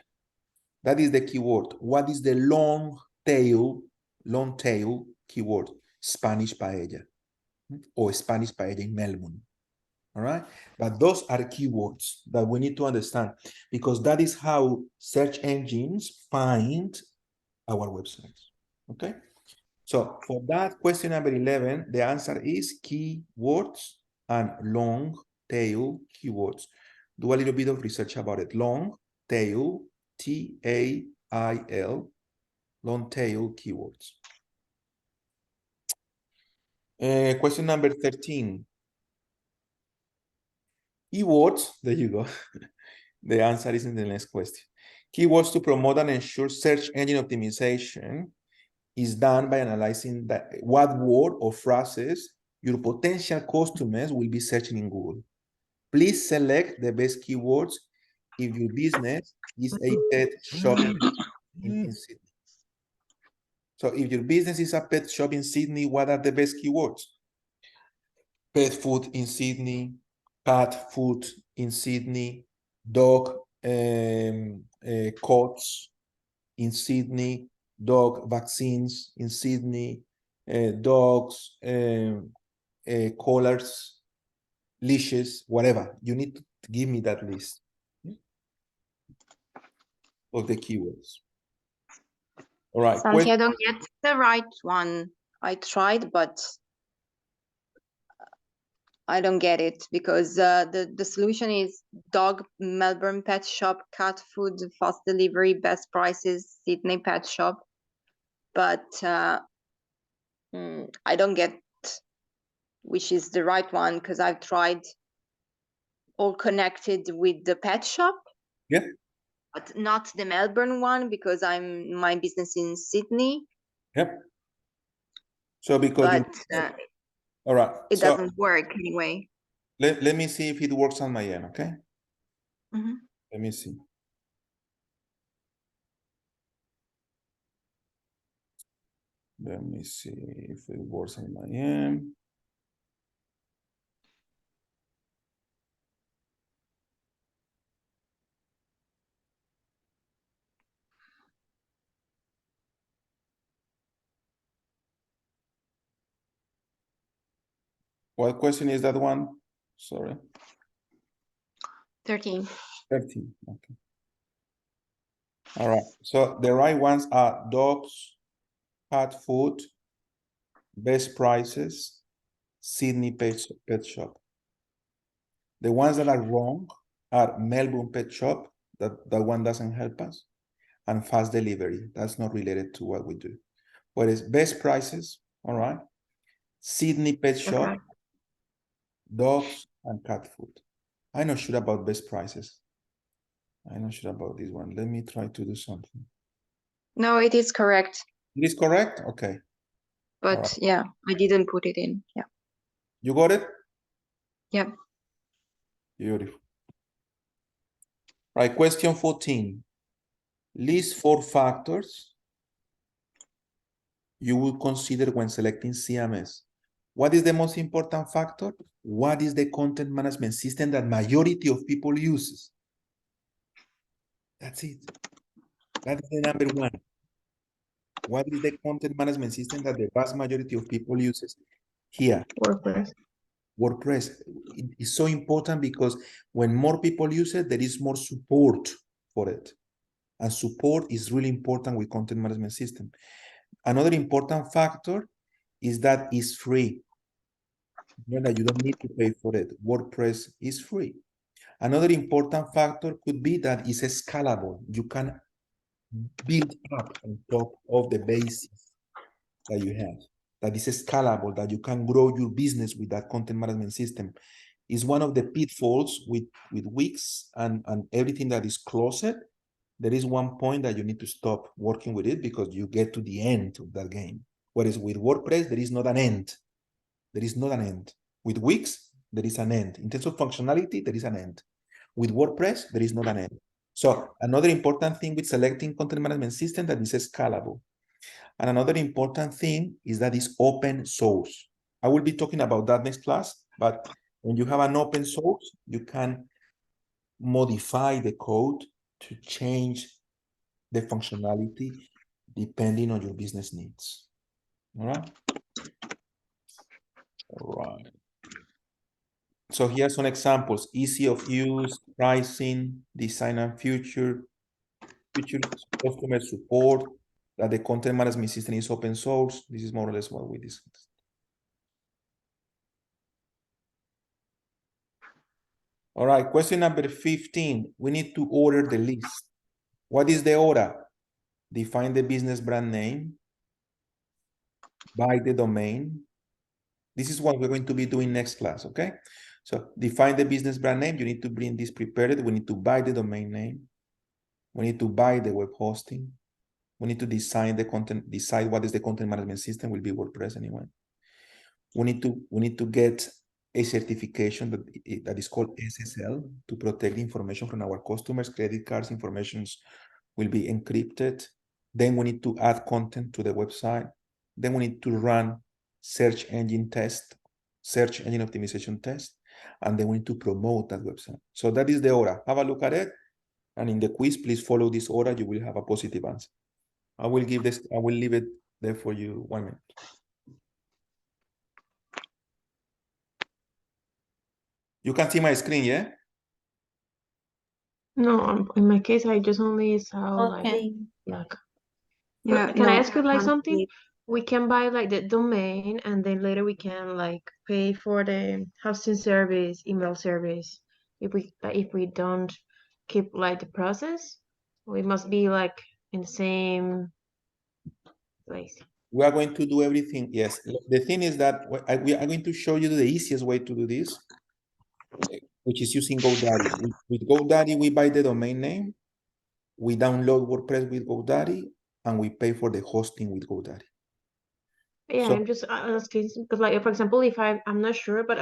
That is the keyword. What is the long tail keyword? Spanish paella or Spanish paella in Melbourne. All right. But those are keywords that we need to understand because that is how search engines find our websites. Okay. So for that question number 11, the answer is keywords and long tail keywords. Do a little bit of research about it. Long tail, T-A-I-L, long tail keywords. Question number 13. Keywords, there you go. The answer is in the next question. Keywords to promote and ensure search engine optimization is done by analyzing what word or phrases your potential customers will be searching in Google. Please select the best keywords if your business is a pet shop in Sydney. So if your business is a pet shop in Sydney, what are the best keywords? Pet food in Sydney, cat food in Sydney, dog coats in Sydney, dog vaccines in Sydney, dogs, collars, leashes, whatever. You need to give me that list of the keywords. All right. Santi, I don't get the right one. I tried, but I don't get it because the solution is dog, Melbourne pet shop, cat food, fast delivery, best prices, Sydney pet shop. But I don't get which is the right one because I've tried all connected with the pet shop. Yeah. But not the Melbourne one because my business in Sydney. Yep. So because all right, it doesn't work anyway. Let me see if it works on my end, okay? Mm-hmm. Let me see. Let me see if it works on my end. What question is that one? Sorry. 13. 13, okay. All right, so the right ones are dogs, cat food, best prices, Sydney pet shop. The ones that are wrong are Melbourne pet shop, that one doesn't help us, and fast delivery. That's not related to what we do. Whereas best prices, all right, Sydney pet shop, Okay. dogs, and cat food. I'm not sure about best prices. I'm not sure about this one. Let me try to do something. No, it is correct. It is correct? Okay. But right. yeah, I didn't put it in. Yeah. You got it? Yeah. Beautiful. Right, question 14. List 4 factors you would consider when selecting CMS. What is the most important factor? What is the content management system that majority of people uses? That's it. That is the number one. What is the content management system that the vast majority of people uses? Here. WordPress. WordPress. It is so important because when more people use it, there is more support for it. And support is really important with content management system. Another important factor is that it's free. You know that you don't need to pay for it. WordPress is free. Another important factor could be that it's scalable. You can build up on top of the basis that you have. That is scalable, that you can grow your business with that content management system. Is one of the pitfalls with Wix and everything that is closed. There is one point that you need to stop working with it because you get to the end of that game. Whereas with WordPress, there is not an end. There is not an end. With Wix, there is an end. In terms of functionality, there is an end. With WordPress, there is not an end. So another important thing with selecting content management system that is scalable. And another important thing is that it's open source. I will be talking about that next class, but when you have an open source, you can modify the code to change the functionality depending on your business needs. All right? All right. So here are some examples: easy of use, pricing, design and features, customer support, that the content management system is open source. This is more or less what we discussed. All right, question number 15. We need to order the list. What is the order? Define the business brand name, buy the domain. This is what we're going to be doing next class, okay? So define the business brand name. You need to bring this prepared. We need to buy the domain name. We need to buy the web hosting. We need to design the content, decide what is the content management system, will be WordPress anyway. We need to get a certification that is called SSL to protect the information from our customers. Credit cards information will be encrypted. Then we need to add content to the website. Then we need to run search engine test, search engine optimization test, and then we need to promote that website. So that is the order. Have a look at it. And in the quiz, please follow this order. You will have a positive answer. I will leave it there for you 1 minute. You can see my screen, yeah? No, in my case, I just only saw like Yeah, Can I no, ask you like can't something? see. We can buy like the domain and then later we can like pay for the hosting service, email service. If we don't keep like the process, we must be like in the same place. We are going to do everything. Yes. The thing is that we are going to show you the easiest way to do this, which is using GoDaddy. With GoDaddy, we buy the domain name, we download WordPress with GoDaddy, and we pay for the hosting with GoDaddy. Yeah, So- I'm just asking because like for example, if I'm not sure, but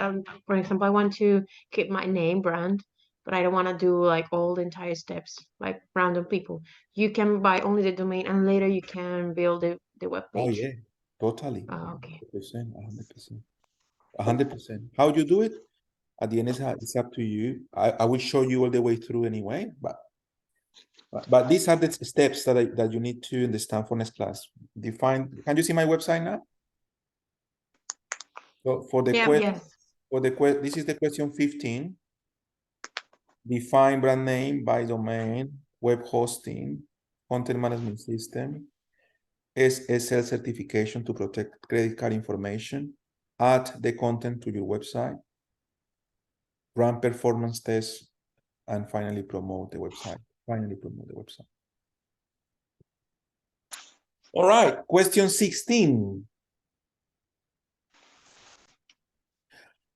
for example, I want to keep my name brand, but I don't want to do like all the entire steps like random people. You can buy only the domain and later you can build the web Oh page. yeah, totally. Oh, okay. 100%. 100%. How you do it? At the end, it's up to you. I will show you all the way through anyway, but these are the steps that you need to understand for next class. Define. Can you see my website now? So for the question, Yes. this is the question 15. Define brand name, by domain, web hosting, content management system, SSL certification to protect credit card information, add the content to your website, run performance tests, and finally promote the website. All right, question 16.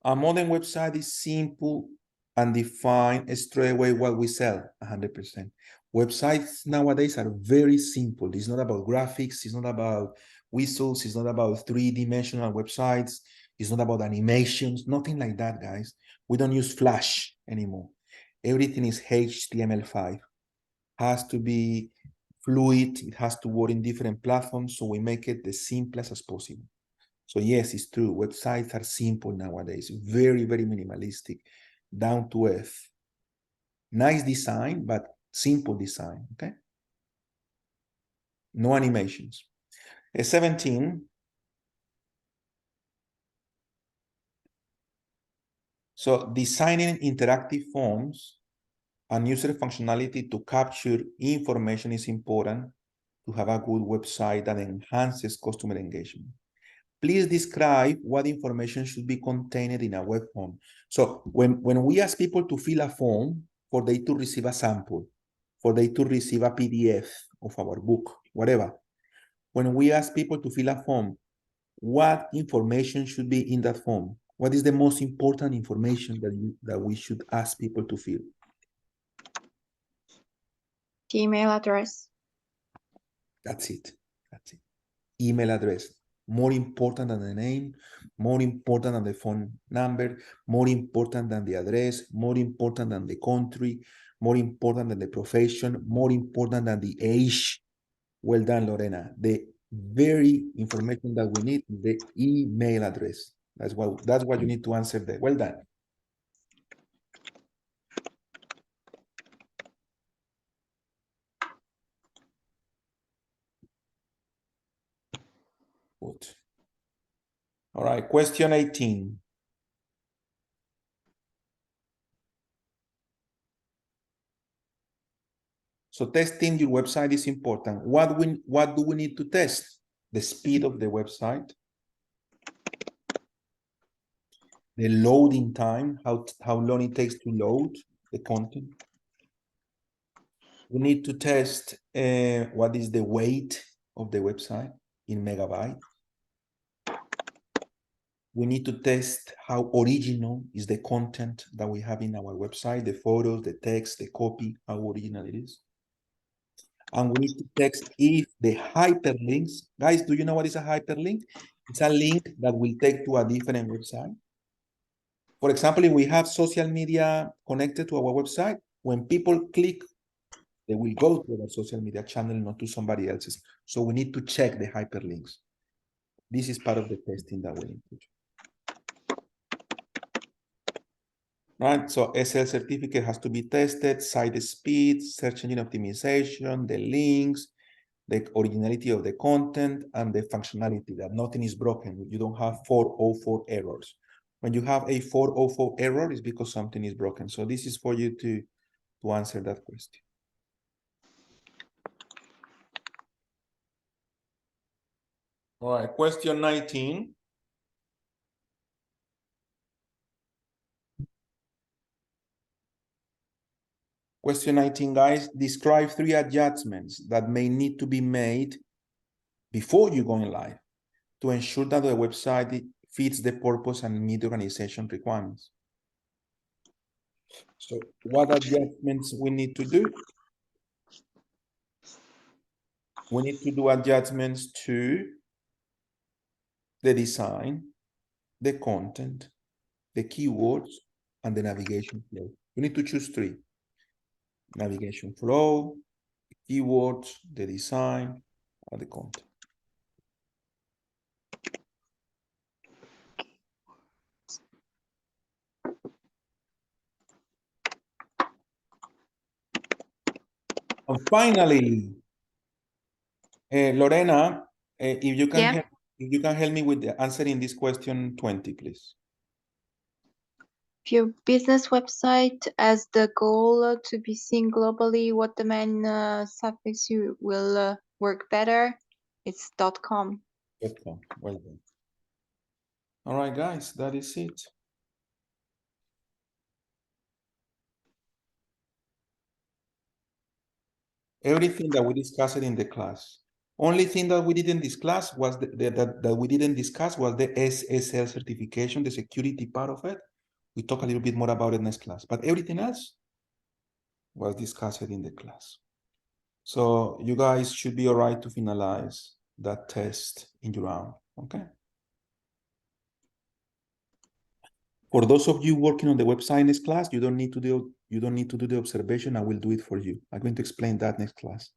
A modern website is simple and define straight away what we sell, 100%. Websites nowadays are very simple. It's not about graphics. It's not about whistles. It's not about three-dimensional websites. It's not about animations, nothing like that, guys. We don't use Flash anymore. Everything is HTML5. Has to be fluid. It has to work in different platforms, so we make it the simplest as possible. So yes, it's true. Websites are simple nowadays, very, very minimalistic, down to earth. Nice design, but simple design, okay? No animations. 17. So designing interactive forms and user functionality to capture information is important to have a good website that enhances customer engagement. Please describe what information should be contained in a web form. So when we ask people to fill a form for they to receive a sample, for they to receive a PDF of our book, whatever, when we ask people to fill a form, what information should be in that form? What is the most important information that we should ask people to fill? Email address. That's it. Email address. more important than the name, more important than the phone number, more important than the address, more important than the country, more important than the profession, more important than the age. Well done, Lorena. The very information that we need is the email address. That's what you need to answer there. Well done. Good. All right, question 18. So testing your website is important. What do we need to test? The speed of the website, the loading time, how long it takes to load the content. We need to test what is the weight of the website in megabytes. We need to test how original is the content that we have in our website, the photos, the text, the copy, how original it is. And we need to test if the hyperlinks, guys, do you know what is a hyperlink? It's a link that will take to a different website. For example, if we have social media connected to our website, when people click, they will go to our social media channel, not to somebody else's. So we need to check the hyperlinks. This is part of the testing that we need to do. Right, so SL certificate has to be tested, site speed, search engine optimization, the links, the originality of the content, and the functionality, that nothing is broken. You don't have 404 errors. When you have a 404 error, it's because something is broken. So this is for you to answer that question. All right, question 19. Question 19, guys, describe 3 adjustments that may need to be made before you go live to ensure that the website fits the purpose and meet the organization requirements. So what adjustments we need to do? We need to do adjustments to the design, the content, the keywords, and the navigation flow. You need to choose 3. Navigation flow, keywords, the design, and the content. And finally, Lorena, if you can help me with the answering this question 20, please. If your business website has the goal to be seen globally, what domain suffix you will work better? It's .com. .com. Well done. All right, guys, that is it. Everything that we discussed in the class. Only thing that we didn't discuss was that we didn't discuss was the SSL certification, the security part of it. We talk a little bit more about it next class, but everything else was discussed in the class. So you guys should be all right to finalize that test in your round, okay? For those of you working on the website next class, you don't need to do the observation. I will do it for you. I'm going to explain that next class.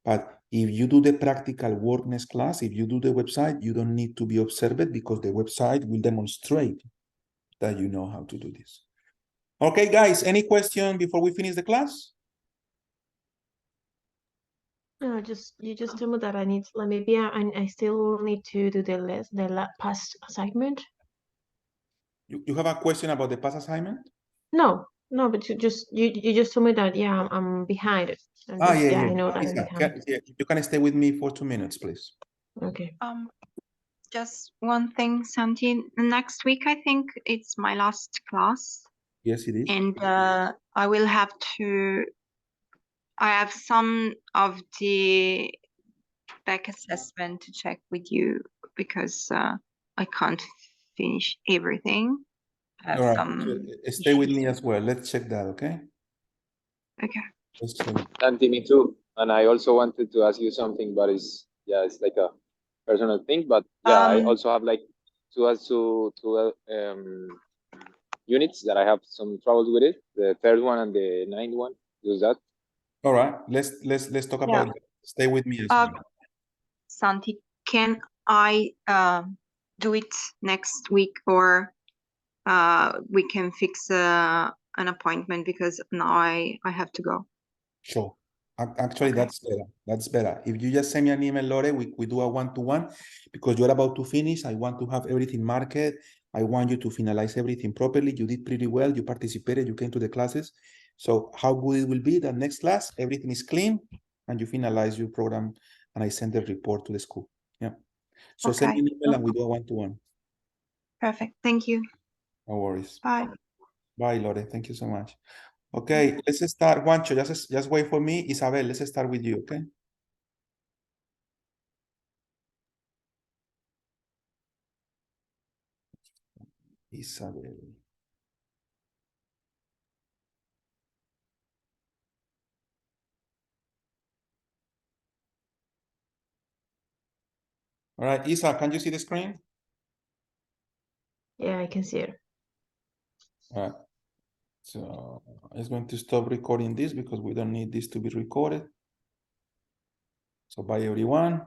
But if you do the practical work next class, if you do the website, you don't need to be observed because the website will demonstrate that you know how to do this. Okay, guys, any question before we finish the class? No, you just told me that I need, like, maybe I still need to do the past assignment. You have a question about the past assignment? No, but you just told me that, yeah, I'm behind it. Yeah. I know that I'm Lisa, behind. you can stay with me for 2 minutes, please. Okay. Just one thing, Santi. Next week, I think it's my last class. Yes, it is. And I will have to. I have some of the back assessment to check with you because I can't finish everything. I have All right. some. Stay with me as well. Let's check that, okay? Okay. Let's check. Santi, me too. And I also wanted to ask you something, but it's like a personal thing, but yeah, I Um, also have like two units that I have some trouble with it. The third one and the ninth one. Use that. All right, let's talk Yeah. about that. Stay with me as Uh, well. Santi, can I do it next week, or we can fix an appointment, because now I have to go. Sure. Actually, Okay. that's better. That's better. If you just send me an email, Lore, we do a one-to-one because you're about to finish. I want to have everything marked. I want you to finalize everything properly. You did pretty well. You participated. You came to the classes. So how good it will be that next class, everything is clean and you finalize your program and I send the report to the school. Yeah. So send me Okay. an email and we do a one-to-one. Perfect. Thank you. No worries. Bye. Bye, Lore. Thank you so much. Okay, let's start. Juancho, just wait for me. Isabel, let's start with you, okay? Isabel. All right, Isa, can you see the screen? Yeah, I can see it. All right. So it's going to stop recording this because we don't need this to be recorded. So bye, everyone.